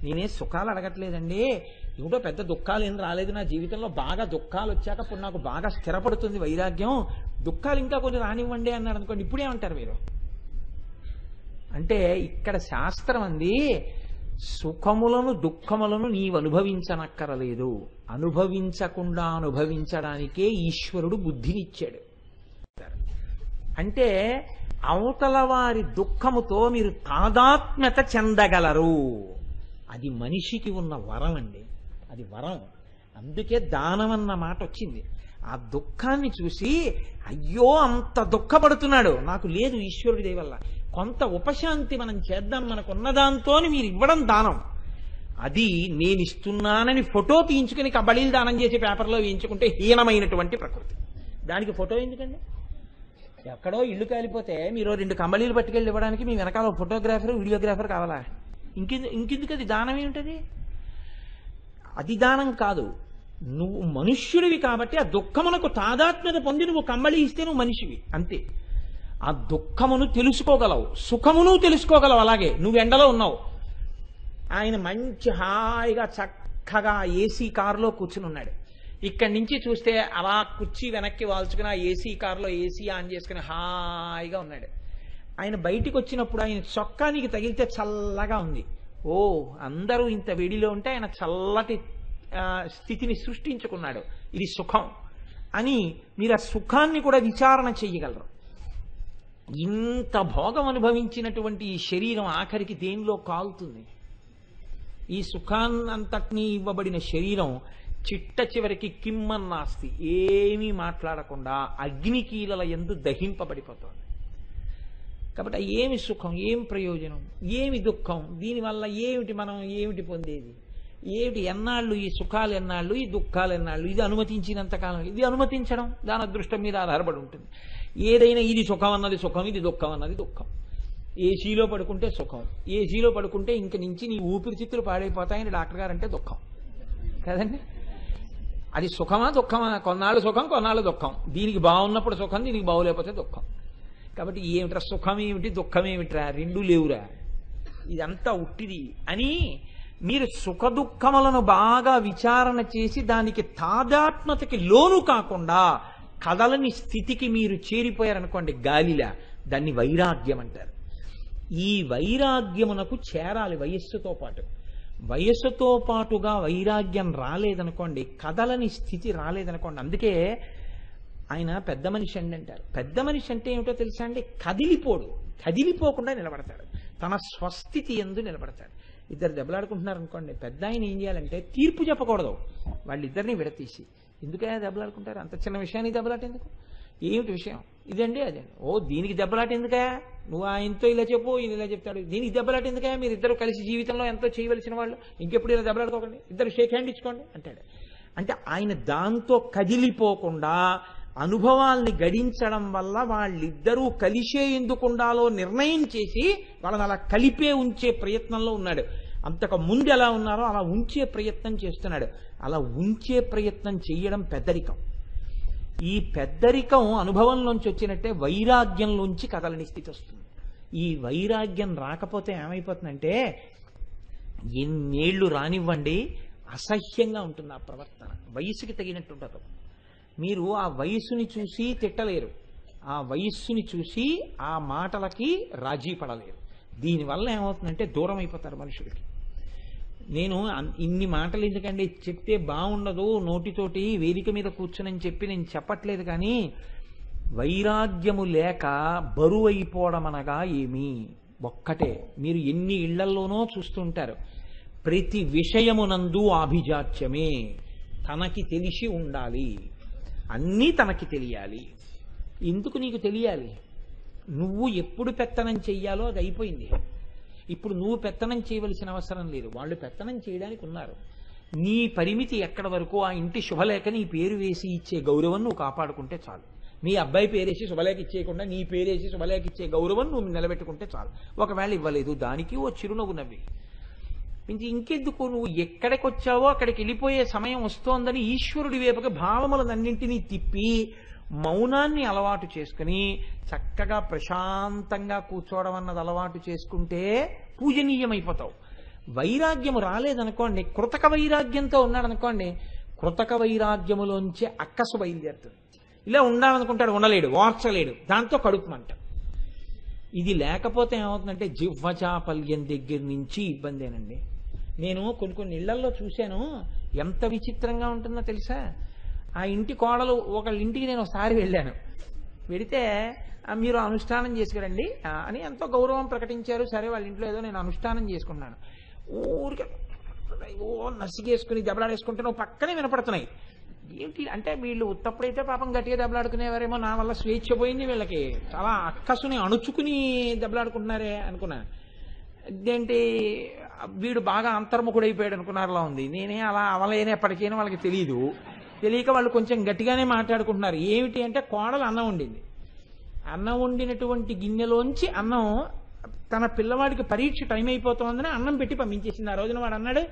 [SPEAKER 1] నేనే సుఖాలు అడగట్లేదండి, ఏమిటో పెద్ద దుఃఖాలు ఏం రాలేదు నా జీవితంలో, బాగా దుఃఖాలు వచ్చాక ఇప్పుడు నాకు బాగా స్థిరపడుతుంది వైరాగ్యం, దుఃఖాలు ఇంకా కొన్ని రానివ్వండి అన్నాడు అనుకోండి, ఇప్పుడేమంటారు మీరు? అంటే ఇక్కడ శాస్త్రం అంది సుఖములను దుఃఖములను నీవు అనుభవించనక్కరలేదు, అనుభవించకుండా అనుభవించడానికే ఈశ్వరుడు బుద్ధినిచ్చాడు. అంటే అవతల వారి దుఃఖముతో మీరు తాదాత్మ్యత చెందగలరు. అది మనిషికి ఉన్న వరం అండి, అది వరం. అందుకే దానం అన్న మాట వచ్చింది. ఆ దుఃఖాన్ని చూసి అయ్యో అంత దుఃఖపడుతున్నాడు, నాకు లేదు ఈశ్వరుడి దయ వల్ల కొంత ఉపశాంతి మనం చేద్దాం, మనకున్న దాంతో మీరు ఇవ్వడం దానం. అది నేను ఇస్తున్నానని ఫోటో తీయించుకుని కబళీలు దానం చేసి పేపర్లో వేయించుకుంటే హీనమైనటువంటి ప్రకృతి. దానికి ఫోటో ఎందుకండి? ఎక్కడో ఇల్లు కాలిపోతే మీరు 2 కంబళీలు పట్టుకెళ్ళి ఇవ్వడానికి మీ వెనకాల ఫోటోగ్రాఫర్ వీడియోగ్రాఫర్ కావాలా? ఇంకెందుకు? అది దానం ఏమిటది? అది దానం కాదు. నువ్వు మనుష్యుడివి కాబట్టి ఆ దుఃఖమునకు తాదాత్మ్యత పొంది నువ్వు కంబళి ఇస్తే నువ్వు మనిషివి అంతే. ఆ దుఃఖమును తెలుసుకోగలవు, సుఖమును తెలుసుకోగలవు. అలాగే నువ్వు ఎండలో ఉన్నావు, ఆయన మంచి హాయిగా చక్కగా ఏసీ కారులో కూర్చుని ఉన్నాడు. ఇక్కడి నుంచి చూస్తే అలా కుర్చీ వెనక్కి వాల్చుకుని ఆ ఏసీ కారులో ఏసీ ఆన్ చేసుకుని హాయిగా ఉన్నాడు. ఆయన బయటికి వచ్చినప్పుడు ఆయన చొక్కానికి తగిలితే చల్లగా ఉంది. ఓ అందరూ ఇంత వేడిలో ఉంటే ఆయన చల్లటి స్థితిని సృష్టించుకున్నాడు, ఇది సుఖం అని మీరు ఆ సుఖాన్ని కూడా విచారణ చెయ్యగలరు. ఇంత భోగం అనుభవించినటువంటి ఈ శరీరం ఆఖరికి దేనిలో కాలుతుంది? ఈ సుఖాన్నంతటినీ ఇవ్వబడిన శరీరం చిట్ట చివరికి కిమ్మన్నాస్తి ఏమీ మాట్లాడకుండా అగ్నికీలల యందు దహింపబడిపోతుంది. కాబట్టి ఏమి సుఖం, ఏం ప్రయోజనం, ఏమి దుఃఖం, దీనివల్ల ఏమిటి మనం ఏమిటి పొందేది, ఏమిటి ఎన్నాళ్ళు ఈ సుఖాలు ఎన్నాళ్ళు, ఈ దుఃఖాలు ఎన్నాళ్ళు, ఇది అనుమతించినంతకాలం ఇది అనుమతించడం దాని అదృష్టం మీద ఆధారపడి ఉంటుంది. ఏదైనా ఇది సుఖం అన్నది సుఖం, ఇది దుఃఖం అన్నది దుఃఖం. ఏసీలో పడుకుంటే సుఖం, ఏసీలో పడుకుంటే ఇంక నుంచి నీ ఊపిరితిత్తులు పాడైపోతాయని డాక్టర్ గారు అంటే దుఃఖం కదండి. అది సుఖమా దుఃఖమా? కొన్నాళ్ళు సుఖం, కొన్నాళ్ళు దుఃఖం. దీనికి బాగున్నప్పుడు సుఖం, దీనికి బాగులేకపోతే దుఃఖం. కాబట్టి ఏమిట్రా సుఖం ఏమిటి దుఃఖం ఏమిట్రా, రెండూ లేవురా, ఇదంతా ఉట్టిది అని మీరు సుఖ దుఃఖములను బాగా విచారణ చేసి దానికి తాదాత్మ్యతకి లోను కాకుండా కదలని స్థితికి మీరు చేరిపోయారనుకోండి గాలిలా, దాన్ని వైరాగ్యం అంటారు. ఈ వైరాగ్యమునకు చేరాలి వయస్సుతో పాటు. వయస్సుతో పాటుగా వైరాగ్యం రాలేదనుకోండి, కదలని స్థితి రాలేదనుకోండి. అందుకే ఆయన పెద్ద మనిషి అండి అంటారు. పెద్ద మనిషి అంటే ఏమిటో తెలుసా అండి? కదిలిపోడు, కదిలిపోకుండా నిలబడతాడు, తన స్వస్థితి యందు నిలబడతాడు. ఇద్దరు దెబ్బలాడుకుంటున్నారు అనుకోండి, పెద్ద ఆయన ఏం చేయాలంటే తీర్పు చెప్పకూడదు, వాళ్ళిద్దరిని విడతీసి, ఎందుకయ్యా దెబ్బలాడుకుంటారు, అంత చిన్న విషయానికి దెబ్బలాట ఎందుకు, ఏమిటి విషయం, ఇదండి అదండి, ఓ దీనికి దెబ్బలాట ఎందుకయా, నువ్వు ఆయనతో ఇలా చెప్పు ఈయన ఇలా చెప్తాడు, దీనికి దెబ్బలాట ఎందుకయా, మీరు ఇద్దరు కలిసి జీవితంలో ఎంతో చేయవలసిన వాళ్ళు, ఇంకెప్పుడు ఇలా దెబ్బలాడుకోకండి, ఇద్దరు షేక్ హ్యాండ్ ఇచ్చుకోండి అంటాడు. అంటే ఆయన దాంతో కదిలిపోకుండా అనుభవాల్ని గడించడం వల్ల వాళ్ళిద్దరూ కలిసే ఎందుకుండాలో నిర్ణయం చేసి వాళ్ళని అలా కలిపే ఉంచే ప్రయత్నంలో ఉన్నాడు. అంతకు ముందు ఎలా ఉన్నారో అలా ఉంచే ప్రయత్నం చేస్తున్నాడు. అలా ఉంచే ప్రయత్నం చేయడం పెద్దరికం. ఈ పెద్దరికం అనుభవంలోంచి వచ్చినట్టే వైరాగ్యంలోంచి కదలని స్థితి వస్తుంది. ఈ వైరాగ్యం రాకపోతే ఏమైపోతుందంటే ఎన్నేళ్లు రానివ్వండి అసహ్యంగా ఉంటుంది ఆ ప్రవర్తన, వయసుకి తగినట్టు ఉండదు. మీరు ఆ వయసుని చూసి తిట్టలేరు, ఆ వయస్సుని చూసి ఆ మాటలకి రాజీ పడలేరు. దీనివల్ల ఏమవుతుందంటే దూరం అయిపోతారు మనుషులకి. నేను ఇన్ని మాటలు ఎందుకండి, చెప్తే బాగుండదు నోటితోటి వేదిక మీద కూర్చుని చెప్పి నేను చెప్పట్లేదు, కానీ వైరాగ్యము లేక బరువు అయిపోవడం అనగా ఏమి ఒక్కటే. మీరు ఎన్ని ఇళ్లల్లోనో చూస్తుంటారు, ప్రతి విషయమునందు ఆభిజాత్యమే, తనకి తెలిసి ఉండాలి, అన్నీ తనకి తెలియాలి. ఎందుకు నీకు తెలియాలి? నువ్వు ఎప్పుడు పెత్తనం చెయ్యాలో అది అయిపోయింది. ఇప్పుడు నువ్వు పెత్తనం చేయవలసిన అవసరం లేదు, వాళ్ళు పెత్తనం చేయడానికి ఉన్నారు. నీ పరిమితి ఎక్కడ వరకు ఆ ఇంటి శుభలేఖ నీ పేరు వేసి ఇచ్చే గౌరవం నువ్వు కాపాడుకుంటే చాలు. మీ అబ్బాయి పేరేసి శుభలేఖ ఇచ్చేయకుండా నీ పేరేసి శుభలేఖ ఇచ్చే గౌరవం నువ్వు నిలబెట్టుకుంటే చాలు. ఒకవేళ ఇవ్వలేదు దానికి ఓ చిరునవ్వు నవ్వి ఇంకెందుకు, నువ్వు ఎక్కడికి వచ్చావో అక్కడికి వెళ్ళిపోయే సమయం వస్తోందని ఈశ్వరుడి వైపుకి భావములనన్నింటినీ తిప్పి మౌనాన్ని అలవాటు చేసుకుని చక్కగా ప్రశాంతంగా కూర్చోవడం అన్నది అలవాటు చేసుకుంటే పూజనీయమైపోతావు. వైరాగ్యము రాలేదనుకోండి, కృతక వైరాగ్యంతో ఉన్నాడనుకోండి, కృతక వైరాగ్యములోంచి అక్కసు బయలుదేరుతుంది. ఇలా ఉండాలనుకుంటాడు, ఉండలేడు, వార్చలేడు, దాంతో కడుపు మంట. ఇది లేకపోతే ఏమవుతుందంటే జిహ్వచాపల్యం దగ్గర నుంచి ఇబ్బందేనండి. నేను కొన్ని ఇళ్లల్లో చూశాను, ఎంత విచిత్రంగా ఉంటుందో తెలుసా. ఆ ఇంటి కోడలు ఒకళ్ళ ఇంటికి నేను ఒకసారి వెళ్ళాను, వెళితే మీరు అనుష్ఠానం చేసుకురండి అని ఎంతో గౌరవం ప్రకటించారు. సరే వాళ్ళ ఇంట్లో ఏదో నేను అనుష్ఠానం చేసుకున్నాను, ఊరికే ఓ నసిగేసుకుని దెబ్బలాడేసుకుంటే పక్కనే వినపడుతున్నాయి. ఏంటి అంటే వీళ్ళు ఉత్తప్పుడైతే పాపం గట్టిగా దెబ్బలాడుకునేవారేమో, నా వల్ల స్వేచ్ఛ పోయింది, వీళ్ళకి చాలా అక్కసుని అణుచుకుని దెబ్బలాడుకుంటున్నారే అనుకున్నా. ఇదేంటి వీడు బాగా అంతర్ముఖుడైపోయాడు అనుకున్నారులా ఉంది. నేనే అలా అవలేని ఎప్పటికైనా వాళ్ళకి తెలియదు, తెలియక వాళ్ళు కొంచెం గట్టిగానే మాట్లాడుకుంటున్నారు. ఏమిటి అంటే కోడలు అన్నం వండింది, అన్నం వండినటువంటి గిన్నెలోంచి అన్నం తన పిల్లవాడికి పరీక్ష టైం అయిపోతుందని అన్నం పెట్టి పంపించేసింది. ఆ రోజున వాడు అన్నాడు,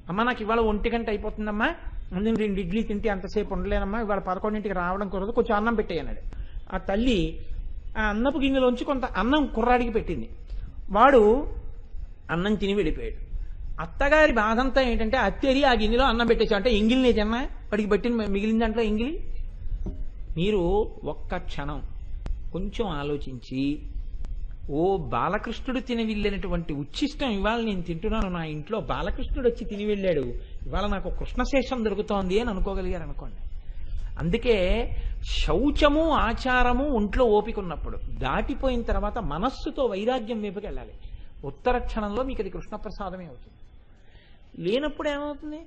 [SPEAKER 1] అమ్మ నాకు ఇవాళ 1 గంట అయిపోతుందమ్మా, అందులో 2 ఇడ్లీ తింటే అంతసేపు ఉండలేనమ్మా, ఇవాళ 11ంటికి రావడం కుదరదు, కొంచెం అన్నం పెట్టేయన్నాడు. ఆ తల్లి ఆ అన్నపు గిన్నెలోంచి కొంత అన్నం కుర్రాడికి పెట్టింది. వాడు అన్నం తిని వెళ్ళిపోయాడు. అత్తగారి బాధంతా ఏంటంటే అత్తేరి ఆ గిన్నెలో అన్నం పెట్టేసా అంటే ఎంగిలినే తిన్నా, వాడికి పెట్టిన మిగిలిన దాంట్లో ఎంగిలి. మీరు ఒక్క క్షణం కొంచెం ఆలోచించి, ఓ బాలకృష్ణుడు తిని వెళ్ళినటువంటి ఉచ్చిష్టం ఇవాళ నేను తింటున్నాను, నా ఇంట్లో బాలకృష్ణుడు వచ్చి తిని వెళ్ళాడు, ఇవాళ నాకు కృష్ణశేషం దొరుకుతోంది అని అనుకోగలిగారు అనుకోండి. అందుకే శౌచము ఆచారము ఒంట్లో ఓపిక ఉన్నప్పుడు, దాటిపోయిన తర్వాత మనస్సుతో వైరాగ్యం వైపుకి వెళ్ళాలి. ఉత్తర క్షణంలో మీకు అది కృష్ణప్రసాదమే అవుతుంది. లేనప్పుడు ఏమవుతుంది,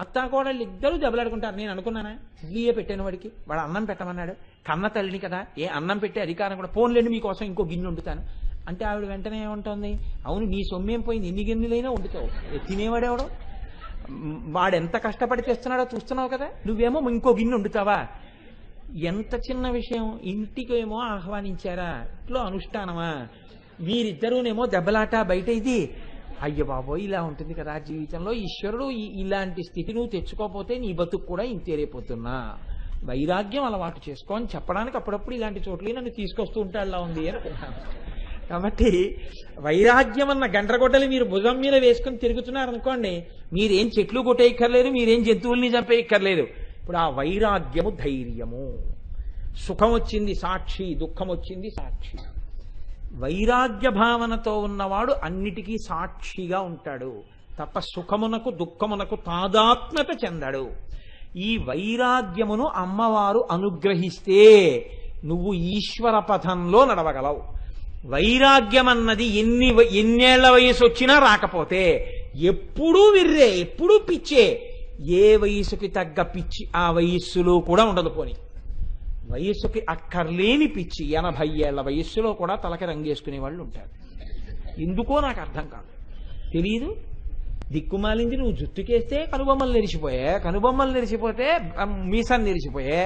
[SPEAKER 1] అత్తాకోడళ్ళు ఇద్దరూ దెబ్బలాడుకుంటారు. నేను అనుకున్నానా ఇడ్లీయే పెట్టాను వాడికి, వాడు అన్నం పెట్టమన్నాడు, కన్న తల్లిని కదా, ఏ అన్నం పెట్టే అధికారం కూడా, పోన్లేండి మీకోసం ఇంకో గిన్నె వండుతాను అంటే ఆవిడ వెంటనే ఏముంటుంది, అవును నీ సొమ్మేం పోయింది, ఎన్ని గిన్నెలైనా వండుతావు, తినేవాడేవాడు, వాడెంత కష్టపడి తెస్తున్నాడో చూస్తున్నావు కదా, నువ్వేమో ఇంకో గిన్నె వండుతావా. ఎంత చిన్న విషయం, ఇంటికేమో ఆహ్వానించారా, ఇంట్లో అనుష్ఠానమా, మీరిద్దరూనేమో దెబ్బలాట బయట. ఇది అయ్య బాబోయ్ ఇలా ఉంటుంది కదా జీవితంలో. ఈశ్వరుడు ఇలాంటి స్థితి నువ్వు తెచ్చుకోకపోతే నీ బతుకు కూడా ఇంతేరైపోతున్నా వైరాగ్యం అలవాటు చేసుకో అని చెప్పడానికి అప్పుడప్పుడు ఇలాంటి చోట్ల నన్ను తీసుకొస్తూ ఉంటాడులా ఉంది అనుకున్నాను. కాబట్టి వైరాగ్యం అన్న గండ్రగొడ్డలి మీరు భుజం మీద వేసుకుని తిరుగుతున్నారనుకోండి, మీరేం చెట్లు కొట్టేయక్కర్లేదు, మీరేం జంతువుల్ని చంపేయక్కర్లేదు. ఇప్పుడు ఆ వైరాగ్యము ధైర్యము. సుఖం వచ్చింది సాక్షి, దుఃఖం వచ్చింది సాక్షి. వైరాగ్య భావనతో ఉన్నవాడు అన్నిటికీ సాక్షిగా ఉంటాడు తప్ప సుఖమునకు దుఃఖమునకు తాదాత్మ్యత చెందడు. ఈ వైరాగ్యమును అమ్మవారు అనుగ్రహిస్తే నువ్వు ఈశ్వర పథంలో నడవగలవు. వైరాగ్యం అన్నది ఎన్నేళ్ల వయసు వచ్చినా రాకపోతే ఎప్పుడూ విర్రే, ఎప్పుడూ పిచ్చే. ఏ వయసుకి తగ్గ పిచ్చి ఆ వయస్సులో కూడా ఉండదు. పోని వయస్సుకి అక్కర్లేని పిచ్చి 80 ఏళ్ల వయస్సులో కూడా తలకి రంగేసుకునే వాళ్ళు ఉంటారు. ఎందుకో నాకు అర్థం కాదు, తెలియదు. దిక్కుమాలింది నువ్వు జుట్టుకేస్తే కనుబొమ్మలు నెరిసిపోయా, కనుబొమ్మలు నెరిసిపోతే మీసం నెరిసిపోయా.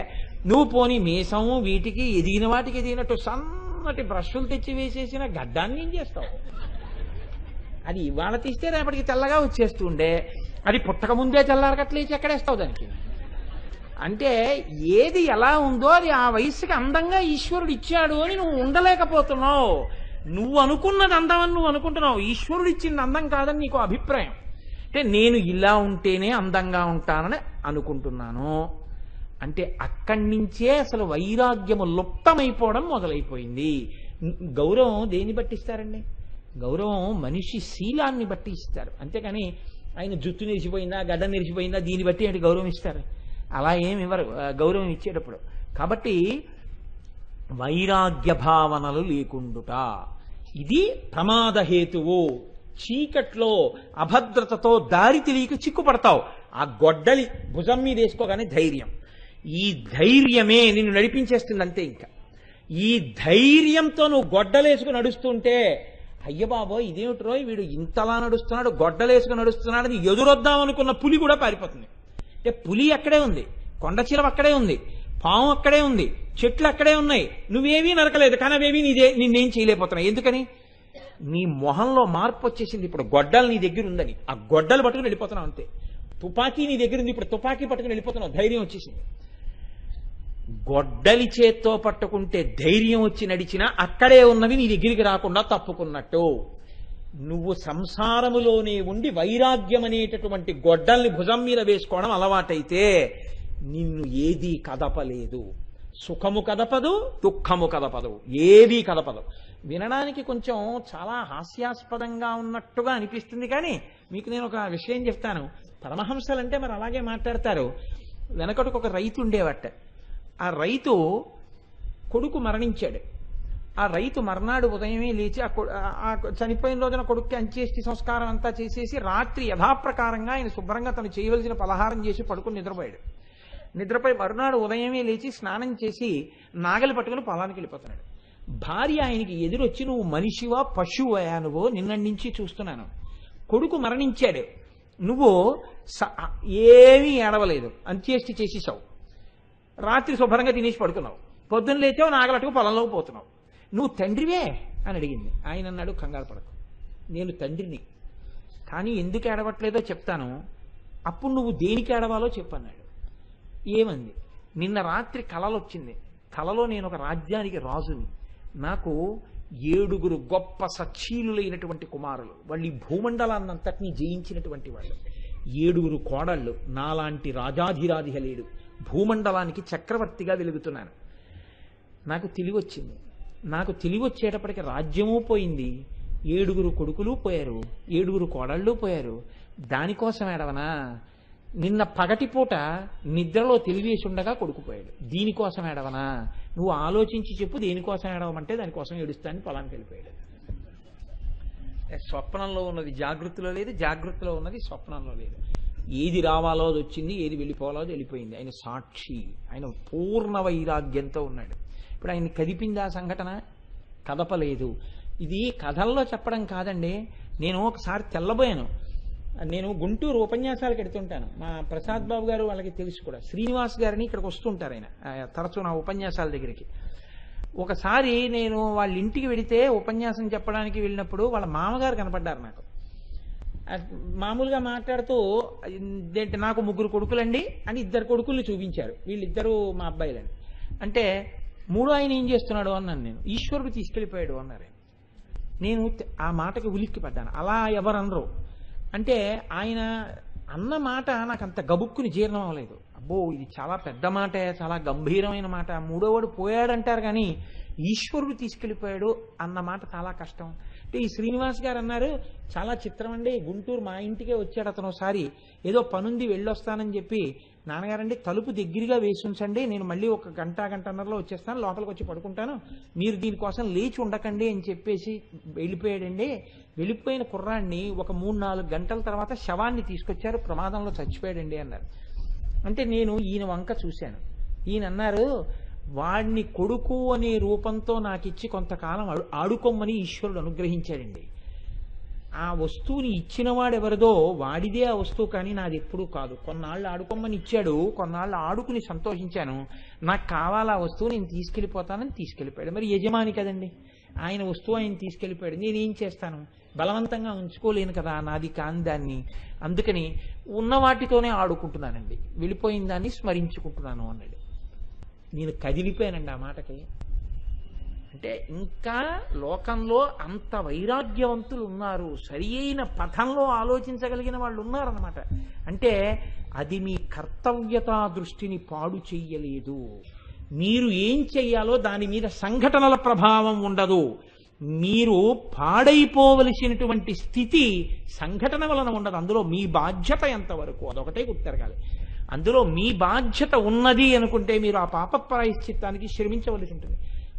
[SPEAKER 1] నువ్వు పోని మీసం వీటికి ఎదిగిన వాటికి ఎదిగినట్టు సన్నటి బ్రష్లు తెచ్చి వేసేసిన గడ్డాన్ని ఏం చేస్తావు? అది ఇవాళ తీస్తే రేపటికి తెల్లగా వచ్చేస్తుండే, అది పుట్టక ముందే తెల్లారకట్లేసి ఎక్కడేస్తావు దానికి? అంటే ఏది ఎలా ఉందో అది ఆ వయస్సుకి అందంగా ఈశ్వరుడు ఇచ్చాడు అని నువ్వు ఉండలేకపోతున్నావు. నువ్వు అనుకున్నది అందమని నువ్వు అనుకుంటున్నావు, ఈశ్వరుడు ఇచ్చింది అందం కాదని నీకు అభిప్రాయం. అంటే నేను ఇలా ఉంటేనే అందంగా ఉంటానని అనుకుంటున్నాను. అంటే అక్కడి నుంచే అసలు వైరాగ్యము లుప్తమైపోవడం మొదలైపోయింది. గౌరవం దేన్ని బట్టి ఇస్తారండి? గౌరవం మనిషి శీలాన్ని బట్టి ఇస్తారు. అంతేకాని ఆయన జుట్టు నిలిచిపోయిందా, గడ్డ నిలిచిపోయిందా దీన్ని బట్టి అంటే గౌరవం ఇస్తారు? అలా ఏమి ఇవ్వరు గౌరవం ఇచ్చేటప్పుడు. కాబట్టి వైరాగ్య భావనలు లేకుండుట ఇది ప్రమాదహేతువు. చీకట్లో అభద్రతతో దారి తెలియక చిక్కుపడతావు. ఆ గొడ్డలి భుజం మీద వేసుకోగానే ధైర్యం, ఈ ధైర్యమే నిన్ను నడిపించేస్తుంది అంతే. ఇంకా ఈ ధైర్యంతో నువ్వు గొడ్డలేసుకు నడుస్తుంటే అయ్య బాబో ఇదేమిటి రోయ్ వీడు ఇంతలా నడుస్తున్నాడు, గొడ్డలేసుకు నడుస్తున్నాడని ఎదురొద్దాం అనుకున్న పులి కూడా పారిపోతుంది. అంటే పులి అక్కడే ఉంది, కొండ చిరవ అక్కడే ఉంది, పాము అక్కడే ఉంది, చెట్లు అక్కడే ఉన్నాయి, నువ్వేమీ నరకలేదు, కానీ అవేమీ నిన్నేం చేయలేకపోతున్నాయి. ఎందుకని? నీ మొహంలో మార్పు వచ్చేసింది. ఇప్పుడు గొడ్డలు నీ దగ్గర ఉందని ఆ గొడ్డలు పట్టుకుని వెళ్ళిపోతున్నావు అంతే. తుపాకీ నీ దగ్గర ఉంది, ఇప్పుడు తుపాకీ పట్టుకుని వెళ్ళిపోతున్నావు, ధైర్యం వచ్చేసింది. గొడ్డలి చేత్తో పట్టుకుంటే ధైర్యం వచ్చి నడిచినా అక్కడే ఉన్నవి నీ దగ్గరికి రాకుండా తప్పుకున్నట్టు. నువ్వు సంసారములోనే ఉండి వైరాగ్యం అనేటటువంటి గొడ్డల్ని భుజం మీద వేసుకోవడం అలవాటైతే నిన్ను ఏదీ కదపలేదు. సుఖము కదపదు, దుఃఖము కదపదు, ఏదీ కదపదు. వినడానికి కొంచెం చాలా హాస్యాస్పదంగా ఉన్నట్టుగా అనిపిస్తుంది, కానీ మీకు నేను ఒక విషయం చెప్తాను. పరమహంసలంటే మరి అలాగే మాట్లాడతారు. వెనకటికి ఒక రైతు ఉండేవట. ఆ రైతు కొడుకు మరణించాడు. ఆ రైతు మర్నాడు ఉదయమే లేచి ఆ చనిపోయిన రోజున కొడుక్కి అంత్యేష్టి సంస్కారం అంతా చేసేసి రాత్రి యథాప్రకారంగా ఆయన శుభ్రంగా తను చేయవలసిన పలహారం చేసి పడుకుని నిద్రపోయాడు. నిద్రపోయి మరునాడు ఉదయమే లేచి స్నానం చేసి నాగలి పట్టుకుని పొలానికి వెళ్ళిపోతున్నాడు. భార్య ఆయనకి ఎదురొచ్చి నువ్వు మనిషివా పశువయా, నువ్వు నిన్నటి నుంచి చూస్తున్నాను, కొడుకు మరణించాడు, నువ్వు ఏమీ ఏడవలేదు, అంత్యేష్టి చేసేసావు, రాత్రి శుభ్రంగా తినేసి పడుకున్నావు, పొద్దున్న లేచావు నాగలట్టుకు పొలంలోకి పోతున్నావు, నువ్వు తండ్రివే అని అడిగింది. ఆయన అన్నాడు కంగారు పడకు, నేను తండ్రిని, కానీ ఎందుకు ఏడవట్లేదో చెప్తాను, అప్పుడు నువ్వు దేనికి ఏడవాలో చెప్పన్నాడు. ఏమంది? నిన్న రాత్రి కలలో వచ్చింది, కలలో నేను ఒక రాజ్యానికి రాజుని, నాకు 7 గొప్ప సచ్చీలులైనటువంటి కుమారులు, వాళ్ళు ఈ భూమండలాన్నంతటినీ జయించినటువంటి వాళ్ళు, 7 కోడళ్ళు, నాలాంటి రాజాధిరాధిక లేడు, భూమండలానికి చక్రవర్తిగా వెలుగుతున్నాను. నాకు తెలివి వచ్చింది. నాకు తెలివి వచ్చేటప్పటికి రాజ్యమూ పోయింది, 7 కొడుకులు పోయారు, 7 కోడళ్ళు పోయారు. దానికోసం ఏడవనా? నిన్న పగటిపూట నిద్రలో తెలివేసి ఉండగా కొడుకుపోయాడు, దీనికోసం ఏడవనా? నువ్వు ఆలోచించి చెప్పు, దేనికోసం ఏడవమంటే దానికోసం ఏడుస్తానని పొలానికి వెళ్ళిపోయాడు. స్వప్నంలో ఉన్నది జాగృతిలో లేదు, జాగృతిలో ఉన్నది స్వప్నంలో లేదు. ఏది రావాలో అది వచ్చింది, ఏది వెళ్ళిపోవాలో అది వెళ్ళిపోయింది. ఆయన సాక్షి, ఆయన పూర్ణ వైరాగ్యంతో ఉన్నాడు. ఇప్పుడు ఆయన కదిపింది ఆ సంఘటన? కదపలేదు. ఇది కథల్లో చెప్పడం కాదండి. నేను ఒకసారి తెల్లబోయాను. నేను గుంటూరు ఉపన్యాసాలకు ఎడుతుంటాను, మా ప్రసాద్ బాబు గారు వాళ్ళకి తెలుసు కూడా, శ్రీనివాస్ గారిని ఇక్కడికి వస్తుంటారు ఆయన తరచూ నా ఉపన్యాసాల దగ్గరికి. ఒకసారి నేను వాళ్ళ ఇంటికి వెడితే ఉపన్యాసం చెప్పడానికి వెళ్ళినప్పుడు వాళ్ళ మామగారు కనపడ్డారు నాకు. మామూలుగా మాట్లాడుతూ ఏంటి నాకు 3 కొడుకులండి అని 2 కొడుకుల్ని చూపించారు, వీళ్ళిద్దరూ మా అబ్బాయిలని. అంటే మూడో ఆయన ఏం చేస్తున్నాడు అన్నాను నేను. ఈశ్వరుడు తీసుకెళ్ళిపోయాడు అన్నారు. నేను ఆ మాటకి ఉలిక్కి పడ్డాను. అలా ఎవరనరు. అంటే ఆయన అన్న మాట నాకు అంత గబుక్కుని జీర్ణం అవ్వలేదు. అబ్బో ఇది చాలా పెద్ద మాటే, చాలా గంభీరమైన మాట. మూడోవాడు పోయాడంటారు కానీ ఈశ్వరుడు తీసుకెళ్ళిపోయాడు అన్న మాట చాలా కష్టం. అంటే ఈ శ్రీనివాస్ గారు అన్నారు, చాలా చిత్రం అండి, గుంటూరు మా ఇంటికే వచ్చాడు అతను ఒకసారి, ఏదో పనుంది వెళ్ళొస్తానని చెప్పి, నాన్నగారండి తలుపు దగ్గరగా వేసి ఉంచండి, నేను మళ్ళీ 1 గంటన్నరలో వచ్చేస్తాను, లోపలికి వచ్చి పడుకుంటాను, మీరు దీనికోసం లేచి ఉండకండి అని చెప్పేసి వెళ్ళిపోయాడండి. వెళ్ళిపోయిన కుర్రాన్ని ఒక 3-4 గంటల తర్వాత శవాన్ని తీసుకొచ్చారు, ప్రమాదంలో చచ్చిపోయాడండి అన్నారు. అంటే నేను ఈయన వంక చూశాను. ఈయన అన్నారు, వాడిని కొడుకు అనే రూపంతో నాకు ఇచ్చి కొంతకాలం ఆడుకోమని ఈశ్వరుడు అనుగ్రహించాడండి. ఆ వస్తువుని ఇచ్చిన వాడెవరిదో వాడిదే ఆ వస్తువు, కానీ నాది ఎప్పుడూ కాదు. కొన్నాళ్ళు ఆడుకోమని ఇచ్చాడు, కొన్నాళ్ళు ఆడుకుని సంతోషించాను, నాకు కావాలా వస్తువు, నేను తీసుకెళ్ళిపోతానని తీసుకెళ్ళిపోయాడు. మరి యజమాని కదండి, ఆయన వస్తువు ఆయన తీసుకెళ్ళిపోయాడు, నేనేం చేస్తాను, బలవంతంగా ఉంచుకోలేను కదా, నాది కాని దాన్ని. అందుకని ఉన్న వాటితోనే ఆడుకుంటున్నానండి, వెళ్ళిపోయిన దాన్ని స్మరించుకుంటున్నాను అన్నాడు. నేను కదిలిపోయానండి ఆ మాటకి. అంటే ఇంకా లోకంలో అంత వైరాగ్యవంతులు ఉన్నారు, సరి అయిన పథంలో ఆలోచించగలిగిన వాళ్ళు ఉన్నారన్నమాట. అంటే అది మీ కర్తవ్యతా దృష్టిని పాడు చెయ్యలేదు. మీరు ఏం చెయ్యాలో దాని మీద సంఘటనల ప్రభావం ఉండదు. మీరు పాడైపోవలసినటువంటి స్థితి సంఘటన వలన ఉండదు. అందులో మీ బాధ్యత ఎంతవరకు అదొకటే గుర్తెరగాలి. అందులో మీ బాధ్యత ఉన్నది అనుకుంటే మీరు ఆ పాప ప్రాయశ్చిత్తానికి శ్రమించవలసి ఉంటుంది.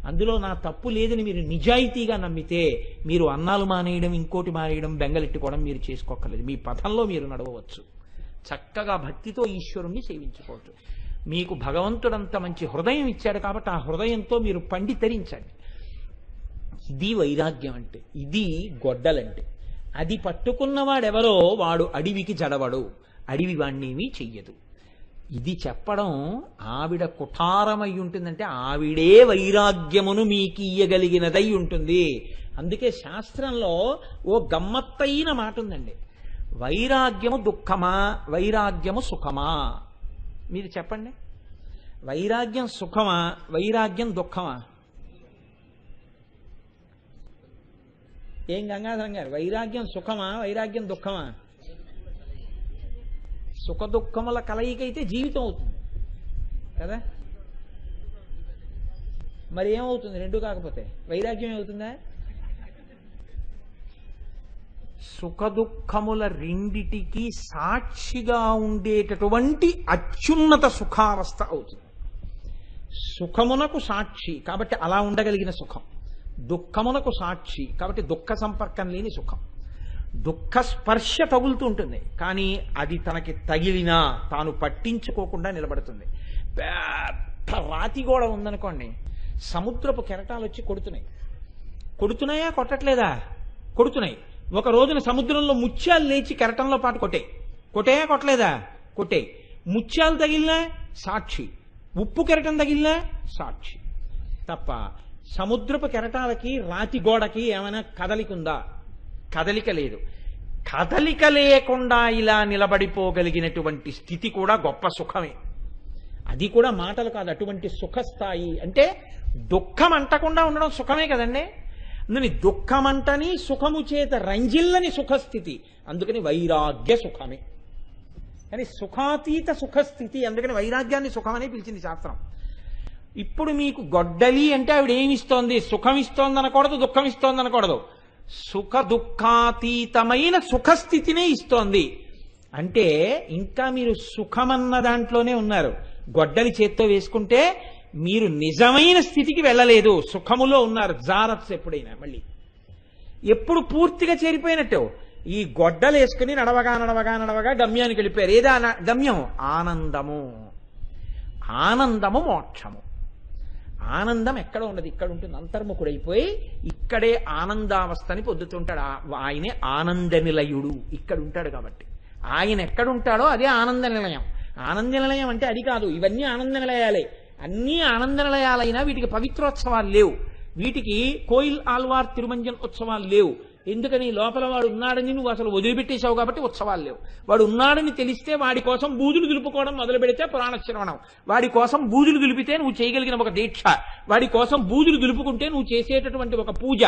[SPEAKER 1] అందులో నా తప్పు లేదని మీరు నిజాయితీగా నమ్మితే మీరు అన్నాలు మానేయడం, ఇంకోటి మానేయడం, బెంగలెట్టుకోవడం మీరు చేసుకోక్కర్లేదు. మీ పథంలో మీరు నడవవచ్చు, చక్కగా భక్తితో ఈశ్వరుణ్ణి సేవించుకోవచ్చు. మీకు భగవంతుడంత మంచి హృదయం ఇచ్చాడు కాబట్టి ఆ హృదయంతో మీరు పండితరించండి. ఇది వైరాగ్యం అంటే, ఇది గొడ్డలంటే. అది పట్టుకున్నవాడెవరో వాడు అడవికి జడవడు, అడవి వాణ్ణేమీ చెయ్యదు. ఇది చెప్పడం ఆవిడ కుఠారమై ఉంటుందంటే ఆవిడే వైరాగ్యమును మీకు ఇయ్యగలిగినదై ఉంటుంది. అందుకే శాస్త్రంలో ఓ గమ్మత్తైన మాట ఉందండి, వైరాగ్యము దుఃఖమా వైరాగ్యము సుఖమా? మీరు చెప్పండి, వైరాగ్యం సుఖమా వైరాగ్యం దుఃఖమా? ఏం గంగాధరం గారు, వైరాగ్యం సుఖమా వైరాగ్యం దుఃఖమా? సుఖ దుఃఖముల కలయికైతే జీవితం అవుతుంది కదా. మరి ఏమవుతుంది రెండు కాకపోతే? వైరాగ్యం ఏమవుతుందా? సుఖ దుఃఖముల రెండిటికి సాక్షిగా ఉండేటటువంటి అత్యున్నత సుఖావస్థ అవుతుంది. సుఖమునకు సాక్షి కాబట్టి అలా ఉండగలిగిన సుఖం, దుఃఖమునకు సాక్షి కాబట్టి దుఃఖ సంపర్కం లేని సుఖం. దుఃఖ స్పర్శ తగులుతూ ఉంటుంది కానీ అది తనకి తగిలినా తాను పట్టించుకోకుండా నిలబడుతుంది. పెద్ద రాతి గోడ ఉందనుకోండి, సముద్రపు కెరటాలు వచ్చి కొడుతున్నాయా కొట్టట్లేదా? కొడుతున్నాయి. ఒక రోజున సముద్రంలో ముత్యాలు లేచి కెరటంలో పాటు కొట్టాయా కొట్టలేదా? కొట్టాయి. ముత్యాలు తగిలినా సాక్షి, ఉప్పు కెరటం తగిలినా సాక్షి. తప్ప సముద్రపు కెరటాలకి రాతి గోడకి ఏమైనా కదలిక ఉందా? కదలిక లేదు. కదలిక లేకుండా ఇలా నిలబడిపోగలిగినటువంటి స్థితి కూడా గొప్ప సుఖమే. అది కూడా మాటలు కాదు, అటువంటి సుఖస్థాయి. అంటే దుఃఖం అంటకుండా ఉండడం సుఖమే కదండి. అందుకని దుఃఖమంటని సుఖము చేత రంజిల్లని సుఖస్థితి, అందుకని వైరాగ్య సుఖమే. కానీ సుఖాతీత సుఖస్థితి, అందుకని వైరాగ్యాన్ని సుఖమనే పిలిచింది శాస్త్రం. ఇప్పుడు మీకు గొడ్డలి అంటే ఆవిడ ఏమిస్తోంది? సుఖం ఇస్తోంది అనకూడదు, దుఃఖం ఇస్తోంది అనకూడదు, సుఖ దుఃఖాతీతమైన సుఖస్థితినే ఇస్తోంది. అంటే ఇంకా మీరు సుఖమన్న దాంట్లోనే ఉన్నారు. గొడ్డలి చేత్తో వేసుకుంటే మీరు నిజమైన స్థితికి వెళ్ళలేదు, సుఖములో ఉన్నారు. జారత్స్ ఎప్పుడైనా మళ్ళీ ఎప్పుడు పూర్తిగా చేరిపోయినట్టు ఈ గొడ్డలు వేసుకుని నడవగా గమ్యానికి వెళ్ళిపోయారు. ఏదా గమ్యం? ఆనందము. ఆనందము మోక్షము. ఆనందం ఎక్కడ ఉండదు, ఇక్కడ ఉంటుంది. అంతర్ముఖుడైపోయి ఇక్కడే ఆనందావస్థని పొందుతుంటాడు. ఆయనే ఆనంద నిలయుడు, ఇక్కడ ఉంటాడు కాబట్టి. ఆయన ఎక్కడుంటాడో అదే ఆనంద నిలయం. ఆనంద నిలయం అంటే అది కాదు, ఇవన్నీ ఆనంద నిలయాలే. అన్నీ ఆనంద నిలయాలైనా వీటికి పవిత్రోత్సవాలు లేవు, వీటికి కోయిల్ ఆల్వార్ తిరుమంజన్ ఉత్సవాలు లేవు, ఎందుకని లోపల వాడు ఉన్నాడని నువ్వు అసలు వదిలిపెట్టేశావు కాబట్టి ఉత్సవాలు లేవు. వాడు ఉన్నాడని తెలిస్తే వాడి కోసం బూజులు దులుపుకోవడం మొదలు పెడితే పురాణ శ్రవణం. వాడి కోసం బూజులు దులిపితే నువ్వు చేయగలిగిన ఒక దీక్ష, వాడి కోసం బూజులు దులుపుకుంటే నువ్వు చేసేటటువంటి ఒక పూజ,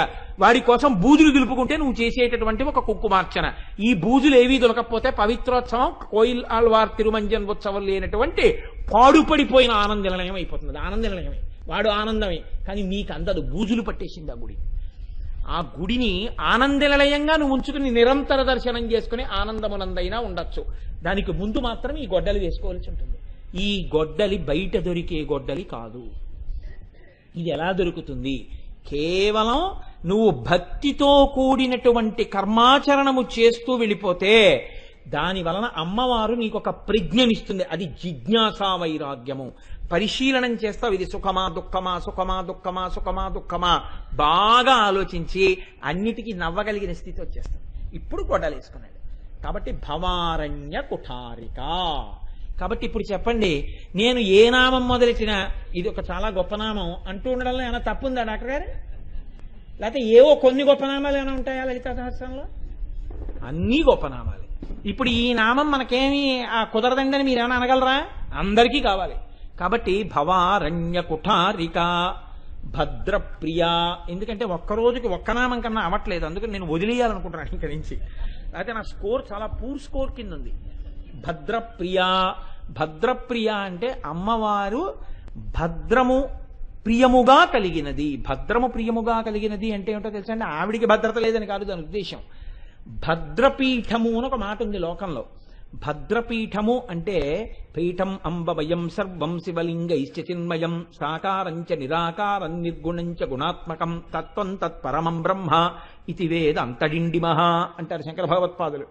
[SPEAKER 1] వాడి కోసం బూజులు దులుపుకుంటే నువ్వు చేసేటటువంటి ఒక కుంకుమార్చన. ఈ బూజులు ఏవీ దొరకకపోతే పవిత్రోత్సవం కోయిల్ ఆళ్వార్ తిరుమంజన్ ఉత్సవం లేనటువంటి పాడుపడిపోయిన ఆనంద నిలయం అయిపోతుంది. ఆనంద నిలయమే, వాడు ఆనందమే, కానీ నీకు అందదు. బూజులు పట్టేసింది ఆ గుడి. ఆ గుడిని ఆనంద నిలయంగా నువ్వు ఉంచుకుని నిరంతర దర్శనం చేసుకుని ఆనందమునందైనా ఉండొచ్చు. దానికి ముందు మాత్రం ఈ గొడ్డలి వేసుకోవాల్సి ఉంటుంది. ఈ గొడ్డలి బయట దొరికే గొడ్డలి కాదు. ఇది ఎలా దొరుకుతుంది? కేవలం నువ్వు భక్తితో కూడినటువంటి కర్మాచరణము చేస్తూ వెళ్ళిపోతే దాని వలన అమ్మవారు నీకు ఒక ప్రజ్ఞనిస్తుంది. అది జిజ్ఞాసా వైరాగ్యము. పరిశీలనం చేస్తావు, ఇది సుఖమా దుఃఖమా, సుఖమా దుఃఖమా, సుఖమా దుఃఖమా, బాగా ఆలోచించి అన్నిటికీ నవ్వగలిగిన స్థితి వచ్చేస్తాం. ఇప్పుడు గొడ్డలేసుకున్నాడు కాబట్టి భవారణ్య కుఠారిక. కాబట్టి ఇప్పుడు చెప్పండి, నేను ఏ నామం మొదలెట్టినా ఇది ఒక చాలా గొప్ప నామం అంటూ ఉండడంలో ఏమైనా తప్పుందా డాక్టర్ గారు? లేకపోతే ఏవో కొన్ని గొప్ప నామాలు ఏమైనా ఉంటాయా లలితా సహస్రంలో? అన్నీ గొప్ప నామాలు. ఇప్పుడు ఈ నామం మనకేమీ కుదరదండి అని మీరు ఏమైనా అనగలరా? అందరికీ కావాలి. కాబట్టి భవారణ్య కుఠారిక, భద్రప్రియ. ఎందుకంటే ఒక్కరోజుకి ఒక్క నామం కన్నా అవ్వట్లేదు, అందుకని నేను వదిలేయాలనుకుంటున్నాను ఇక్కడి నుంచి. అయితే నా స్కోర్ చాలా పూర్ స్కోర్ కింద ఉంది. భద్రప్రియ. భద్రప్రియ అంటే అమ్మవారు భద్రము ప్రియముగా కలిగినది. భద్రము ప్రియముగా కలిగినది అంటే ఏమిటో తెలుసా అండి? ఆవిడికి భద్రత లేదని కాదు దాని ఉద్దేశం. భద్రపీఠము అని ఒక మాట ఉంది లోకంలో. భద్రపీఠము అంటే పీఠం అంబవయం సర్వం శివలింగైశ్చ చిన్మయం సాకారంచ నిరాకారం నిర్గుణంచ గుణాత్మకం తత్వం తత్పరమం బ్రహ్మ ఇది వేదాంతడిండిమః అంటారు శంకర భగవత్పాదులు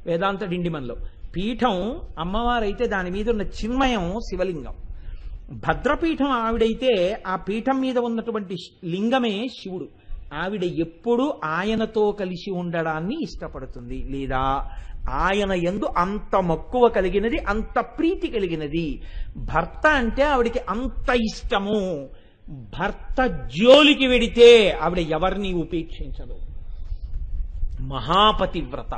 [SPEAKER 1] వేదాంత డిండిమంలో. పీఠం అమ్మవారైతే దాని మీద ఉన్న చిన్మయం శివలింగం. భద్రపీఠం ఆవిడైతే ఆ పీఠం మీద ఉన్నటువంటి లింగమే శివుడు. ఆవిడ ఎప్పుడు ఆయనతో కలిసి ఉండడాన్ని ఇష్టపడుతుంది, లేదా ఆయన యందు అంత మక్కువ కలిగినది, అంత ప్రీతి కలిగినది. భర్త అంటే ఆవిడికి అంత ఇష్టము. భర్త జోలికి వెడితే ఆవిడ ఎవరిని ఉపేక్షించదు. మహాపతివ్రత.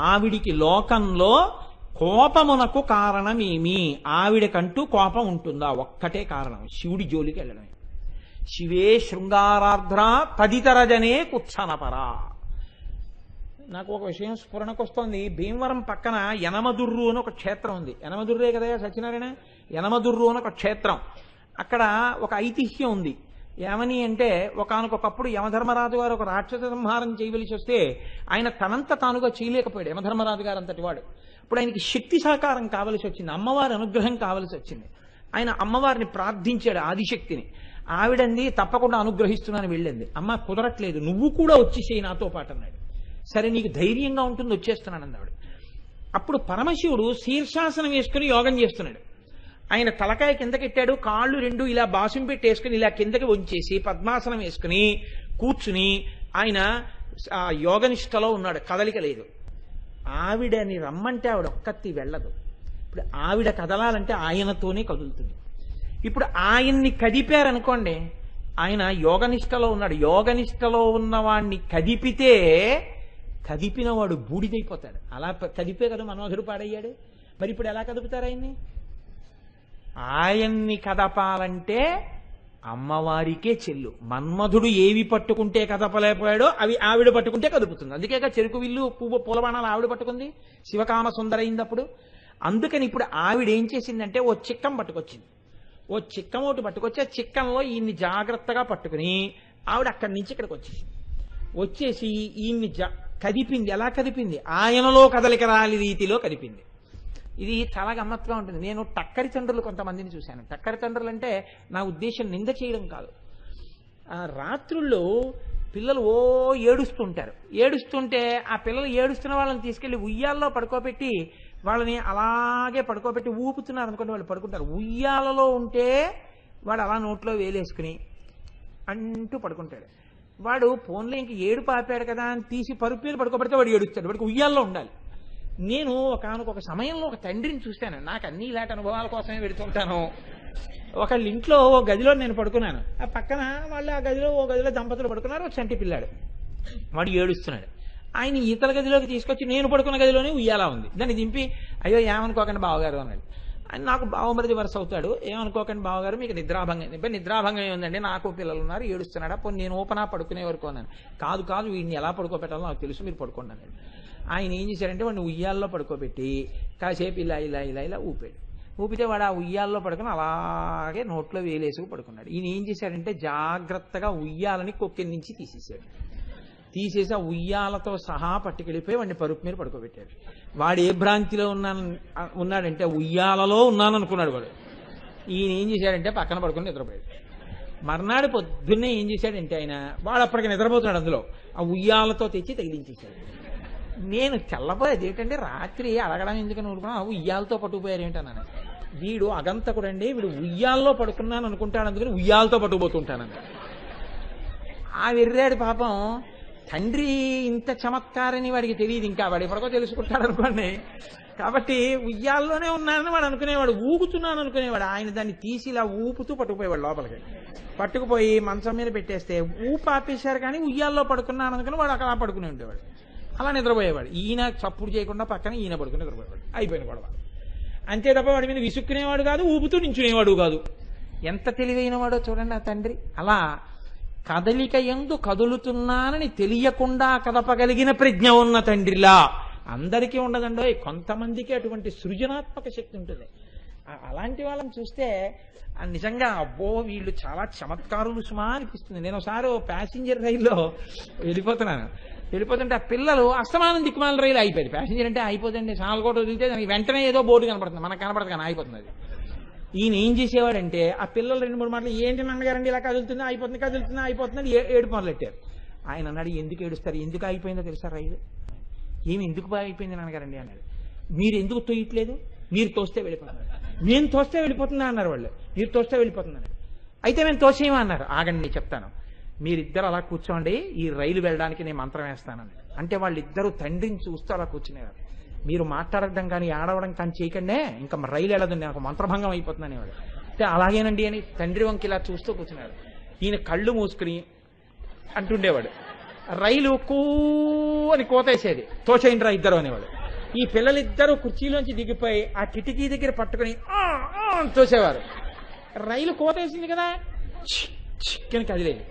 [SPEAKER 1] ఆవిడికి లోకంలో కోపమునకు కారణమేమి? ఆవిడకంటూ కోపం ఉంటుందా? ఒక్కటే కారణం, శివుడి జోలికి వెళ్ళడమే. శివే శృంగారార్ధ్ర తదితరజనే కుత్సనపరా. నాకు ఒక విషయం స్ఫురణకొస్తోంది. భీమవరం పక్కన యనమదుర్రు అని ఒక క్షేత్రం ఉంది. యనమదుర్రే కదా సత్యనారాయణ? యనమదుర్రు అని ఒక క్షేత్రం. అక్కడ ఒక ఐతిహ్యం ఉంది. ఏమని అంటే, ఒకానొకప్పుడు యమధర్మరాజు గారు ఒక రాక్షస సంహారం చేయవలసి వస్తే ఆయన తనంత తానుగా చేయలేకపోయాడు, యమధర్మరాజు గారు అంతటి వాడు. ఇప్పుడు ఆయనకి శక్తి సహకారం కావలసి వచ్చింది, అమ్మవారి అనుగ్రహం కావలసి వచ్చింది. ఆయన అమ్మవారిని ప్రార్థించాడు, ఆదిశక్తిని. ఆవిడంది తప్పకుండా అనుగ్రహిస్తున్నాను వెళ్ళింది. అమ్మ కుదరట్లేదు, నువ్వు కూడా వచ్చేసేయి నాతో పాటు అన్నాడు. సరే నీకు ధైర్యంగా ఉంటుంది వచ్చేస్తున్నాను అన్నాడు. అప్పుడు పరమశివుడు శీర్షాసనం వేసుకుని యోగం చేస్తున్నాడు. ఆయన తలకాయ కిందకెట్టాడు, కాళ్ళు రెండు ఇలా బాసం పెట్టేసుకుని ఇలా కిందకి వంచేసి పద్మాసనం వేసుకుని కూర్చుని ఆయన యోగనిష్టలో ఉన్నాడు, కదలిక లేదు. ఆవిడని రమ్మంటే ఆవిడ ఒక్కత్తి వెళ్ళదు. ఇప్పుడు ఆవిడ కదలాలంటే ఆయనతోనే కదులుతుంది. ఇప్పుడు ఆయన్ని కదిపారనుకోండి, ఆయన యోగనిష్టలో ఉన్నాడు. యోగనిష్టలో ఉన్నవాణ్ణి కదిపితే కదిపినవాడు బూడిదైపోతాడు. అలా కదిపే కదా మనోహరుడు పాడయ్యాడు. మరి ఇప్పుడు ఎలా కదుపుతారు ఆయన్ని? ఆయన్ని కదపాలంటే అమ్మవారికే చెల్లు. మన్మధుడు ఏవి పట్టుకుంటే కదపలేకపోయాడో అవి ఆవిడ పట్టుకుంటే కదుపుతుంది. అందుకేగా చెరుకు విల్లు పువ్వు పూలబాణాలు ఆవిడ పట్టుకుంది, శివకామ సుందరైందప్పుడు. అందుకని ఇప్పుడు ఆవిడ ఏం చేసిందంటే ఓ చిక్కం పట్టుకొచ్చింది. ఓ చిక్కం ఒకటి పట్టుకొచ్చి ఆ చిక్కంలో ఈయన్ని జాగ్రత్తగా పట్టుకుని ఆవిడ అక్కడి నుంచి ఇక్కడికి వచ్చేసి ఈయన్ని కదిపింది. ఎలా కదిపింది? ఆయనలో కదలిక రాలి రీతిలో కదిపింది. ఇది చాలా గమ్మత్తుగా ఉంటుంది. నేను టక్కరి తండ్రులు కొంతమందిని చూశాను. టక్కరి తండ్రులు అంటే నా ఉద్దేశం నింద చేయడం కాదు. రాత్రుల్లో పిల్లలు ఏడుస్తుంటారు. ఏడుస్తుంటే ఆ పిల్లలు ఏడుస్తున్న వాళ్ళని తీసుకెళ్లి ఉయ్యాల్లో పడుకోబెట్టి వాళ్ళని అలాగే పడుకోబెట్టి ఊపుతున్నారు అనుకుంటే వాళ్ళు పడుకుంటారు. ఉయ్యాలలో ఉంటే వాడు అలా నోట్లో వేలేసుకుని అంటూ పడుకుంటాడు. వాడు ఫోన్లో ఇంక ఏడు పాపాడు కదా అని తీసి పరుపు మీద పడుకోబెడితే వాడు ఏడుస్తాడు. వాడికి ఉయ్యాల్లో ఉండాలి. నేను ఒక సమయంలో ఒక తండ్రిని చూశాను. నాకు అన్ని ఇలాంటి అనుభవాల కోసమే పెడుతుంటాను. ఒకళ్ళ ఇంట్లో ఓ గదిలో నేను పడుకున్నాను. ఆ పక్కన వాళ్ళు ఆ గదిలో దంపతులు పడుకున్నారు. ఒక చంటి పిల్లాడు. వాడు ఏడుస్తున్నాడు. ఆయన ఇతల గదిలోకి తీసుకొచ్చి నేను పడుకున్న గదిలోనే ఉయ్యాలా ఉంది, దాన్ని దింపి అయ్యో ఏమనుకోకండి బావగారు అన్నాడు. ఆయన నాకు బావమరిది వరుస అవుతాడు, ఏమనుకోకండి బావగారు మీకు నిద్రాభంగం, ఇప్పుడు నిద్రాభంగం ఏముందండి, నాకు పిల్లలు ఉన్నారు ఏడుస్తున్నాడా, పోనీ నేను ఓపెనా పడుకునే వరకు అన్నాను. కాదు కాదు వీడిని ఎలా పడుకోబెట్టాలో నాకు తెలుసు, మీరు పడుకోండి అన్నాడు. ఆయన ఏం చేశారంటే వాడిని ఉయ్యాల్లో పడుకోబెట్టి కాసేపు ఇలా ఇలా ఇలా ఇలా ఊపాడు. ఊపితే వాడు ఆ ఉయ్యాల్లో పడుకుని అలాగే నోట్లో వేలేసుకు పడుకున్నాడు. ఈయన ఏం చేశాడంటే జాగ్రత్తగా ఉయ్యాలని కొక్కెల నుంచి తీసేశాడు. తీసేసి ఆ ఉయ్యాలతో సహా పట్టుకెళ్ళిపోయి వాడిని పరుపు మీద పడుకోబెట్టాడు. వాడు ఏ భ్రాంతిలో ఉన్నాడంటే ఉయ్యాలలో ఉన్నాను అనుకున్నాడు వాడు. ఈయన ఏం చేశాడంటే పక్కన పడుకుని నిద్రపోయాడు. మర్నాడు పొద్దున్నే ఏం చేశాడంటే ఆయన వాడు అప్పటికి నిద్రపోతున్నాడు, అందులో ఆ ఉయ్యాలతో తెచ్చి తగిలించేశాడు. నేను తెల్లపోయేది ఏంటంటే రాత్రి అడగడం ఎందుకని ఊరుకున్నా, ఉయ్యాలతో పట్టుకుపోయారు ఏంటన్నాను. వీడు అగంతకుడండి, వీడు ఉయ్యాల్లో పడుకున్నాను అనుకుంటాడు, అందుకని ఉయ్యాలతో పట్టుకుపోతుంటానని. ఆ వెర్రాడు పాపం. తండ్రి ఇంత చమత్కారని వాడికి తెలియదు, ఇంకా వాడు ఎప్పటికో తెలుసుకుంటాడు అనుకోండి. కాబట్టి ఉయ్యాల్లోనే ఉన్నానని వాడు అనుకునేవాడు, ఊగుతున్నాను అనుకునేవాడు. ఆయన దాన్ని తీసి ఇలా ఊపుతూ పట్టుకుపోయేవాడు లోపలికి. పట్టుకుపోయి మంచం మీద పెట్టేస్తే ఊపు ఆపేశారు, కానీ ఉయ్యాల్లో పడుకున్నాను అనుకుని వాడు అక్కడ పడుకుని ఉండేవాడు. అలా నిద్రపోయేవాడు. ఈయన చప్పుడు చేయకుండా పక్కన ఈయన పడుకుని నిద్రపోయేవాడు. అయిపోయిన గొడవ. అంతే తప్ప వాడి మీద విసుక్కునేవాడు కాదు, ఊపుతూ నించునేవాడు కాదు. ఎంత తెలివైన వాడో చూడండి ఆ తండ్రి. అలా కదలిక యందు కదులుతున్నానని తెలియకుండా కదపగలిగిన ప్రజ్ఞ ఉన్న తండ్రిలా. అందరికీ ఉండదండో, కొంతమందికి అటువంటి సృజనాత్మక శక్తి ఉంటుంది. అలాంటి వాళ్ళని చూస్తే నిజంగా అబ్బో వీళ్ళు చాలా చమత్కారులు సుమా అనిపిస్తుంది. నేను ఒకసారి ప్యాసింజర్ రైల్లో వెళ్ళిపోతుంటే ఆ పిల్లలు అస్తమానం దిక్కుమాల రైలు అయిపోయింది. ప్యాసింజర్ అంటే అయిపోతుంది, సాలకోట వదిలితే దానికి వెంటనే ఏదో బోర్డు కనపడుతుంది, మనకు కనపడదు కానీ అయిపోతుంది అది. ఈయన ఏం చేసేవాడంటే ఆ పిల్లలు 2-3 మాటలు ఏంటి నాన్నగారండి ఇలా కదులుతుందా అయిపోతుంది ఏడుపు మొదలెట్టారు. ఆయన అన్నాడు, ఎందుకు ఏడుస్తారు, ఎందుకు అయిపోయిందో తెలుసా రైలు, ఏమి ఎందుకు అయిపోయింది నాన్నగారండి అన్నాడు. మీరు ఎందుకు తోయట్లేదు, మీరు తోస్తే వెళ్ళిపోతున్నారు, నేను తోస్తే వెళ్ళిపోతుందా అన్నారు వాళ్ళు. మీరు తోస్తే వెళ్ళిపోతుందన్నారు. అయితే మేము తోసేమో అన్నారు. ఆగండి నేను చెప్తాను, మీరిద్దరు అలా కూర్చోండి, ఈ రైలు వెళ్ళడానికి నేను మంత్రం వేస్తానని. అంటే వాళ్ళిద్దరూ తండ్రిని చూస్తూ అలా కూర్చునేవారు. మీరు మాట్లాడడం కానీ ఆడవడం కానీ చేయకండే, ఇంకా రైలు వెళ్ళదు, నాకు మంత్రభంగం అయిపోతుంది అనేవాడు. అంటే అలాగేనండి అని తండ్రి వంకి ఇలా చూస్తూ కూర్చున్నాడు. ఈయన కళ్ళు మూసుకుని అంటుండేవాడు. రైలు కూ అని కోతేసేది, తోచేయండి రా ఇద్దరు అనేవాడు. ఈ పిల్లలిద్దరూ కుర్చీలోంచి దిగిపోయి ఆ కిటికీ దగ్గర పట్టుకుని తోసేవారు. రైలు కోతేసింది కదా, చిక్కని కదిలేదు.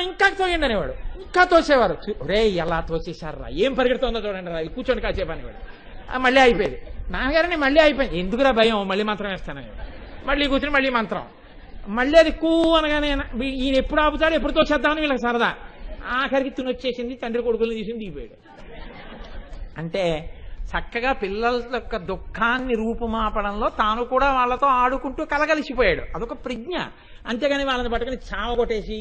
[SPEAKER 1] ఇంకా తోయండి అనేవాడు, ఇంకా తోసేవారు. రే ఎలా తోసేశారా, ఏం పరిగెడుతుందో చూడండి రైలు, కూర్చోండి కాసేపు అనేవాడు. మళ్ళీ అయిపోయేది. నాన్నగారని మళ్ళీ అయిపోయింది, ఎందుకురా భయం, మళ్ళీ మంత్రం వేస్తానని. మళ్ళీ కూర్చుని మళ్ళీ మంత్రం, మళ్ళీ అది కూ అనగానే ఈయన ఎప్పుడు ఆపుతాడు, ఎప్పుడు తోసేద్దామని వీళ్ళకి సరదా. ఆఖరికి తినొచ్చేసింది, తండ్రి కొడుకుల్ని తీసుకుని దిగిపోయాడు. అంటే చక్కగా పిల్లల యొక్క దుఃఖాన్ని రూపుమాపడంలో తాను కూడా వాళ్ళతో ఆడుకుంటూ కలగలిసిపోయాడు. అదొక ప్రజ్ఞ. అంతేగాని వాళ్ళని పట్టుకుని చావ కొట్టేసి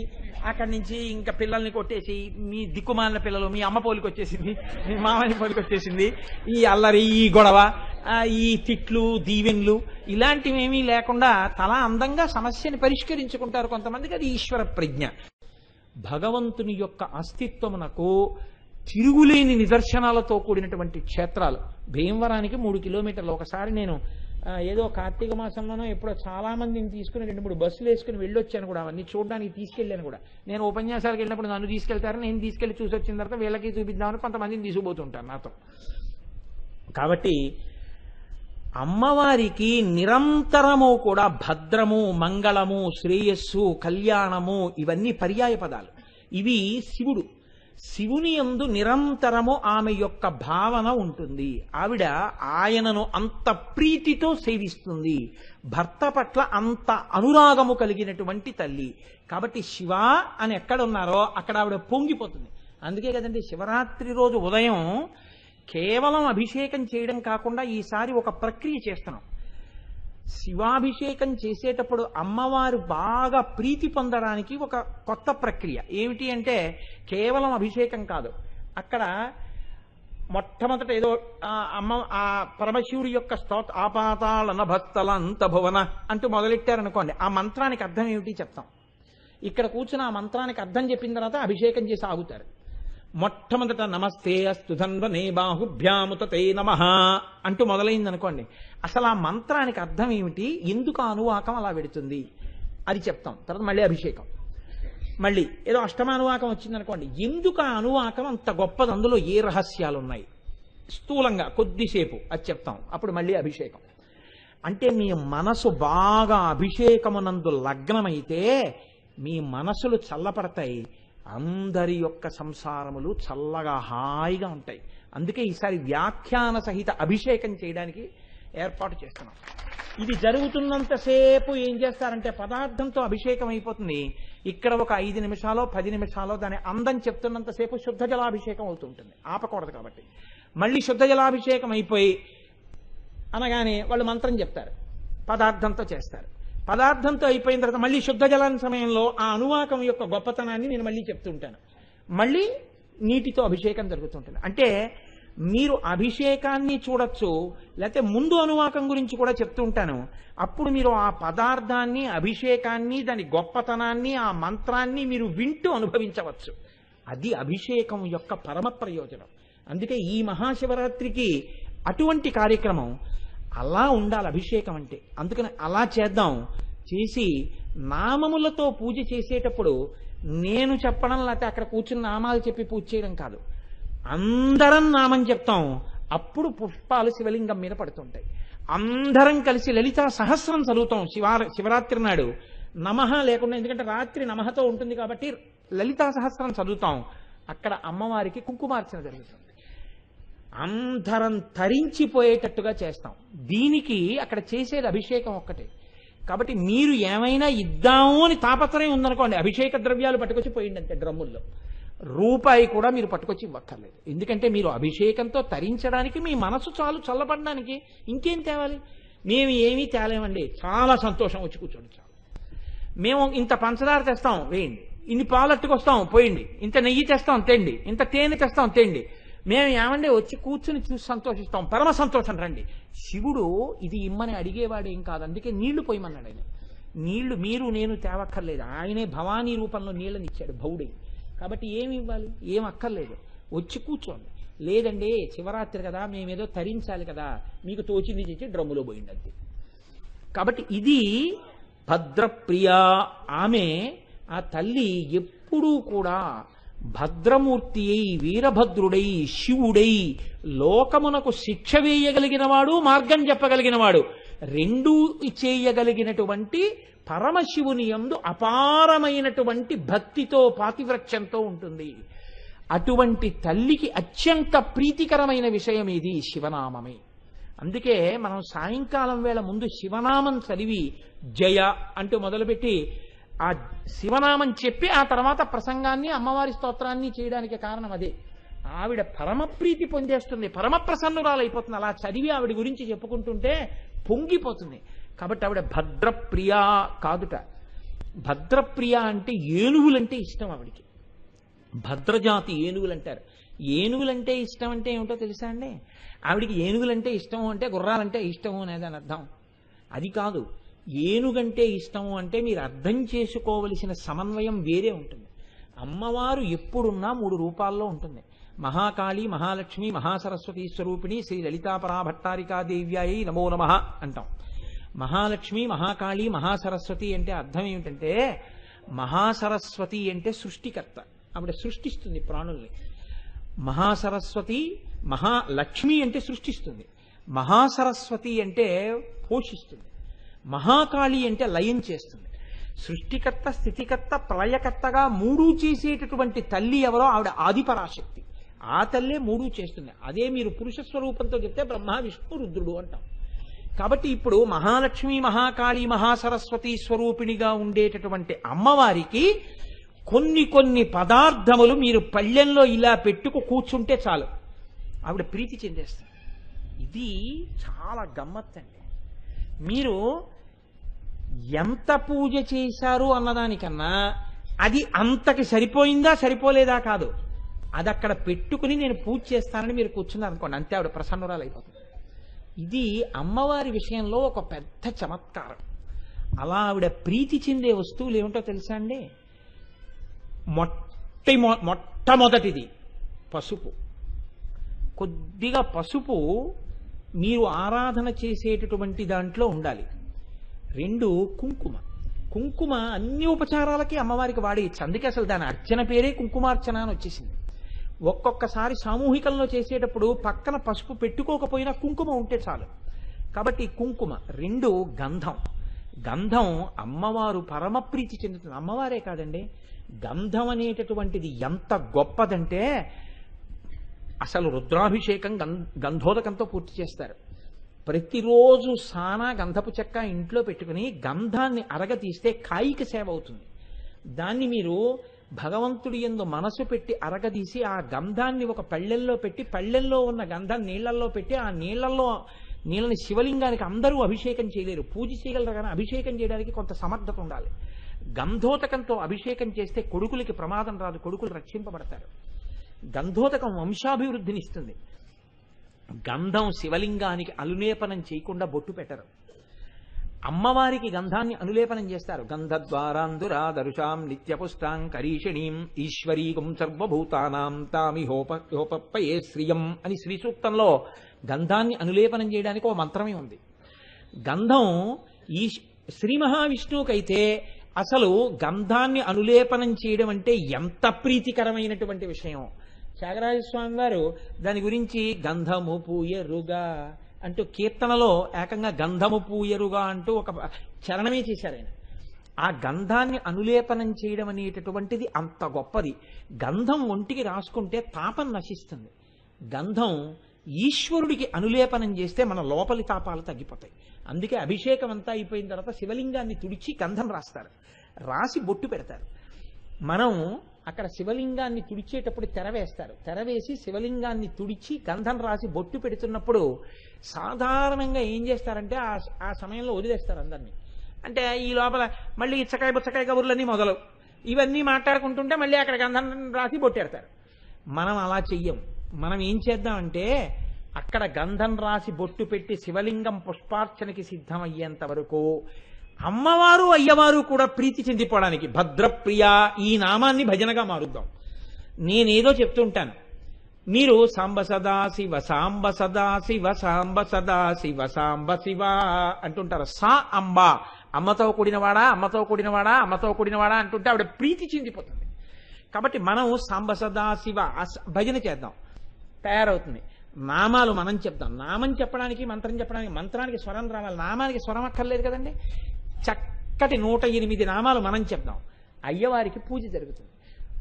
[SPEAKER 1] అక్కడి నుంచి ఇంకా పిల్లల్ని కొట్టేసి మీ దిక్కుమాలిన పిల్లలు, మీ అమ్మ పోలికి వచ్చేసింది, మీ మామని పోలికి వచ్చేసింది, ఈ అల్లరి, ఈ గొడవ, ఈ తిట్లు, దీవెన్లు ఇలాంటివేమీ లేకుండా చాలా అందంగా సమస్యని పరిష్కరించుకుంటారు కొంతమందికి. అది ఈశ్వర ప్రజ్ఞ. భగవంతుని యొక్క అస్తిత్వమునకు తిరుగులేని నిదర్శనాలతో కూడినటువంటి క్షేత్రాలు. భీమవరానికి 3 కిలోమీటర్లు. ఒకసారి నేను ఏదో కార్తీక మాసంలోనో ఎప్పుడో చాలా మందిని తీసుకుని 2-3 బస్సులు వేసుకుని వెళ్ళొచ్చాను కూడా, అవన్నీ చూడడానికి తీసుకెళ్ళాను కూడా. నేను ఉపన్యాసాలకు వెళ్ళినప్పుడు నన్ను తీసుకెళ్తారు, నేను తీసుకెళ్లి చూసి వచ్చిన తర్వాత వీళ్ళకి చూపిద్దామని కొంతమందిని తీసుకుపోతుంటాను నాతో. కాబట్టి అమ్మవారికి నిరంతరము కూడా భద్రము, మంగళము, శ్రేయస్సు, కళ్యాణము ఇవన్నీ పర్యాయ పదాలు. ఇవి శివుడు. శివుని యందు నిరంతరము ఆమె యొక్క భావన ఉంటుంది. ఆవిడ ఆయనను అంత ప్రీతితో సేవిస్తుంది. భర్త పట్ల అంత అనురాగము కలిగినటువంటి తల్లి. కాబట్టి శివ అని ఎక్కడ ఉన్నారో అక్కడ ఆవిడ పొంగిపోతుంది. అందుకే కదండి శివరాత్రి రోజు ఉదయం కేవలం అభిషేకం చేయడం కాకుండా ఈసారి ఒక ప్రక్రియ చేస్తున్నాం. శివాభిషేకం చేసేటప్పుడు అమ్మవారు బాగా ప్రీతి పొందడానికి ఒక కొత్త ప్రక్రియ. ఏమిటి అంటే కేవలం అభిషేకం కాదు. అక్కడ మొట్టమొదట ఏదో ఆ పరమశివుడి యొక్క ఆపాతాళన భక్తలంత భువన అంటూ మొదలెట్టారనుకోండి, ఆ మంత్రానికి అర్థం ఏమిటి చెప్తాం. ఇక్కడ కూర్చుని ఆ మంత్రానికి అర్థం చెప్పిన తర్వాత అభిషేకం చేసి ఆగుతారు. మొట్టమొదట నమస్తే అస్తు ధన్వనే బాహుభ్యాముతే నమః అంటూ మొదలైంది అనుకోండి, అసలు ఆ మంత్రానికి అర్థం ఏమిటి, ఎందుకు అనువాకం అలా పెడుతుంది అది చెప్తాం. తర్వాత మళ్ళీ అభిషేకం. మళ్ళీ ఏదో అష్టమానువాకం వచ్చిందనుకోండి, ఎందుకు ఆ అనువాకం అంత గొప్పది, అందులో ఏ రహస్యాలు ఉన్నాయి, స్థూలంగా కొద్దిసేపు అది చెప్తాం. అప్పుడు మళ్ళీ అభిషేకం. అంటే మీ మనసు బాగా అభిషేకమునందు లగ్నమైతే మీ మనసులు చల్లపడతాయి, అందరి యొక్క సంసారములు చల్లగా హాయిగా ఉంటాయి. అందుకే ఈసారి వ్యాఖ్యాన సహిత అభిషేకం చేయడానికి ఏర్పాటు చేస్తున్నాం. ఇది జరుగుతున్నంతసేపు ఏం చేస్తారంటే పదార్థంతో అభిషేకం అయిపోతుంది. ఇక్కడ ఒక 5 నిమిషాలో 10 నిమిషాలో దాని అందం చెప్తున్నంతసేపు శుద్ధ జలాభిషేకం అవుతుంటుంది, ఆపకూడదు కాబట్టి. మళ్ళీ శుద్ధ జలాభిషేకం అయిపోయి అనగానే వాళ్ళు మంత్రం చెప్తారు, పదార్థంతో చేస్తారు. పదార్థంతో అయిపోయిన తర్వాత మళ్ళీ శుద్ధ జలం సమయంలో ఆ అనువాకం యొక్క గొప్పతనాన్ని నేను మళ్ళీ చెప్తుంటాను. మళ్ళీ నీటితో అభిషేకం జరుగుతుంటుంది. అంటే మీరు అభిషేకాన్ని చూడొచ్చు, లేకపోతే ముందు అనువాకం గురించి కూడా చెప్తూ ఉంటాను. అప్పుడు మీరు ఆ పదార్థాన్ని, అభిషేకాన్ని, దాని గొప్పతనాన్ని, ఆ మంత్రాన్ని మీరు వింటూ అనుభవించవచ్చు. అది అభిషేకం యొక్క పరమ ప్రయోజనం. అందుకే ఈ మహాశివరాత్రికి అటువంటి కార్యక్రమం అలా ఉండాలి అభిషేకం అంటే. అందుకని అలా చేద్దాం. చేసి నామములతో పూజ చేసేటప్పుడు నేను చెప్పడం, లేకపోతే అక్కడ కూర్చుని నామాలు చెప్పి పూజ చేయడం కాదు, అందరం నామం చెప్తాం. అప్పుడు పుష్పాలు శివలింగం మీద పడుతుంటాయి. అందరం కలిసి లలితా సహస్రం చదువుతాం. శివరాత్రి నాడు నమః లేకుండా, ఎందుకంటే రాత్రి నమఃతో ఉంటుంది కాబట్టి లలితా సహస్రం చదువుతాం. అక్కడ అమ్మవారికి కుంకుమార్చన జరుగుతుంది. అందరం తరించిపోయేటట్టుగా చేస్తాం. దీనికి అక్కడ చేసేది అభిషేకం ఒక్కటే. కాబట్టి మీరు ఏమైనా ఇద్దాము అని తాపత్రయం ఉందనుకోండి, అభిషేక ద్రవ్యాలు పట్టుకొచ్చి పోయింది అంతే. డ్రమ్ముల్లో రూపాయి కూడా మీరు పట్టుకొచ్చి ఇవ్వక్కర్లేదు. ఎందుకంటే మీరు అభిషేకంతో తరించడానికి మీ మనసు చాలు, చల్లబడడానికి. ఇంకేం తేవాలి? మేము ఏమీ తేలేమండి, చాలా సంతోషం, వచ్చి కూర్చోండి చాలు. మేము ఇంత పంచదార తెస్తాం, వేయండి. ఇన్ని పాలు అట్టుకొస్తాం, పోయండి. ఇంత నెయ్యి తెస్తాం, తేండి. ఇంత తేనె తెస్తాం, తేండి. మేము ఏమంటే వచ్చి కూర్చుని చూసి సంతోషిస్తాం, పరమ సంతోషం రండి. శివుడు ఇది ఇమ్మని అడిగేవాడు ఏం కాదు. అందుకే నీళ్లు పోయమన్నాడు ఆయన. నీళ్లు మీరు నేను తేవక్కర్లేదు, ఆయనే భవానీ రూపంలో నీళ్ళని ఇచ్చాడు భౌడి. కాబట్టి ఏమి ఇవ్వాలి? ఏం అక్కర్లేదు, వచ్చి కూర్చోండి. లేదండి శివరాత్రి కదా, మేమేదో తరించాలి కదా, మీకు తోచింది చేసి డ్రమ్ములో పోయింది అంతే. కాబట్టి ఇది భద్రప్రియ. ఆమె ఆ తల్లి ఎప్పుడూ కూడా భద్రమూర్తి అయి, వీరభద్రుడై, శివుడై, లోకమునకు శిక్ష వేయగలిగిన వాడు, మార్గం చెప్పగలిగిన వాడు, రెండూ చేయగలిగినటువంటి పరమశివుని యందు అపారమైనటువంటి భక్తితో, పాతివ్రత్యంతో ఉంటుంది. అటువంటి తల్లికి అత్యంత ప్రీతికరమైన విషయం ఇది శివనామమే. అందుకే మనం సాయంకాలం వేళ ముందు శివనామం చదివి జయ అంటూ మొదలుపెట్టి ఆ శివనామం చెప్పి ఆ తర్వాత ప్రసంగాన్ని, అమ్మవారి స్తోత్రాన్ని చేయడానికి కారణం అదే. ఆవిడ పరమ ప్రీతి పొందేస్తుంది, పరమ ప్రసన్నురాలైపోతుంది. అలా చదివి ఆవిడ గురించి చెప్పుకుంటుంటే పొంగిపోతుంది. కాబట్టి ఆవిడ భద్రప్రియ కాదుట. భద్రప్రియ అంటే ఏనుగులంటే ఇష్టం ఆవిడికి. భద్రజాతి ఏనుగులు అంటారు. ఏనుగులంటే ఇష్టం అంటే ఏమిటో తెలుసా అండి? ఆవిడికి ఏనుగులంటే ఇష్టము అంటే గుర్రాలంటే ఇష్టము అనేదాని అర్థం అది కాదు. ఏనుగంటే ఇష్టము అంటే మీరు అర్థం చేసుకోవలసిన సమన్వయం వేరే ఉంటుంది. అమ్మవారు ఎప్పుడున్నా 3 రూపాల్లో ఉంటుంది. మహాకాళి, మహాలక్ష్మి, మహాసరస్వతి స్వరూపిణి శ్రీ లలితాపరాభట్టారికాదేవ్యాయి నమో నమః అంటాం. మహాలక్ష్మి, మహాకాళి, మహాసరస్వతి అంటే అర్థం ఏమిటంటే, మహాసరస్వతి అంటే సృష్టికర్త, ఆవిడ సృష్టిస్తుంది ప్రాణుల్ని. మహాసరస్వతి, మహాలక్ష్మి అంటే సృష్టిస్తుంది. మహాసరస్వతి అంటే పోషిస్తుంది. మహాకాళి అంటే లయం చేస్తుంది. సృష్టికర్త, స్థితికర్త, ప్రళయకర్తగా 3 చేసేటటువంటి తల్లి ఎవరో ఆవిడ ఆదిపరాశక్తి. ఆ తల్లే 3 చేస్తుంది. అదే మీరు పురుష స్వరూపంతో చెప్తే బ్రహ్మ, విష్ణు, రుద్రుడు అంటాం. కాబట్టి ఇప్పుడు మహాలక్ష్మి, మహాకాళి, మహాసరస్వతి స్వరూపిణిగా ఉండేటటువంటి అమ్మవారికి కొన్ని పదార్థములు మీరు పళ్ళెంలో ఇలా పెట్టుకు కూర్చుంటే చాలు, ఆవిడ ప్రీతి చెందేస్తారు. ఇది చాలా గమ్మత్తండి. మీరు ఎంత పూజ చేశారు అన్నదానికన్నా అది అంతకి సరిపోయిందా సరిపోలేదా కాదు, అది అక్కడ పెట్టుకుని నేను పూజ చేస్తానని మీరు కూర్చున్నారు అనుకోండి, అంతే ఆవిడ ప్రసన్నురాలు అయిపోతుంది. ఇది అమ్మవారి విషయంలో ఒక పెద్ద చమత్కారం. అలా ఆవిడ ప్రీతి చెందే వస్తువులు ఏమిటో తెలుసా అండి? మొట్టమొదటిది పసుపు. కొద్దిగా పసుపు మీరు ఆరాధన చేసేటటువంటి దాంట్లో ఉండాలి. 2 కుంకుమ. కుంకుమ అన్ని ఉపచారాలకి అమ్మవారికి వాడేయచ్చు. అందుకే అసలు దాని అర్చన పేరే కుంకుమార్చన అని వచ్చేసింది. ఒక్కొక్కసారి సామూహికంలో చేసేటప్పుడు పక్కన పసుపు పెట్టుకోకపోయినా కుంకుమ ఉంటే చాలు. కాబట్టి కుంకుమ. 2 గంధం. గంధం అమ్మవారు పరమప్రీతి చెందుతుంది. అమ్మవారే కాదండి, గంధం అనేటటువంటిది ఎంత గొప్పదంటే అసలు రుద్రాభిషేకం గంధోదకంతో పూర్తి చేస్తారు. ప్రతిరోజు సానా గంధపు చెక్క ఇంట్లో పెట్టుకుని గంధాన్ని అరగతీస్తే కాయిక సేవ అవుతుంది. దాన్ని మీరు భగవంతుడి యందు మనసు పెట్టి అరగదీసి ఆ గంధాన్ని ఒక పళ్ళెల్లో పెట్టి, పళ్ళెల్లో ఉన్న గంధాన్ని నీళ్లలో పెట్టి, ఆ నీళ్ళని శివలింగానికి అందరూ అభిషేకం చేయలేరు. పూజ చేయగలరు కానీ అభిషేకం చేయడానికి కొంత సమర్థత ఉండాలి. గంధోదకంతో అభిషేకం చేస్తే కొడుకులకి ప్రమాదం రాదు, కొడుకులు రక్షింపబడతారు. గంధోదకం వంశాభివృద్ధిని ఇస్తుంది. గంధం శివలింగానికి అనులేపనం చేయకుండా బొట్టు పెట్టరు. అమ్మవారికి గంధాన్ని అనులేపనం చేస్తారు. గంధద్వారాంధురాదరుషాం నిత్యపుష్టాం కరీషిణీం ఈశ్వరీకం సర్వభూతానాం తామిహోపప్పయే శ్రియం అని శ్రీ సూక్తంలో గంధాన్ని అనులేపనం చేయడానికి ఒక మంత్రమే ఉంది. గంధం ఈ శ్రీ మహావిష్ణువుకైతే అసలు గంధాన్ని అనులేపనం చేయడం అంటే ఎంత ప్రీతికరమైనటువంటి విషయం. త్యాగరాజస్వామి వారు దాని గురించి గంధము పూయరుగా అంటూ కీర్తనలో ఏకంగా గంధము పూయరుగా అంటూ ఒక చరణమే చేశారు ఆయన. ఆ గంధాన్ని అనులేపనం చేయడం అనేటటువంటిది అంత గొప్పది. గంధం ఒంటికి రాసుకుంటే తాపం నశిస్తుంది. గంధం ఈశ్వరుడికి అనులేపనం చేస్తే మన లోపలి తాపాలు తగ్గిపోతాయి. అందుకే అభిషేకం అంతా అయిపోయిన తర్వాత శివలింగాన్ని తుడిచి గంధం రాస్తారు, రాసి బొట్టు పెడతారు. మనం అక్కడ శివలింగాన్ని తుడిచేటప్పుడు తెరవేస్తారు, తెరవేసి శివలింగాన్ని తుడిచి గంధం రాసి బొట్టు పెడుతున్నప్పుడు సాధారణంగా ఏం చేస్తారంటే ఆ సమయంలో వదిలేస్తారు అందరినీ. అంటే ఈ లోపల మళ్ళీ ఇచ్చకాయ బుచ్చకాయ కబుర్లన్నీ మొదలు ఇవన్నీ మాట్లాడుకుంటుంటే మళ్ళీ అక్కడ గంధం రాసి బొట్టెడతారు. మనం అలా చెయ్యం. మనం ఏం చేద్దామంటే అక్కడ గంధం రాసి బొట్టు పెట్టి శివలింగం పుష్పార్చనకి సిద్ధమయ్యేంత వరకు అమ్మవారు అయ్యవారు కూడా ప్రీతి చెందిపోవడానికి భద్రప్రియ ఈ నామాన్ని భజనగా మారుద్దాం. నేనేదో చెప్తుంటాను, మీరు సాంబ సదా శివ సాంబ సదా శివ సాంబ సదా శివ సాంబ శివ అంటుంటారు. సా అంబ, అమ్మతో కూడినవాడా అమ్మతో కూడినవాడా అమ్మతో కూడినవాడా అంటుంటే ఆవిడ ప్రీతి చెందిపోతుంది. కాబట్టి మనం సాంబ సదా శివ భజన చేద్దాం, తయారవుతుంది. నామాలు మనం చెప్తాం. నామం చెప్పడానికి మంత్రం చెప్పడానికి మంత్రానికి స్వరం రావాలి, నామానికి స్వరం అక్కర్లేదు కదండి. చక్కటి 108 నామాలు మనం చెప్దాం. అయ్యవారికి పూజ జరుగుతుంది.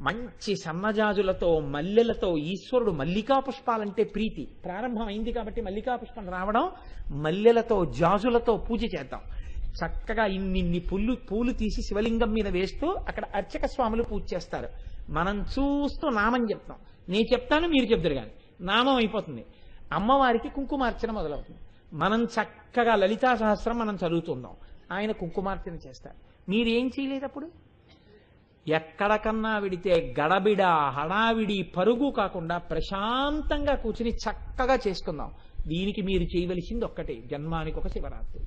[SPEAKER 1] మంచి సన్నజాజులతో మల్లెలతో ఈశ్వరుడు మల్లికా పుష్పాలంటే ప్రీతి ప్రారంభమైంది కాబట్టి మల్లికా పుష్పం రావడం, మల్లెలతో జాజులతో పూజ చేద్దాం. చక్కగా ఇన్ని పూలు తీసి శివలింగం మీద వేస్తూ అక్కడ అర్చక స్వాములు పూజ చేస్తారు. మనం చూస్తూ నామం చెప్తాం. నేను చెప్తాను, మీరు చెప్తారు కానీ నామం అయిపోతుంది. అమ్మవారికి కుంకుమార్చన మొదలవుతుంది. మనం చక్కగా లలితా సహస్రం మనం చదువుతుందాం, ఆయన కుంకుమార్చన చేస్తారు. మీరేం చేయలేదప్పుడు? ఎక్కడకన్నా విడితే గడబిడ హడావిడి పరుగు కాకుండా ప్రశాంతంగా కూర్చుని చక్కగా చేసుకుందాం. దీనికి మీరు చేయవలసింది ఒక్కటే, జన్మానికి ఒక శివరాత్రి,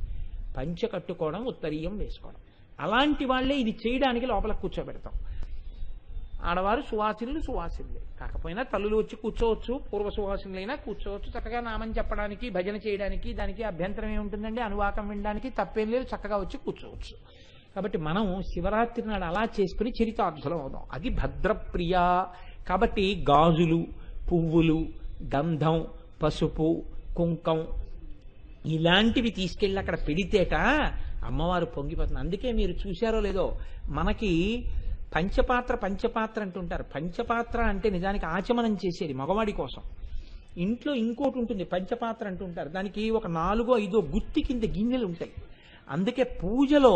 [SPEAKER 1] పంచ కట్టుకోవడం, ఉత్తరీయం వేసుకోవడం. అలాంటి వాళ్లే ఇది చేయడానికి లోపల కూర్చోబెడతాం. ఆడవారు సువాసినులే కాకపోయినా తల్లులు వచ్చి కూర్చోవచ్చు, పూర్వ సువాసినులైనా కూర్చోవచ్చు. చక్కగా నామం చెప్పడానికి భజన చేయడానికి దానికి అభ్యంతరం ఏముంటుందండి? అనువాకం వినడానికి తప్పేం లేదు, చక్కగా వచ్చి కూర్చోవచ్చు. కాబట్టి మనం శివరాత్రి నాడు అలా చేసుకుని చరితార్థులం అవుదాం. అది భద్రప్రియ. కాబట్టి గాజులు, పువ్వులు, గంధం, పసుపు, కుంకం ఇలాంటివి తీసుకెళ్ళి అక్కడ పెడితేట అమ్మవారు పొంగిపోతుంది. అందుకే మీరు చూశారో లేదో, మనకి పంచపాత్ర అంటుంటారు. పంచపాత్ర అంటే నిజానికి ఆచమనం చేసేది మగవాడి కోసం. ఇంట్లో ఇంకోటి ఉంటుంది, పంచపాత్ర అంటుంటారు. దానికి ఒక 4-5 గుత్తి కింద గిన్నెలు ఉంటాయి. అందుకే పూజలో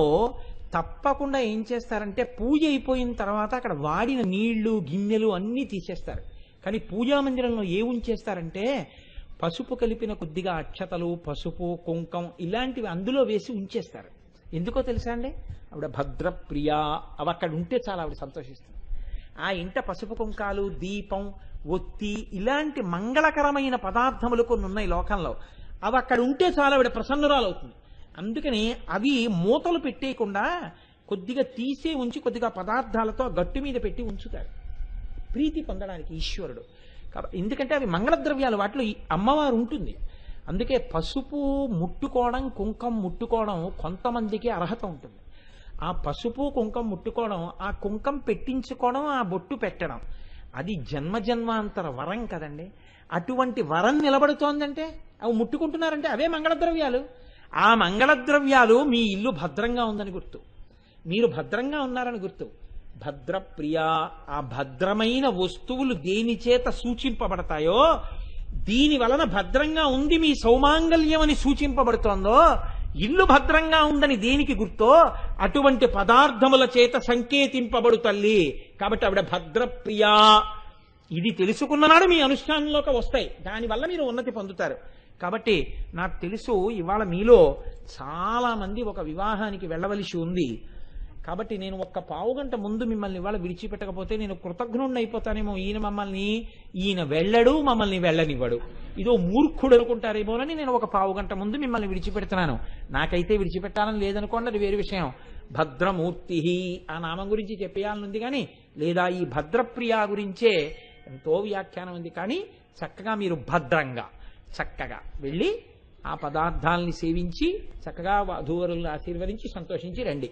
[SPEAKER 1] తప్పకుండా ఏం చేస్తారంటే పూజ అయిపోయిన తర్వాత అక్కడ వాడిన నీళ్లు గిన్నెలు అన్నీ తీసేస్తారు. కానీ పూజా మందిరంలో ఏ ఉంచేస్తారంటే పసుపు కలిపిన కొద్దిగా అక్షతలు, పసుపు, కుంకం ఇలాంటివి అందులో వేసి ఉంచేస్తారు. ఎందుకో తెలుసా అండి? ఆవిడ భద్రప్రియ. అవి అక్కడ ఉంటే చాలా ఆవిడ సంతోషిస్తుంది. ఆ ఇంట పసుపు కుంకాలు, దీపం, ఒత్తి ఇలాంటి మంగళకరమైన పదార్థములు కొన్ని ఉన్నాయి లోకంలో. అవి అక్కడ ఉంటే చాలా ఆవిడ ప్రసన్నురాలు అవుతుంది. అందుకని అవి మూతలు పెట్టేయకుండా కొద్దిగా తీసే ఉంచి కొద్దిగా పదార్థాలతో గట్టు మీద పెట్టి ఉంచుతారు, ప్రీతి పొందడానికి ఈశ్వరుడు. ఎందుకంటే అవి మంగళద్రవ్యాలు, వాటిలో అమ్మవారు ఉంటుంది. అందుకే పసుపు ముట్టుకోవడం, కుంకం ముట్టుకోవడం కొంతమందికి అర్హత ఉంటుంది. ఆ పసుపు కుంకం ముట్టుకోవడం, ఆ కుంకం పెట్టించుకోవడం, ఆ బొట్టు పెట్టడం, అది జన్మజన్మాంతర వరం కదండి. అటువంటి వరం నిలబడుతోందంటే అవి ముట్టుకుంటున్నారంటే అవే మంగళద్రవ్యాలు. ఆ మంగళద్రవ్యాలు మీ ఇల్లు భద్రంగా ఉందని గుర్తు, మీరు భద్రంగా ఉన్నారని గుర్తు. భద్రప్రియ, ఆ భద్రమైన వస్తువులు దేని చేత సూచింపబడతాయో, దీని వలన భద్రంగా ఉంది మీ సౌమాంగల్యం అని సూచింపబడుతోందో, ఇల్లు భద్రంగా ఉందని దేనికి గుర్తో అటువంటి పదార్థముల చేత సంకేతింపబడు తల్లి. కాబట్టి ఆవిడ భద్రప్రియ. ఇది తెలుసుకున్ననాడు మీ అనుష్ఠానంలోకి వస్తాయి, దానివల్ల మీరు ఉన్నతి పొందుతారు. కాబట్టి నాకు తెలుసు ఇవాళ మీలో చాలా మంది ఒక వివాహానికి వెళ్ళవలసి ఉంది. కాబట్టి నేను ఒక్క పావుగంట ముందు మిమ్మల్ని ఇవాళ విడిచిపెట్టకపోతే నేను కృతజ్ఞుణ్ణి అయిపోతానేమో. ఈయన వెళ్ళడు, మమ్మల్ని వెళ్ళనివ్వడు, ఇదో మూర్ఖుడు అనుకుంటారేమోనని నేను ఒక పావుగంట ముందు మిమ్మల్ని విడిచిపెడుతున్నాను. నాకైతే విడిచిపెట్టాలని లేదనుకోండి, అది వేరే విషయం. భద్రమూర్తి ఆ నామం గురించి చెప్పేయాలనుంది కానీ, లేదా ఈ భద్రప్రియ గురించే ఎంతో వ్యాఖ్యానం ఉంది. కానీ చక్కగా మీరు భద్రంగా చక్కగా వెళ్ళి ఆ పదార్థాలని సేవించి చక్కగా వధూవరులను ఆశీర్వదించి సంతోషించి రండి.